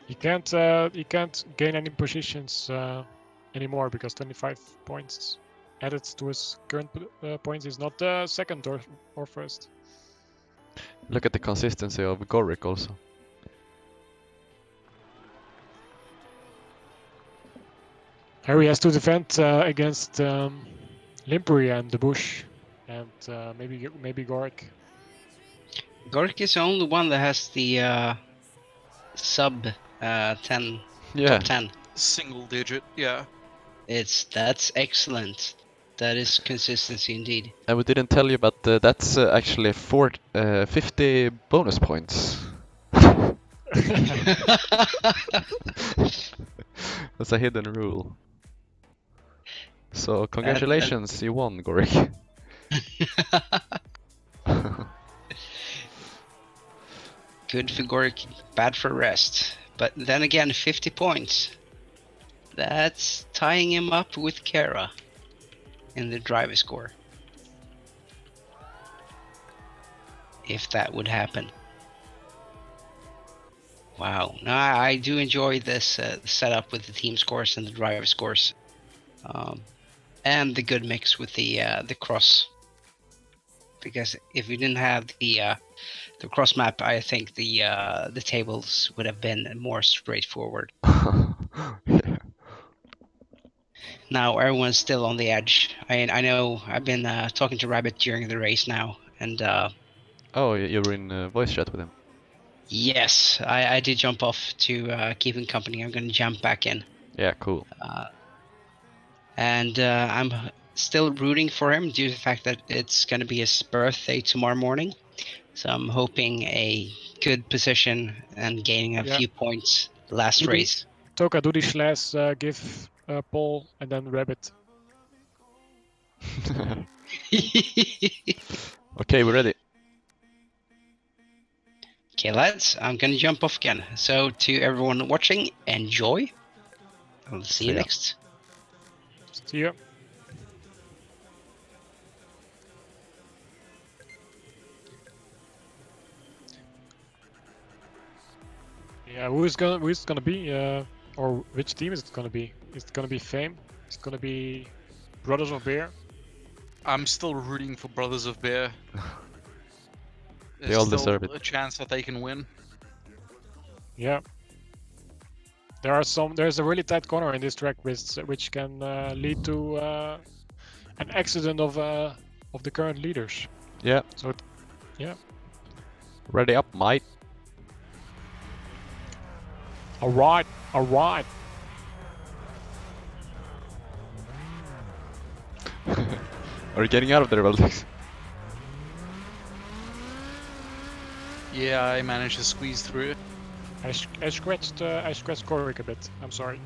S3: He can't gain any positions anymore because 25 points added to his current points is not second or first.
S1: Look at the consistency of Gorik also.
S3: Harry has to defend against Limpery and the Bush, and maybe Gorik.
S4: Gork is the only one that has the sub 10,
S1: Yeah.
S4: top 10.
S2: Single digit, yeah.
S4: That's excellent. That is consistency indeed.
S1: And we didn't tell you, but that's actually 50 bonus points. That's a hidden rule. So congratulations, you won, Gorik.
S4: Good for Gork, bad for rest. But then again, 50 points. That's tying him up with Kara in the driver score. If that would happen. Wow. No, I do enjoy this setup with the team scores and the driver scores, and the good mix with the cross. Because if we didn't have the cross map, I think the tables would have been more straightforward.
S1: Yeah.
S4: Now everyone's still on the edge. I know I've been talking to Rabbit during the race now, and
S1: Oh, you were in voice chat with him.
S4: yes, I did jump off to keep him company. I'm gonna jump back in.
S1: Yeah, cool.
S4: And I'm still rooting for him due to the fact that it's going to be his birthday tomorrow morning. So I'm hoping a good position and gaining a
S3: Yeah.
S4: few points last
S3: Do the-
S4: race.
S3: Toka, do the slash give Paul and then Rabbit.
S1: Okay, we're ready.
S4: Okay, lads, I'm going to jump off again. So to everyone watching, enjoy. I'll see you
S1: See ya.
S4: next.
S3: See ya. Yeah, who's gonna be? Or which team is it gonna be? Is it gonna be Fame? Is it gonna be Brothers of Bear?
S2: I'm still rooting for Brothers of Bear.
S1: They all
S2: There's
S1: deserve
S2: still
S1: it.
S2: a chance that they can win.
S3: Yeah. There's a really tight corner in this track which can lead to an accident of the current leaders.
S1: Yeah.
S3: So yeah.
S1: Ready up, mate.
S3: All right.
S1: Are you getting out of there, Veltex?
S2: Yeah, I managed to squeeze through.
S3: I scratched Korik a bit. I'm sorry.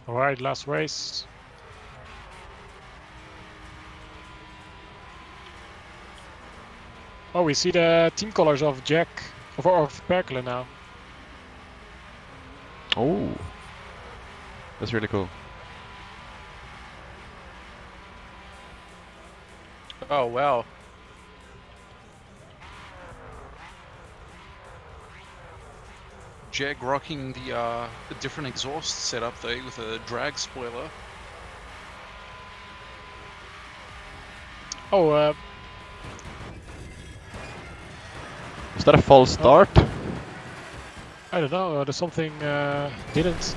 S3: All right, last race. Oh, we see the team colors of Jack of Perkele now.
S1: Oh. That's really cool.
S2: Oh wow. Jag rocking the different exhaust setup though with a drag spoiler.
S3: Oh,
S1: Was that a false start?
S3: I don't know. There's something didn't.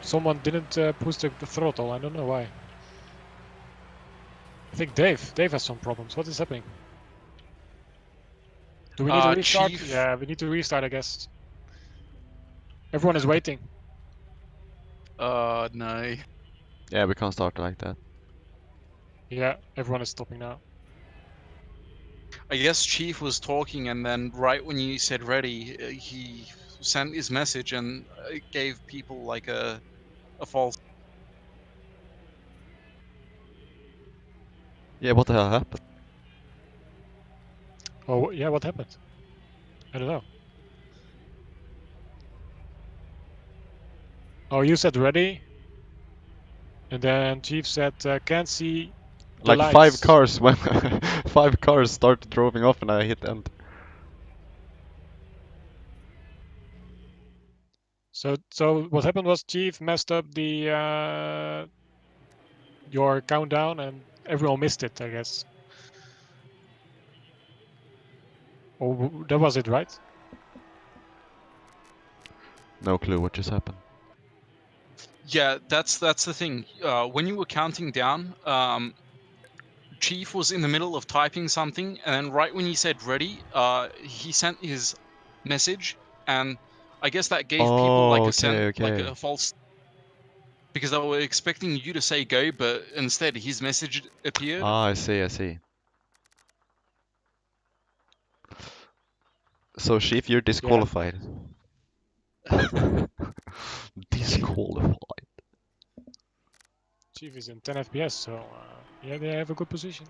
S3: Someone didn't push the throttle. I don't know why. I think Dave has some problems. What is happening? Do we need to restart?
S2: Chief.
S3: Yeah, we need to restart, I guess. Everyone is waiting.
S2: No.
S1: Yeah, we can't start like that.
S3: Yeah, everyone is stopping now.
S2: I guess Chief was talking, and then right when you said ready, he sent his message and it gave people like a false.
S1: Yeah, what the hell happened?
S3: Oh, yeah, what happened? I don't know. Oh, you said ready, and then Chief said can't see the
S1: Like
S3: lights.
S1: 5 cars when 5 cars started driving off and I hit enter.
S3: So what happened was Chief messed up the your countdown, and everyone missed it, I guess. Oh, that was it, right?
S1: No clue what just happened.
S2: Yeah, that's the thing. When you were counting down, Chief was in the middle of typing something, and then right when he said ready, he sent his message, and I guess that gave people like
S1: okay.
S2: a false, because they were expecting you to say go, but instead his message appeared.
S1: Ah, I see. So, Chief, you're disqualified. Disqualified.
S3: Chief is in 10 FPS, so yeah, they have a good position.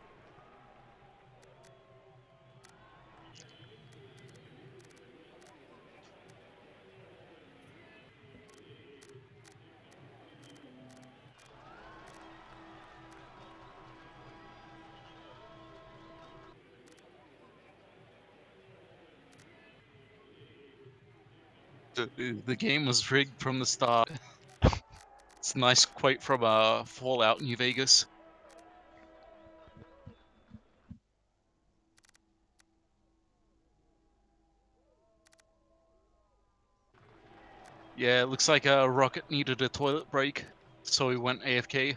S2: The game was rigged from the start. It's a nice quote from Fallout New Vegas. Yeah, it looks like Rocket needed a toilet break, so he went AFK.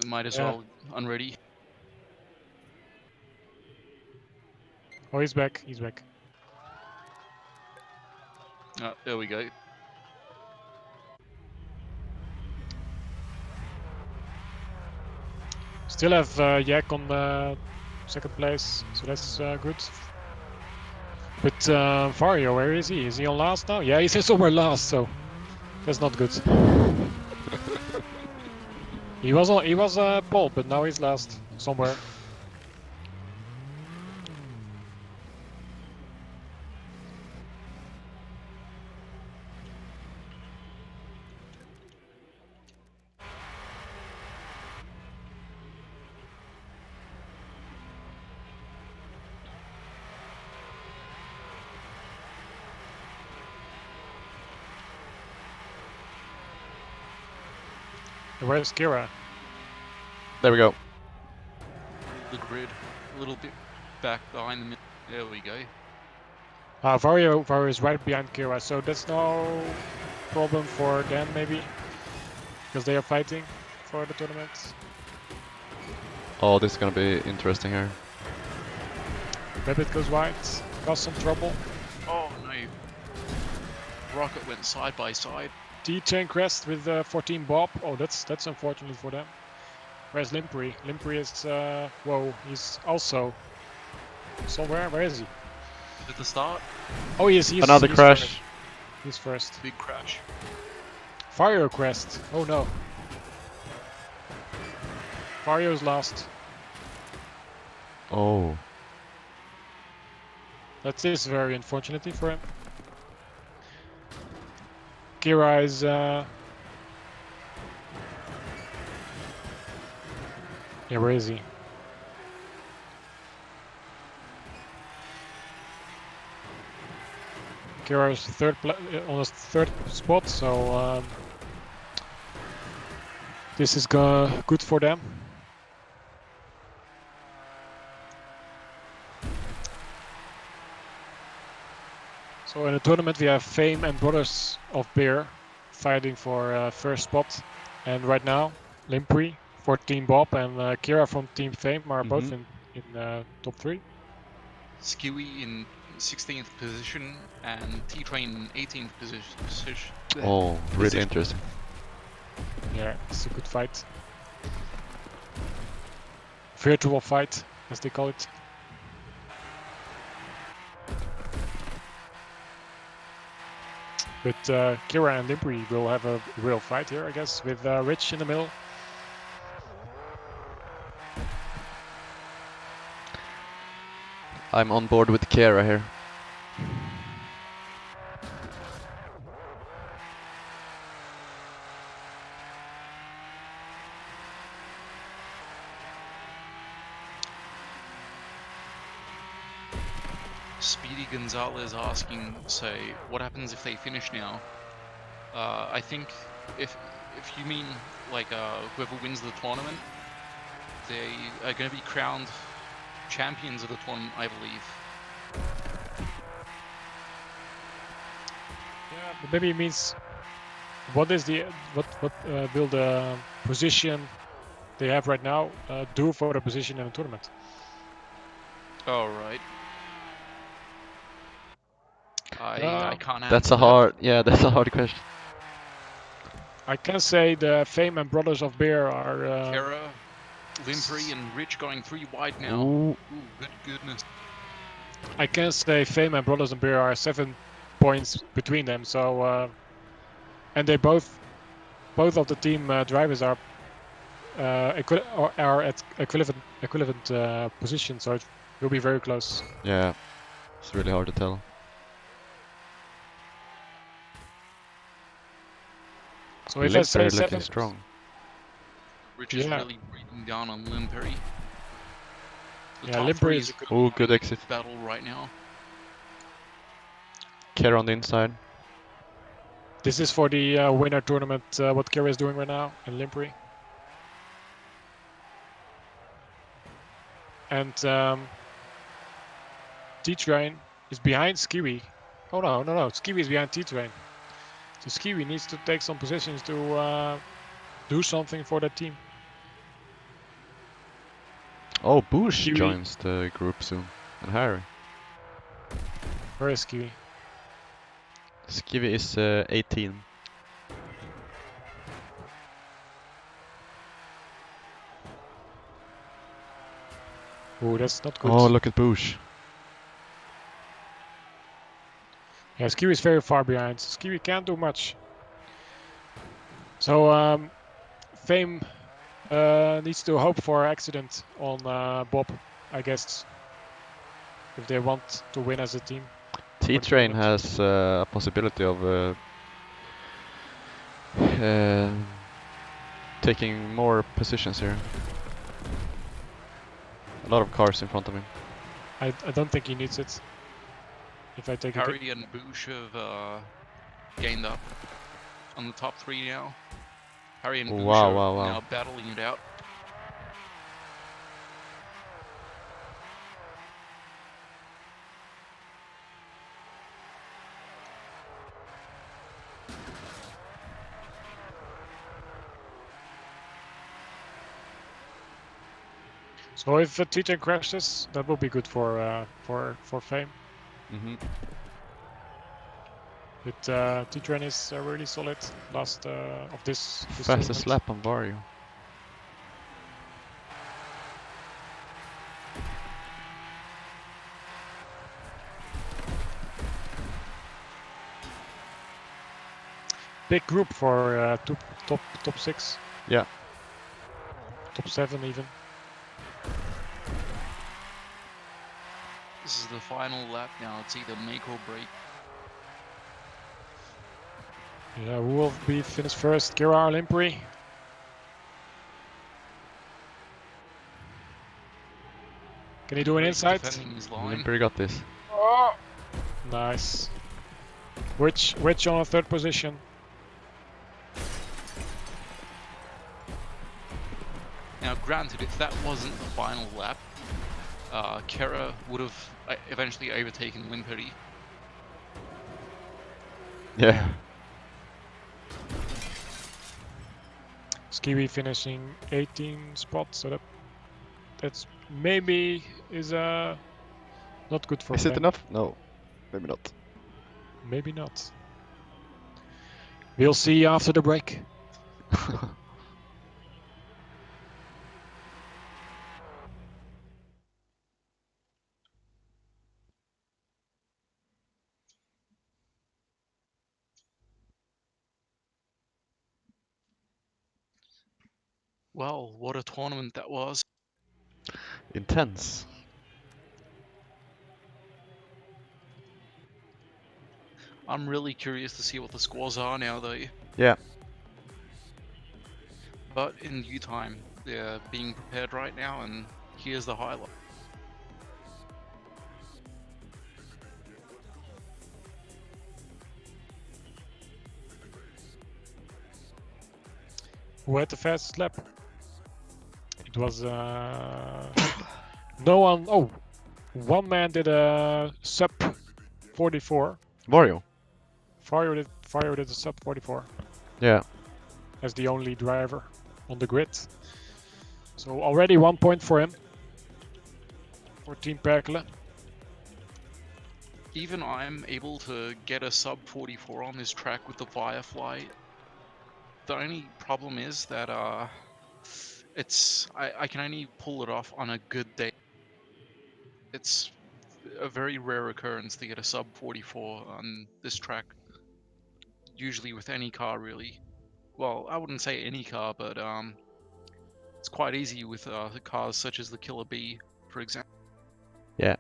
S2: We might as
S3: Yeah.
S2: well unready.
S3: Oh, he's back. He's back.
S2: There we go.
S3: Still have Yak on second place, so that's good. But Vario, where is he? Is he on last now? Yeah, he's somewhere last, so that's not good. He was pole, but now he's last somewhere. And where's Kira?
S1: There we go.
S2: The grid a little bit back behind the middle. There we go.
S3: Vario is right behind Kira, so that's no problem for them maybe, because they are fighting for the tournament.
S1: Oh, this is gonna be interesting here.
S3: Rabbit goes wide, cause some trouble.
S2: Oh no. Rocket went side by side.
S3: D-Chain crest with 14 Bob. Oh, that's unfortunate for them. Where's Limpri? Limpri is whoa, he's also somewhere. Where is he?
S2: At the start,
S3: Oh, he's
S1: Another crash.
S3: First. He's first.
S2: big crash.
S3: Vario crest. Oh no. Vario's last.
S1: Oh.
S3: That is very unfortunately for him. Kira is yeah, where is he? Kira is on his third spot, so this is good for them. So in the tournament we have Fame and Brothers of Beer fighting for first spot, and right now Limpri for Team Bob and Kira from Team Fame are both in top 3.
S2: Skewy in 16th position and T-Train in 18th position.
S1: Oh, really interesting.
S3: Yeah, it's a good fight. Virtual fight, as they call it. But Kira and Limpri will have a real fight here, I guess, with Rich in the middle.
S1: I'm on board with Kara here.
S2: Speedy Gonzalez asking, say, what happens if they finish now? I think if you mean like whoever wins the tournament, they are going to be crowned champions of the tournament, I believe.
S3: Yeah, but maybe it means what will the position they have right now do for the position in the tournament?
S2: All right. I can't answer
S1: That's a
S2: that.
S1: hard, yeah, that's a hard question.
S3: I can say the Fame and Brothers of Beer are
S2: Kara, Limpri, and Rich going 3 wide now.
S1: Ooh.
S2: Ooh, good goodness.
S3: I can say Fame and Brothers of Beer are 7 points between them. So and they both of the team drivers are are at equivalent positions, so it will be very close.
S1: Yeah, it's really hard to tell.
S3: So if I say
S1: Limper looking
S3: 7,
S1: strong.
S2: Rich is
S3: Yeah.
S2: really breathing down on Limpery. The
S3: Yeah,
S2: top
S3: Limper
S2: three
S3: is
S2: is
S3: a good-
S1: Oh, good
S2: having a
S1: exit.
S2: battle right now.
S1: Kera on the inside.
S3: This is for the winner tournament. What Kira is doing right now in Limpery. And T-Train is behind Skiwi. Oh no, Skiwi is behind T-Train. So Skiwi needs to take some positions to do something for the team.
S1: Oh, Bush
S3: Kiwi.
S1: joins the group soon. And Harry.
S3: Where is Skiwi?
S1: Skivvy is 18.
S3: Oh, that's not good.
S1: Oh, look at Bush.
S3: Yeah, Skiwi is very far behind. Skiwi can't do much. So Fame needs to hope for accident on Bob, I guess, if they want to win as a team.
S1: T-Train
S3: tournament.
S1: has a possibility of taking more positions here. A lot of cars in front of him.
S3: I don't think he needs it. If I take a
S2: Harry and Bush have gained up on the top three now. Harry and
S1: Oh,
S2: Bush
S1: wow,
S2: are
S1: wow, wow.
S2: now battling it out.
S3: So if T-Train crashes, that will be good for Fame.
S1: Mm-hmm.
S3: But T-Train is really solid last of this
S1: Fastest
S3: tournament.
S1: lap on Vario.
S3: Big group for top 6.
S1: Yeah.
S3: Top 7 even.
S2: This is the final lap now. It's either make or break.
S3: Yeah, who will be finished first? Kira or Limpery? Can he do an
S2: Limpery
S3: inside?
S2: defending his line.
S1: Limper got this.
S3: Oh, nice. Which on a third position?
S2: Now, granted, if that wasn't the final lap, Kera would have eventually overtaken Limpery.
S1: Yeah.
S3: Skiwi finishing 18 spots, so that's maybe is not good for
S1: Is
S3: Fame.
S1: it enough? No. Maybe not.
S3: Maybe not. We'll see after the break.
S2: Well, what a tournament that was.
S1: Intense.
S2: I'm really curious to see what the scores are now, though.
S1: Yeah.
S2: But in due time, they're being prepared right now, and here's the highlight.
S3: Who had the fastest lap? It was no one. Oh, one man did a sub 44.
S1: Vario.
S3: Fario did a sub 44
S1: Yeah.
S3: as the only driver on the grid. So already 1 point for him. For Team Perkele.
S2: Even I'm able to get a sub 44 on this track with the Firefly. The only problem is that I can only pull it off on a good day. It's a very rare occurrence to get a sub 44 on this track. Usually with any car, really. Well, I wouldn't say any car, but it's quite easy with cars such as the Killer B, for example.
S1: Yeah.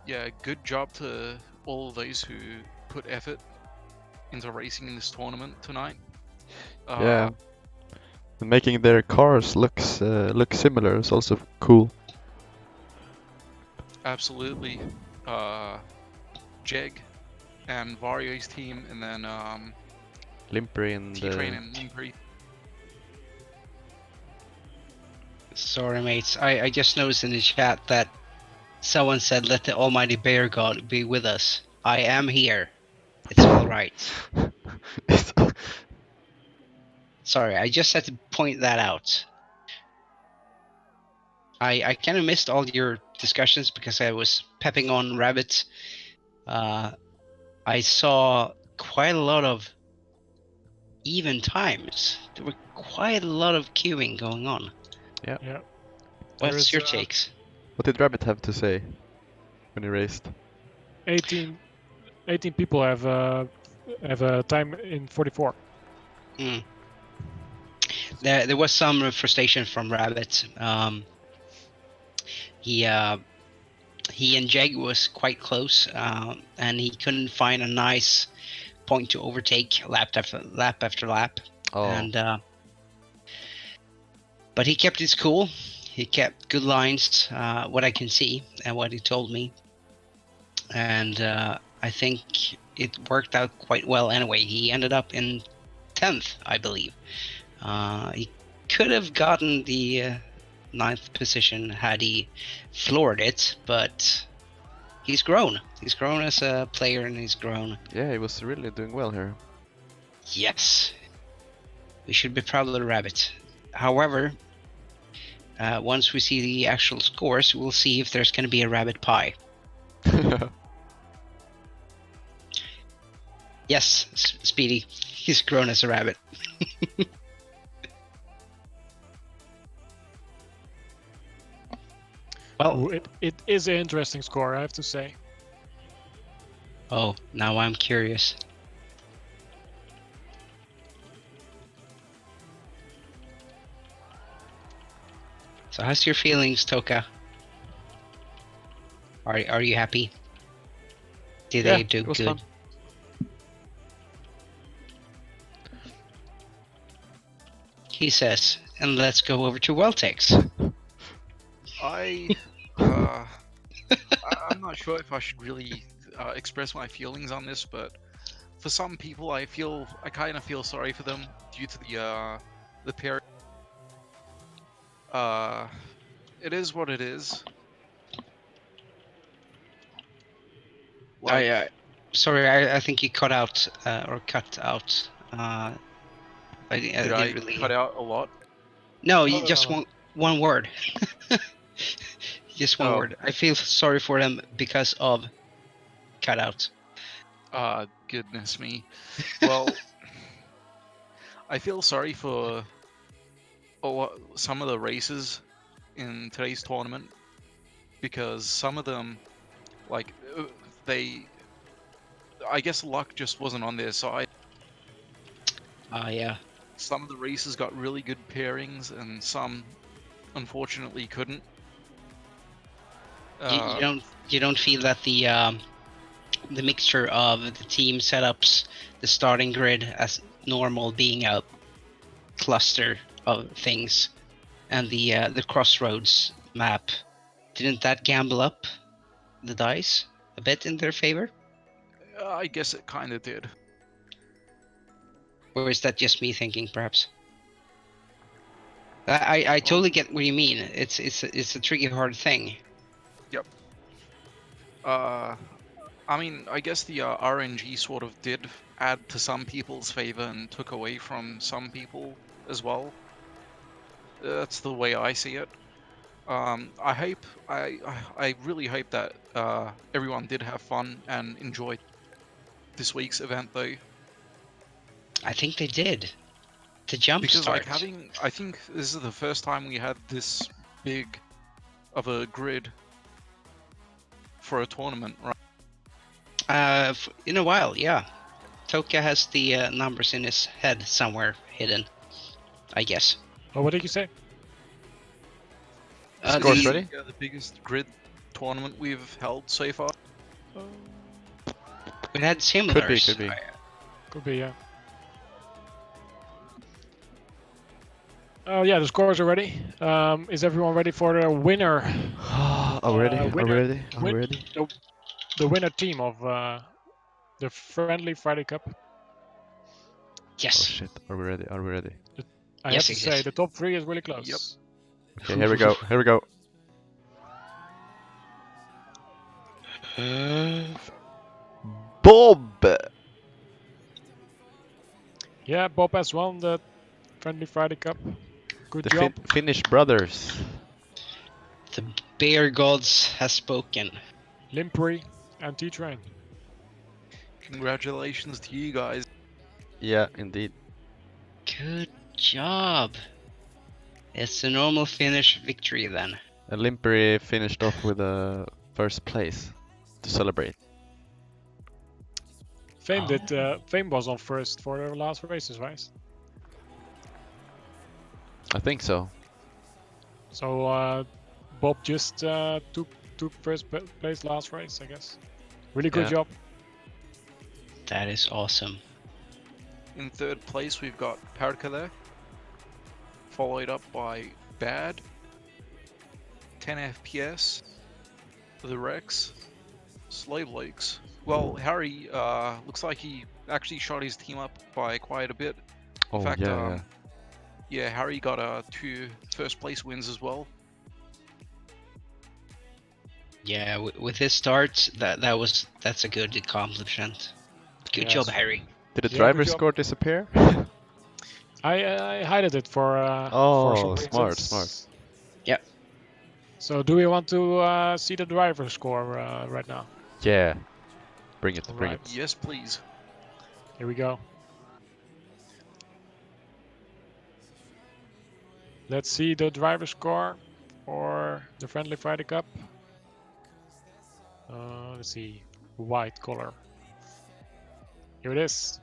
S2: Yeah, good job to all of those who put effort into racing in this tournament tonight.
S1: Yeah. And making their cars look similar is also cool.
S2: Absolutely. Jeg and Vario's team, and then
S1: Limpery and
S2: T-Train and Limpri.
S4: Sorry, mates. I just noticed in the chat that someone said, "Let the Almighty Bear God be with us." I am here. It's all right.
S1: It's-
S4: Sorry, I just had to point that out. I kind of missed all your discussions because I was pepping on Rabbit. I saw quite a lot of even times. There were quite a lot of queuing going on.
S3: Yeah.
S4: What's
S3: There's,
S4: your takes?
S1: What did Rabbit have to say when he raced?
S3: 18 people have a time in 44.
S4: Mm. There was some frustration from Rabbit. He and Jeg was quite close, and he couldn't find a nice point to overtake lap after lap.
S1: Oh,
S4: And but he kept his cool. He kept good lines, what I can see and what he told me. And I think it worked out quite well anyway. He ended up in 10th, I believe. He could have gotten the 9th position had he floored it, but he's grown. He's grown as a player, and he's grown.
S1: yeah, he was really doing well here.
S4: Yes, we should be proud of the Rabbit. However, once we see the actual scores, we'll see if there's going to be a rabbit pie. Yes, Speedy, he's grown as a rabbit. Well,
S3: Ooh, it is an interesting score, I have to say.
S4: oh, now I'm curious. So how's your feelings, Toka? Are you happy? Did
S1: Yeah,
S4: they do
S1: it was
S4: good?
S1: fun.
S4: He says, and let's go over to Weltex.
S2: I'm not sure if I should really express my feelings on this, but for some people, I kind of feel sorry for them due to the pair. It is what it is. Like,
S4: Sorry, I think you cut out. I
S2: did I
S4: didn't really.
S2: cut out a lot?
S4: No,
S3: No,
S4: you
S3: no,
S4: just
S3: no.
S4: one word. Just one
S2: Oh.
S4: word. I feel sorry for them because of cut out.
S2: Goodness me. Well, I feel sorry for some of the races in today's tournament because some of them, like, I guess luck just wasn't on their side.
S4: Yeah.
S2: Some of the races got really good pairings and some unfortunately couldn't.
S4: You don't feel that the mixture of the team setups, the starting grid as normal being a cluster of things, and the crossroads map, didn't that gamble up the dice a bit in their favor?
S2: I guess it kind of did.
S4: Or is that just me thinking, perhaps? I totally get what you mean. It's a tricky, hard thing.
S2: Yep. I mean, I guess the RNG sort of did add to some people's favor and took away from some people as well. That's the way I see it. I really hope that everyone did have fun and enjoyed this week's event, though,
S4: I think they did. The jump
S2: because
S4: start.
S2: I think this is the first time we had this big of a grid for a tournament, right?
S4: In a while, yeah. Toka has the numbers in his head somewhere hidden, I guess.
S3: Oh, what did you say?
S1: Scores
S4: the-
S1: ready?
S2: The biggest grid tournament we've held so far.
S4: We had similars.
S1: Could be.
S3: Could be, yeah. Oh yeah, the scores are ready. Is everyone ready for the winner?
S1: Are we ready? Are we
S3: winner-
S1: ready? Are we
S3: win-
S1: ready?
S3: The winner team of the Friendly Friday Cup.
S1: Oh
S4: Yes.
S1: shit! Are we ready? Are we ready?
S3: I
S4: Yes,
S3: have to
S4: yes,
S3: say
S4: yes.
S3: the top 3 is really close.
S2: Yep.
S1: Okay, here we go. Here we go. Bob.
S3: Yeah, Bob has won the Friendly Friday Cup. Good
S1: The
S3: job.
S1: Finnish brothers.
S4: The bear gods has spoken.
S3: Limpri and T-Train.
S2: Congratulations to you guys.
S1: Yeah, indeed.
S4: Good job. It's a normal Finnish victory then.
S1: And Limperi finished off with a first place to celebrate.
S3: Fame Fame was on first for the last races, right?
S1: I think so.
S3: So Bob just took first place last race, I guess. Really good
S1: Yeah.
S3: job.
S4: That is awesome.
S2: In third place, we've got Perka there, followed up by Bad, 10 FPS, the Rex, Slave Lakes. Well, Harry looks like he actually shot his team up by quite a bit.
S1: Oh
S2: In fact,
S1: yeah.
S2: yeah, Harry got 2 first place wins as well.
S4: Yeah, with his start, that's a good accomplishment. Good
S3: Yes.
S4: job, Harry.
S1: Did the
S3: Yeah,
S1: driver
S3: good job.
S1: score disappear?
S3: I hided it for
S1: Oh,
S3: some
S1: smart,
S3: reasons.
S1: smart.
S4: Yep.
S3: So do we want to see the driver score right now?
S1: Yeah. Bring it, bring
S3: Alright.
S1: it.
S2: Yes, please.
S3: Here we go. Let's see the driver score for the Friendly Friday Cup. Let's see, white color. Here it is.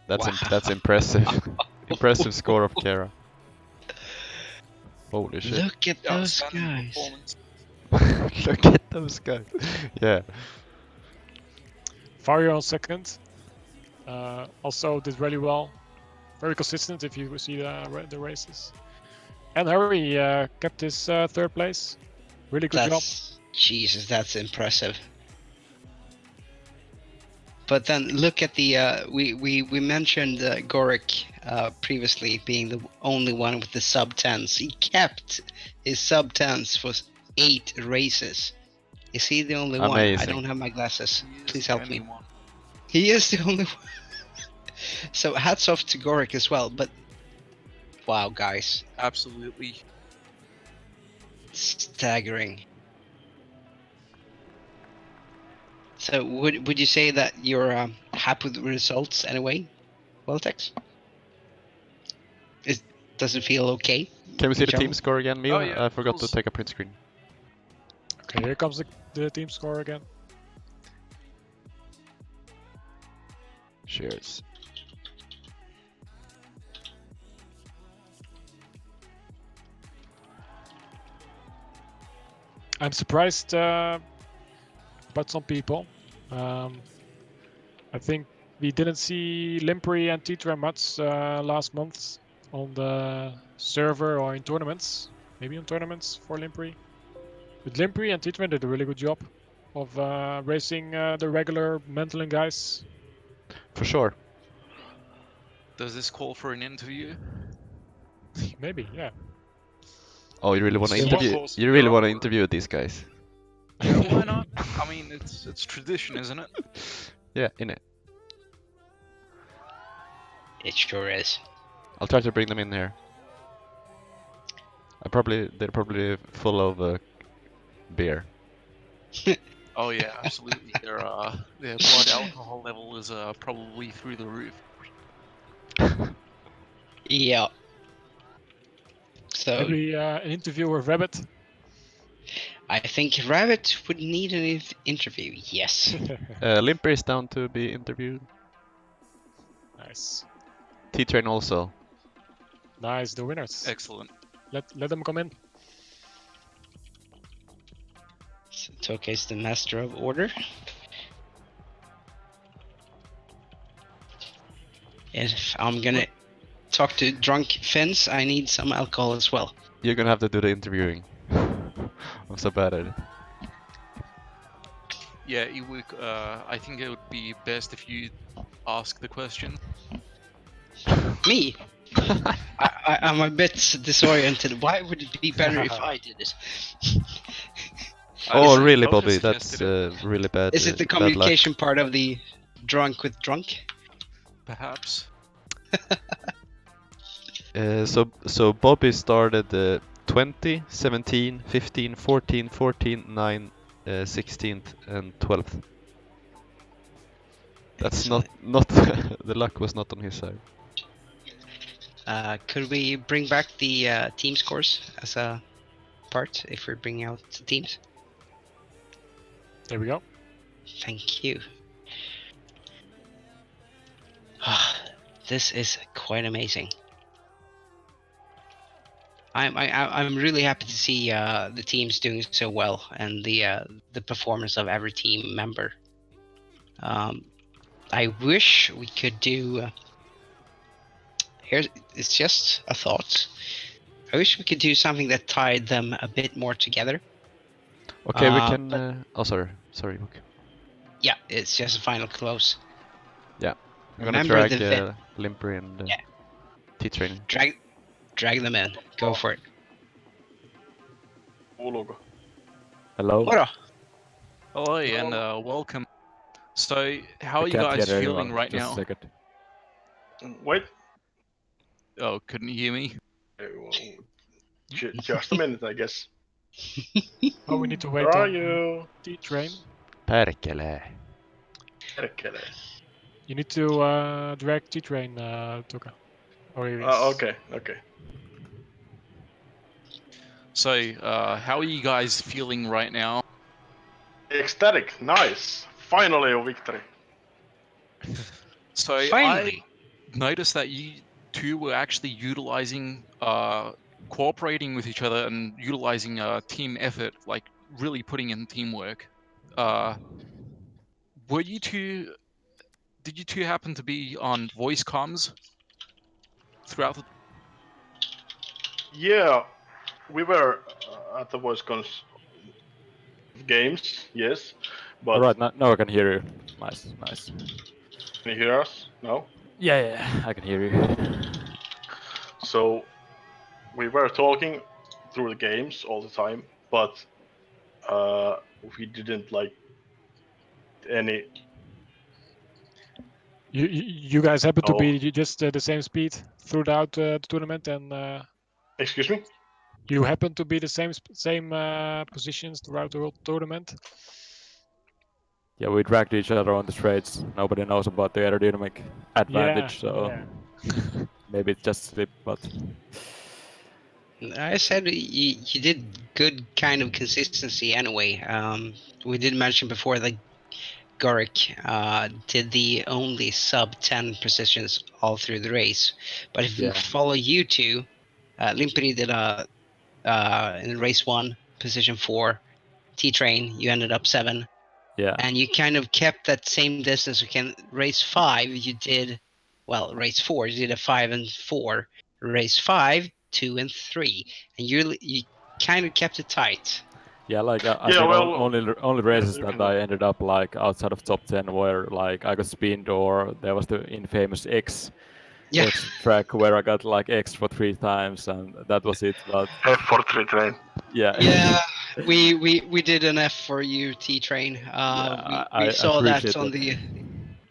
S1: That's impressive. Impressive score of Kara. Holy shit.
S4: Look at those
S2: Outstanding
S4: guys.
S2: performance.
S1: Look at those guys. Yeah.
S3: Fario on second. Also did really well. Very consistent if you see the races. And Harry kept his third place. Really good job.
S4: Jesus, that's impressive. But then look at the we mentioned Gorik previously being the only one with the sub 10s. He kept his sub 10s for 8 races. Is he the only one? I
S1: Amazing.
S4: don't have my glasses.
S2: He is
S4: Please
S2: the
S4: help me.
S2: only one.
S4: He is the only one. So hats off to Gorik as well. But wow, guys,
S2: Absolutely.
S4: staggering. So would you say that you're happy with the results anyway, Voltex? Does it feel okay?
S1: Can we see the
S4: General?
S1: team score again, Mio?
S2: Oh, yeah,
S1: I
S2: of
S1: forgot to
S2: course.
S1: take a print screen.
S3: Okay, here comes the team score again.
S1: Cheers.
S3: I'm surprised about some people. I think we didn't see Limpri and T-Train much last month on the server or in tournaments. Maybe on tournaments for Limpri. But Limpri and T-Train did a really good job of racing the regular Mentling guys.
S1: For sure.
S2: Does this call for an interview?
S3: Maybe, yeah.
S1: Oh, you really want to
S3: Yeah,
S1: interview?
S2: course,
S1: You really
S2: yeah.
S1: want to interview these guys?
S2: Yeah, why not? I mean, it's tradition, isn't it?
S1: Yeah, in it.
S4: It sure is.
S1: I'll try to bring them in here. They're probably full of beer.
S2: Oh yeah, absolutely. Their blood alcohol level is probably through the roof.
S4: Yeah. So
S3: Maybe an interview with Rabbit.
S4: I think Rabbit would need an interview. Yes.
S1: Limper is down to be interviewed.
S3: Nice.
S1: T-Train also.
S3: Nice, the winners.
S2: Excellent.
S3: Let them come in.
S4: So Toka is the master of order. If I'm gonna talk to drunk Finns, I need some alcohol as well.
S1: You're gonna have to do the interviewing. I'm so bad at it.
S2: Yeah, I think it would be best if you ask the question.
S4: Me? I'm a bit disoriented. Why would it be better if I did it?
S1: Oh,
S2: I
S1: really,
S2: would've
S1: Bobby?
S2: suggested
S1: That's really bad.
S4: Is it the
S1: bad luck.
S4: communication part of the drunk with drunk?
S2: perhaps.
S1: So Bobby started 20, 17, 15, 14, 14, 9, 16th, and 12th. That's not the luck was not on his side.
S4: Could we bring back the team scores as a part if we're bringing out the teams?
S3: There we go.
S4: Thank you. This is quite amazing. I'm really happy to see the teams doing so well and the performance of every team member. I wish we could do. It's just a thought. I wish we could do something that tied them a bit more together.
S1: Okay, we
S4: but-
S1: can. Oh, sorry, Book.
S4: Yeah, it's just a final close.
S1: I'm gonna
S4: Remember
S1: drag
S4: the
S1: Limper and
S4: Yeah.
S1: T-Train.
S4: Drag them in. Go for it.
S5: Kuuluuko?
S6: Hello.
S4: Moro.
S2: Hello and welcome. So, how are you
S6: can't
S2: guys
S6: hear
S2: feeling
S6: anyone.
S2: right
S6: Just
S2: now?
S6: a second.
S5: Wait.
S2: Oh, couldn't you hear me?
S5: Just a minute, I guess.
S3: Oh, we need to wait
S5: Where are
S3: on
S5: you?
S3: T-Train.
S1: Perkele.
S5: Perkele.
S3: You need to drag T-Train, Toka. Or he is.
S5: Okay.
S2: So, how are you guys feeling right now?
S5: Ecstatic, nice. Finally a victory.
S2: So,
S4: Finally.
S2: I noticed that you two were actually utilizing, cooperating with each other and utilizing team effort, like really putting in teamwork. Did you two happen to be on voice comms throughout the...
S5: Yeah, we were at the voice cons games, yes. But
S6: Alright, now I can hear you. Nice.
S5: can you hear us? No?
S6: Yeah, I can hear you.
S5: So we were talking through the games all the time, but we didn't like any.
S3: You guys happen to
S5: Oh.
S3: be just the same speed throughout the tournament, and
S5: Excuse me?
S3: you happen to be the same positions throughout the whole tournament.
S6: Yeah, we dragged each other on the straights. Nobody knows about the aerodynamic advantage, so
S3: yeah.
S6: maybe it just slipped, but
S4: I said you did good kind of consistency anyway. We did mention before that Gorik did the only sub 10 positions all through the race. But if we
S6: Yeah.
S4: follow you two, Limperi did in race 1, position 4. T-Train, you ended up 7.
S6: yeah.
S4: And you kind of kept that same distance. Race 5, you did, well, race 4, you did a 5 and 4. Race 5, 2 and 3. And you kind of kept it tight.
S6: Yeah, like I
S5: Yeah,
S6: mean,
S5: well,
S6: only races
S5: you
S6: that
S5: can-
S6: I ended up like outside of top 10 where like I got spinned or there was the infamous X
S4: Yeah.
S6: X track where I got like X for 3 times, and that was it. But
S5: F for 3 train.
S6: yeah,
S4: Yeah, we did an F for you, T Train. We
S6: I
S4: saw that
S6: appreciate
S4: on
S6: that.
S4: the.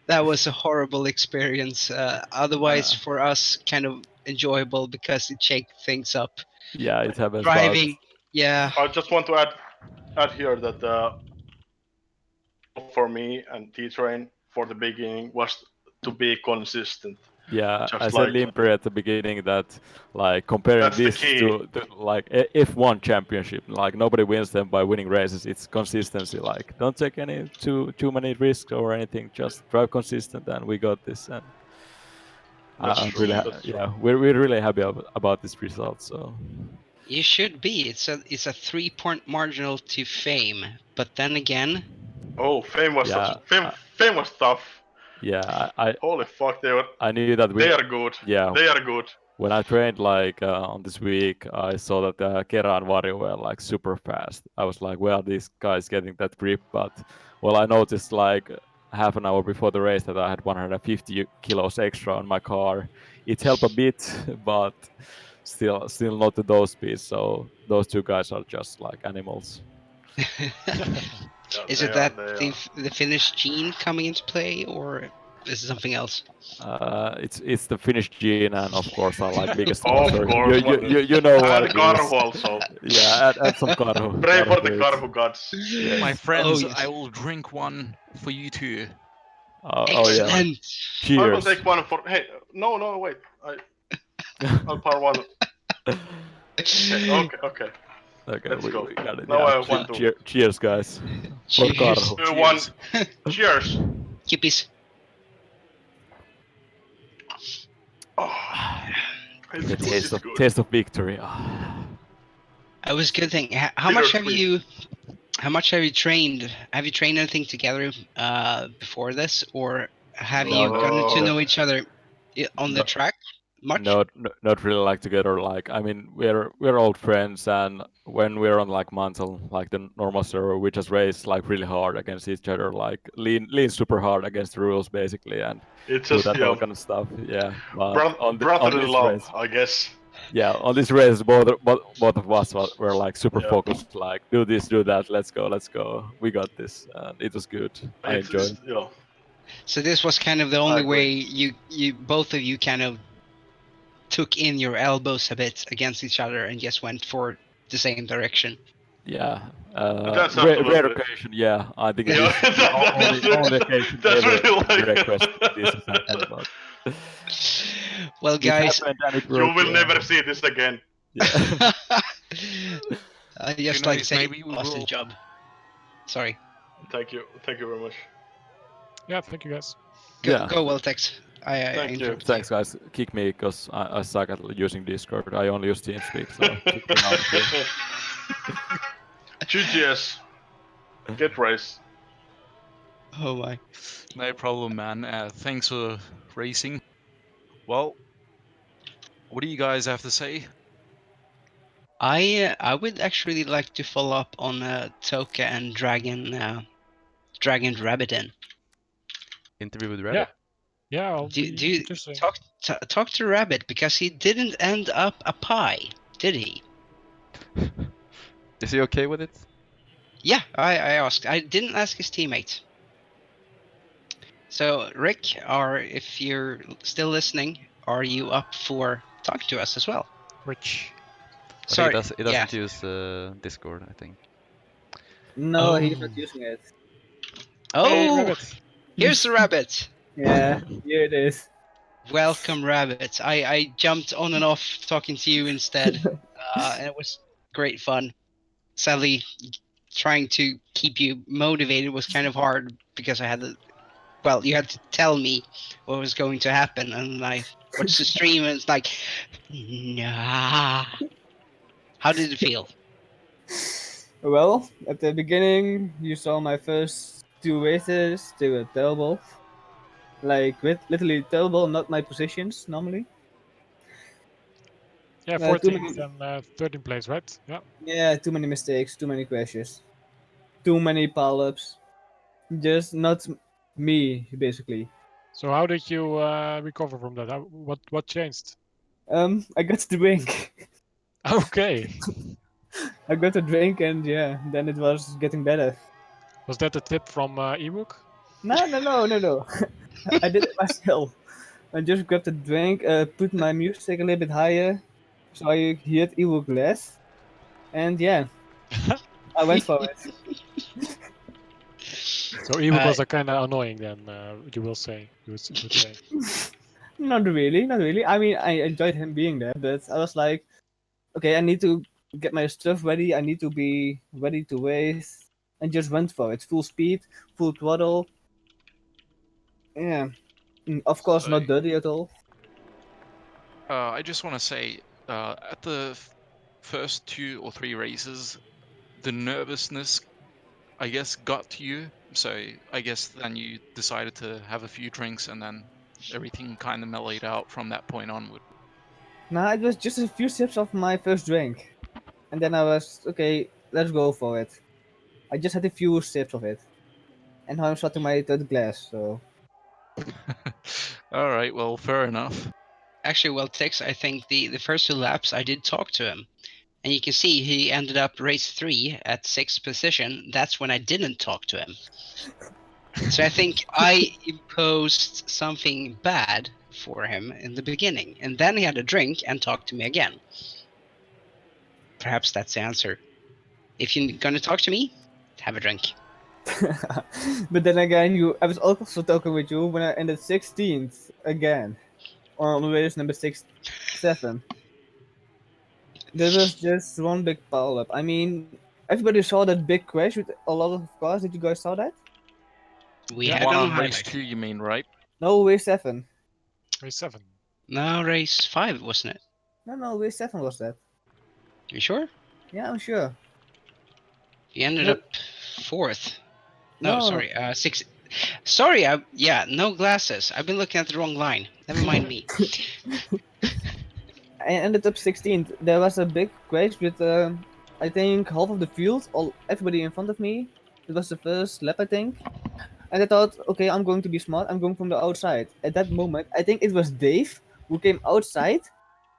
S4: That was a horrible experience. Otherwise, for us, kind of enjoyable because it shakes things up.
S6: Yeah, it happens.
S4: Driving, yeah,
S5: I just want to add here that for me and T Train for the beginning was to be consistent.
S6: Yeah, I
S5: Just
S6: said
S5: like
S6: Limper at the beginning that like comparing
S5: That's the
S6: this
S5: key.
S6: to like F1 championship, like nobody wins them by winning races. It's consistency. Like don't take any too many risks or anything. Just drive consistent, and we got this. And
S5: That's
S6: I'm
S5: true.
S6: really
S5: That's true.
S6: yeah, we're really happy about this result. So
S4: you should be. It's a 3-point marginal to fame. But then again,
S5: Oh, Fame was
S6: yeah,
S5: Fame was tough.
S6: yeah, I
S5: Holy fuck,
S6: I knew that
S5: they are good.
S6: yeah.
S5: They are good.
S6: When I trained like on this week, I saw that Kera and Vario were like super fast. I was like, where are these guys getting that grip? But well, I noticed like half an hour before the race that I had 150 kilos extra on my car. It helped a bit, but still not to those speeds. So those two guys are just like animals.
S5: Yeah,
S4: is
S5: they
S4: it
S5: are,
S4: that
S5: they are.
S4: the Finnish gene coming into play, or is it something else?
S6: It's the Finnish gene, and of course our like biggest
S5: Of
S6: sponsor.
S5: course,
S6: You know what
S5: And
S6: it
S5: Karhu
S6: is.
S5: also.
S6: Yeah, add some Karhu.
S5: Pray for the
S6: to it.
S5: Karhu gods.
S6: Yes.
S2: My friends,
S4: yes.
S2: I will drink one for you too.
S6: Oh yeah.
S4: Excellent.
S5: I will
S6: Cheers.
S5: take one for. Hey, no, wait. I'll pour one. Okay.
S6: Okay,
S5: Let's go.
S6: we got it.
S5: Now
S6: Yeah.
S5: I have one too.
S6: Cheers, guys. For
S4: Cheers.
S6: Karhu.
S5: One.
S2: Cheers.
S5: Cheers.
S4: Kippies.
S5: Oh, it's
S6: The
S5: good,
S6: taste
S5: it's good.
S6: taste of victory. Ah.
S4: That was a good thing. How much have
S5: Bittersweet.
S4: you trained? Have you trained anything together before this, or have
S6: No,
S4: you gotten to
S5: No.
S4: know each other on the
S6: No.
S4: track much?
S6: Not really like together. Like I mean, we're old friends, and when we're on like Mantle, like the normal server, we just race like really hard against each other, like lean super hard against the rules basically, and
S5: It's
S6: do
S5: just,
S6: that all kind of stuff. Yeah, but on
S5: brotherly
S6: this
S5: love,
S6: race,
S5: I guess.
S6: yeah, on this race, both of us were like super
S5: Yeah.
S6: focused. Like do this, do that. Let's go. We got this, and it was good. I enjoyed.
S4: So this was kind of the
S5: I
S4: only
S5: agree.
S4: way you both of you kind of took in your elbows a bit against each other and just went for the same direction.
S6: Yeah,
S5: That's
S6: rare
S5: absolutely.
S6: occasion. Yeah, I think
S5: Yeah,
S6: this is the only occasion
S5: that's
S6: ever
S5: really
S6: in
S5: like.
S6: request this has happened. But
S4: Well,
S6: it
S4: guys,
S6: happened and it
S5: You
S6: worked.
S5: will
S6: Yeah.
S5: never see this again.
S6: Yeah.
S4: I
S2: Who
S4: just like to
S2: knows,
S4: say,
S2: maybe we
S4: Austin
S2: will.
S4: job. Sorry.
S5: Thank you very much.
S3: Yeah, thank you guys.
S6: Yeah.
S4: Go Weltex. I
S5: Thank you.
S4: interrupted
S6: Thanks, guys. Kick me because I suck at using Discord. I only use TeamSpeak, so kick me out of here.
S5: GGS. Get race.
S4: Oh my.
S2: No problem, man. Thanks for racing. Well, what do you guys have to say?
S4: I would actually like to follow up on Toka and Dragon Rabbitin.
S1: Interview with Rabbit.
S3: Yeah, I'll
S4: Do
S3: be
S4: you
S3: interesting.
S4: talk to Rabbit because he didn't end up a pie, did he?
S1: Is he okay with it?
S4: Yeah, I asked. I didn't ask his teammate. So Rick, if you're still listening, are you up for talking to us as well?
S3: Rich.
S1: But
S4: Sorry.
S1: he doesn't use Discord, I think.
S7: No, he's
S4: Oh.
S7: not using it.
S3: Hey,
S4: Oh,
S3: Rabbit.
S4: here's the Rabbit.
S7: Yeah, here it is.
S4: Welcome, Rabbit. I jumped on and off talking to you instead, and it was great fun. Sadly, trying to keep you motivated was kind of hard because I had to. Well, you had to tell me what was going to happen, and I watched the stream, and it's like, nah. How did it feel?
S7: Well, at the beginning, you saw my first 2 races. They were terrible. Like, literally terrible, not my positions normally.
S3: Yeah,
S7: too
S3: 14th
S7: many-
S3: and 13th place, right? Yeah.
S7: Yeah, too many mistakes, too many crashes, too many pile-ups. Just not me, basically.
S3: So how did you recover from that? What changed?
S7: I got to drink.
S3: Okay.
S7: I got to drink, and yeah, then it was getting better.
S3: Was that a tip from ebook?
S7: No. I did it myself. I just grabbed a drink, put my music a little bit higher, so I heard ebook less, and yeah, I went for it.
S3: So ebook
S4: Uh,
S3: was kind of annoying then. You would say.
S7: Not really, not really. I mean, I enjoyed him being there, but I was like, okay, I need to get my stuff ready. I need to be ready to race, and just went for it. Full speed, full throttle. Yeah, of course, not dirty at all.
S2: I just want to say, at the first 2 or 3 races, the nervousness, I guess, got to you. So I guess then you decided to have a few drinks, and then everything kind of mellowed out from that point onward.
S7: Nah, it was just a few sips of my first drink, and then I was okay. Let's go for it. I just had a few sips of it, and now I'm starting my third glass. So
S2: All right, well, fair enough.
S4: Actually, well, Tex, I think the first 2 laps I did talk to him, and you can see he ended up race 3 at 6th position. That's when I didn't talk to him. So I think I imposed something bad for him in the beginning, and then he had a drink and talked to me again. Perhaps that's the answer. If you're gonna talk to me, have a drink.
S7: but then again, I was also talking with you when I ended 16th again on race number 7. There was just one big pile up. I mean, everybody saw that big crash with a lot of cars. Did you guys saw that?
S4: We
S3: Yeah.
S4: had
S2: One
S4: it
S2: on
S4: on
S2: race
S4: highlight.
S2: 2, you mean, right?
S7: No, race 7.
S3: Race 7.
S4: No, race 5, wasn't it?
S7: No, race 7 was that.
S4: You sure?
S7: Yeah, I'm sure.
S4: You ended
S7: No.
S4: up 4th. No,
S7: No.
S4: sorry, 6th. Sorry, yeah, no glasses. I've been looking at the wrong line. Never mind me.
S7: I ended up 16th. There was a big crash with, I think, half of the field, everybody in front of me. It was the first lap, I think. And I thought, okay, I'm going to be smart. I'm going from the outside. At that moment, I think it was Dave who came outside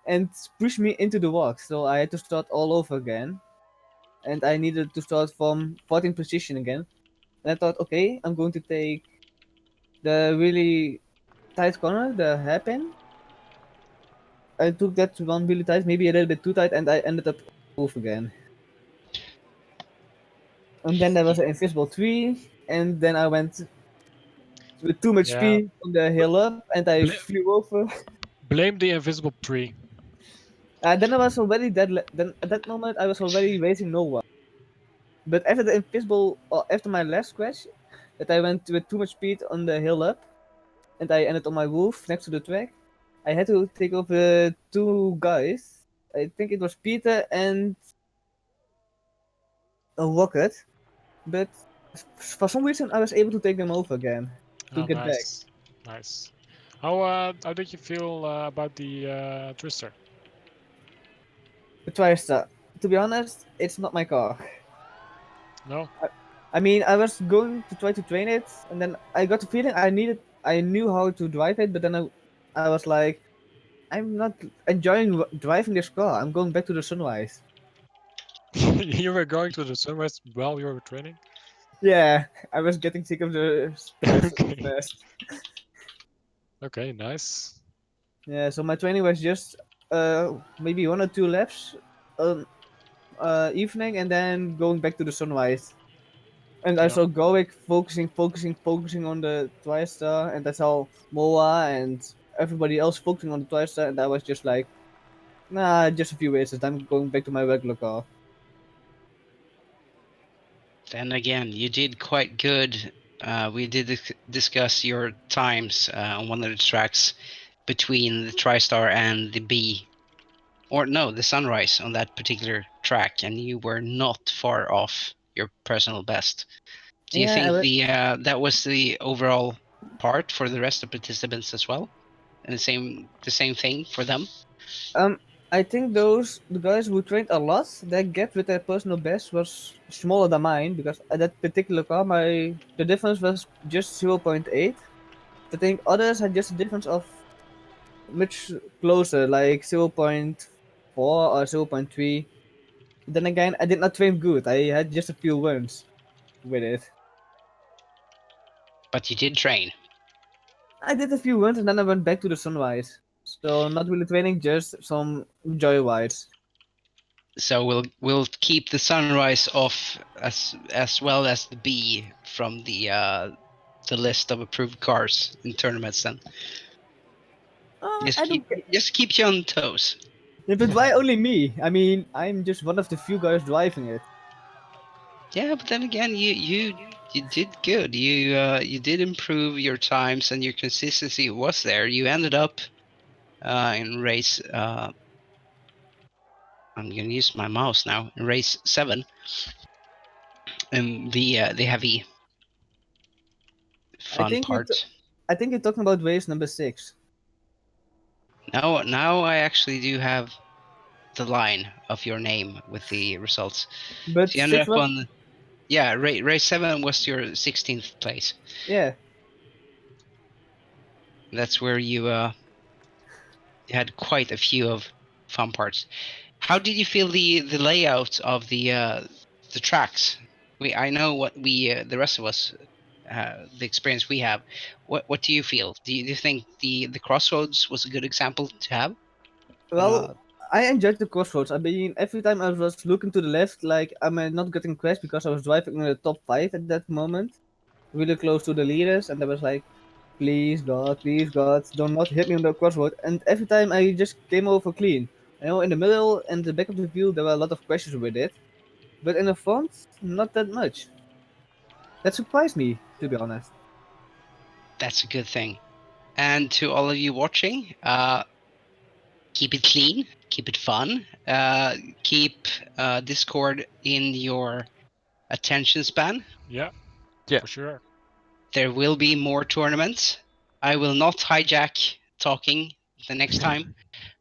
S7: and pushed me into the walk. So I had to start all over again. And I needed to start from 14th position again. And I thought, okay, I'm going to take the really tight corner, the hairpin. I took that one really tight, maybe a little bit too tight, and I ended up off again. And then there was an invisible tree, and then I went with too much
S3: Yeah.
S7: speed on the hill up, and I flew over.
S3: Blame the invisible tree.
S7: Then I was already dead. Then at that moment I was already racing no one. But after the invisible, or after my last crash, that I went with too much speed on the hill up, and I ended on my roof next to the track. I had to take over 2 guys. I think it was Peter and a Rocket, but for some reason I was able to take them over again to get back.
S3: Nice. Nice. How did you feel about the Twister?
S7: The TriStar. To be honest, it's not my car.
S3: No.
S7: I mean, I was going to try to train it, and then I got the feeling I knew how to drive it, but then I was like, I'm not enjoying driving this car. I'm going back to the Sunrise.
S3: You were going to the Sunrise while you were training?
S7: Yeah, I was getting sick of the
S3: Okay.
S7: fast.
S3: Okay, nice.
S7: Yeah, so my training was just maybe 1 or 2 laps evening, and then going back to the Sunrise. And I
S3: Yeah.
S7: saw Goik focusing on the TriStar, and I saw Moa and everybody else focusing on the TriStar, and I was just like, nah, just a few races, I'm going back to my regular car.
S4: Then again, you did quite good. We did discuss your times on one of the tracks between the TriStar and the B, or no, the Sunrise on that particular track, and you were not far off your personal best. Do you
S7: Yeah,
S4: think that was the overall part for the rest of participants as well, and the same thing for them?
S7: I think the guys who trained a lot, their gap with their personal best was smaller than mine, because at that particular car, the difference was just 0.8 I think others had just a difference of much closer, like 0.4 or 0.3. Then again, I did not train good. I had just a few wins with it.
S4: But you did train.
S7: I did a few wins and then I went back to the sunrise. So not really training, just some joyrides.
S4: So we'll keep the sunrise off as well as the B from the list of approved cars in tournaments. Then
S7: I don't care.
S4: just keep you on toes.
S7: Yeah, but why only me? I mean, I'm just one of the few guys driving it.
S4: Yeah, but then again, you did good. You did improve your times and your consistency was there. You ended up in race. I'm gonna use my mouse now. In race 7, in the heavy
S7: I
S4: fun
S7: think
S4: part.
S7: I think you're talking about race number 6.
S4: Now I actually do have the line of your name with the results.
S7: But
S4: So you ended
S7: 6
S4: up
S7: was,
S4: on, yeah, race 7 was your 16th place.
S7: yeah.
S4: That's where you had quite a few of fun parts. How did you feel the layout of the tracks? I know what we the rest of us the experience we have. What do you feel? Do you think the crossroads was a good example to have?
S7: Well, I enjoyed the crossroads. I mean, every time I was looking to the left, like I'm not getting crashed because I was driving in the top 5 at that moment, really close to the leaders, and I was like, please God, do not hit me on the crossroad. And every time I just came over clean. You know, in the middle and the back of the field, there were a lot of crashes with it, but in the front, not that much. That surprised me, to be honest.
S4: That's a good thing. And to all of you watching, keep it clean, keep it fun, keep Discord in your attention span.
S3: Yeah.
S1: Yeah.
S3: For sure.
S4: There will be more tournaments. I will not hijack talking the next time.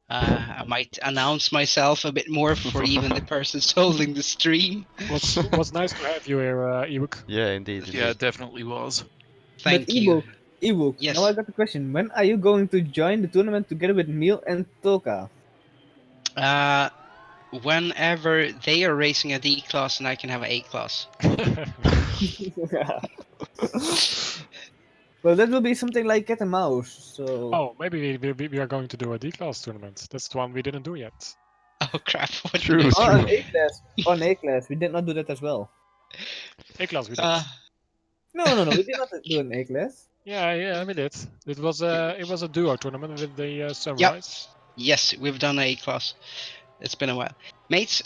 S4: I might announce myself a bit more for even the persons holding the stream.
S3: Was nice to have you here, Ewok.
S1: Yeah, indeed.
S2: Yeah, it
S1: indeed.
S2: definitely was.
S4: Thank
S7: but
S4: you.
S7: Ewok,
S4: Yes.
S7: now I got the question. When are you going to join the tournament together with Neil and Toka?
S4: Whenever they are racing a D class and I can have an A class.
S7: Well, that will be something like cat and mouse. So.
S3: Oh, maybe we are going to do a D-class tournament. That's the one we didn't do yet.
S4: Oh crap! What
S1: True,
S4: did I
S7: Oh,
S4: say?
S1: true.
S7: on A class. On A class, we did not do that as well.
S3: A-class we did.
S7: No, we did not do an A class.
S3: Yeah, we did. It was a duo tournament with the Sunrise.
S4: Yes, we've done a class. It's been a while, mates.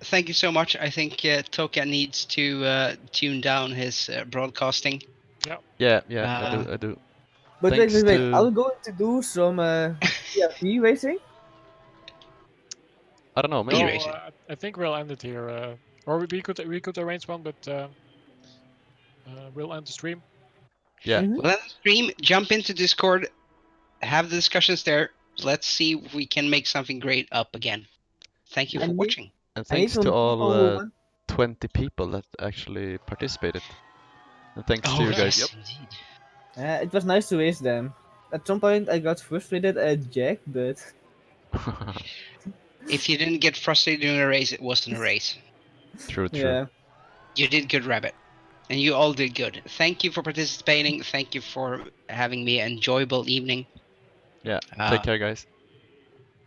S4: Thank you so much. I think Toka needs to tune down his broadcasting.
S1: Yeah, I do.
S7: But
S1: Thanks
S7: wait.
S1: to-
S7: Are we going to do some PRP racing?
S1: I don't know,
S4: B
S1: maybe.
S4: racing.
S3: I think we'll end it here. Or we could arrange one, but we'll end the stream.
S1: Yeah.
S7: Mhm.
S4: Well, then stream. Jump into Discord. Have the discussions there. Let's see if we can make something great up again. Thank you for
S7: And
S4: watching.
S1: And
S7: I need
S1: thanks
S7: some
S1: to all
S7: people who want-
S1: 20 people that actually participated. And thanks to
S4: Oh
S1: you guys.
S4: yes, indeed.
S7: It was nice to race them. At some point, I got frustrated at Jack, but
S4: If you didn't get frustrated during a race, it wasn't a race.
S1: True.
S7: yeah.
S4: You did good, Rabbit. And you all did good. Thank you for participating. Thank you for having me an enjoyable evening.
S1: Yeah.
S4: Uh,
S1: Take care, guys.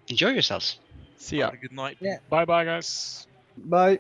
S4: Enjoy yourselves.
S1: See ya.
S2: Have a good night.
S7: Yeah.
S3: Bye, guys.
S7: Bye.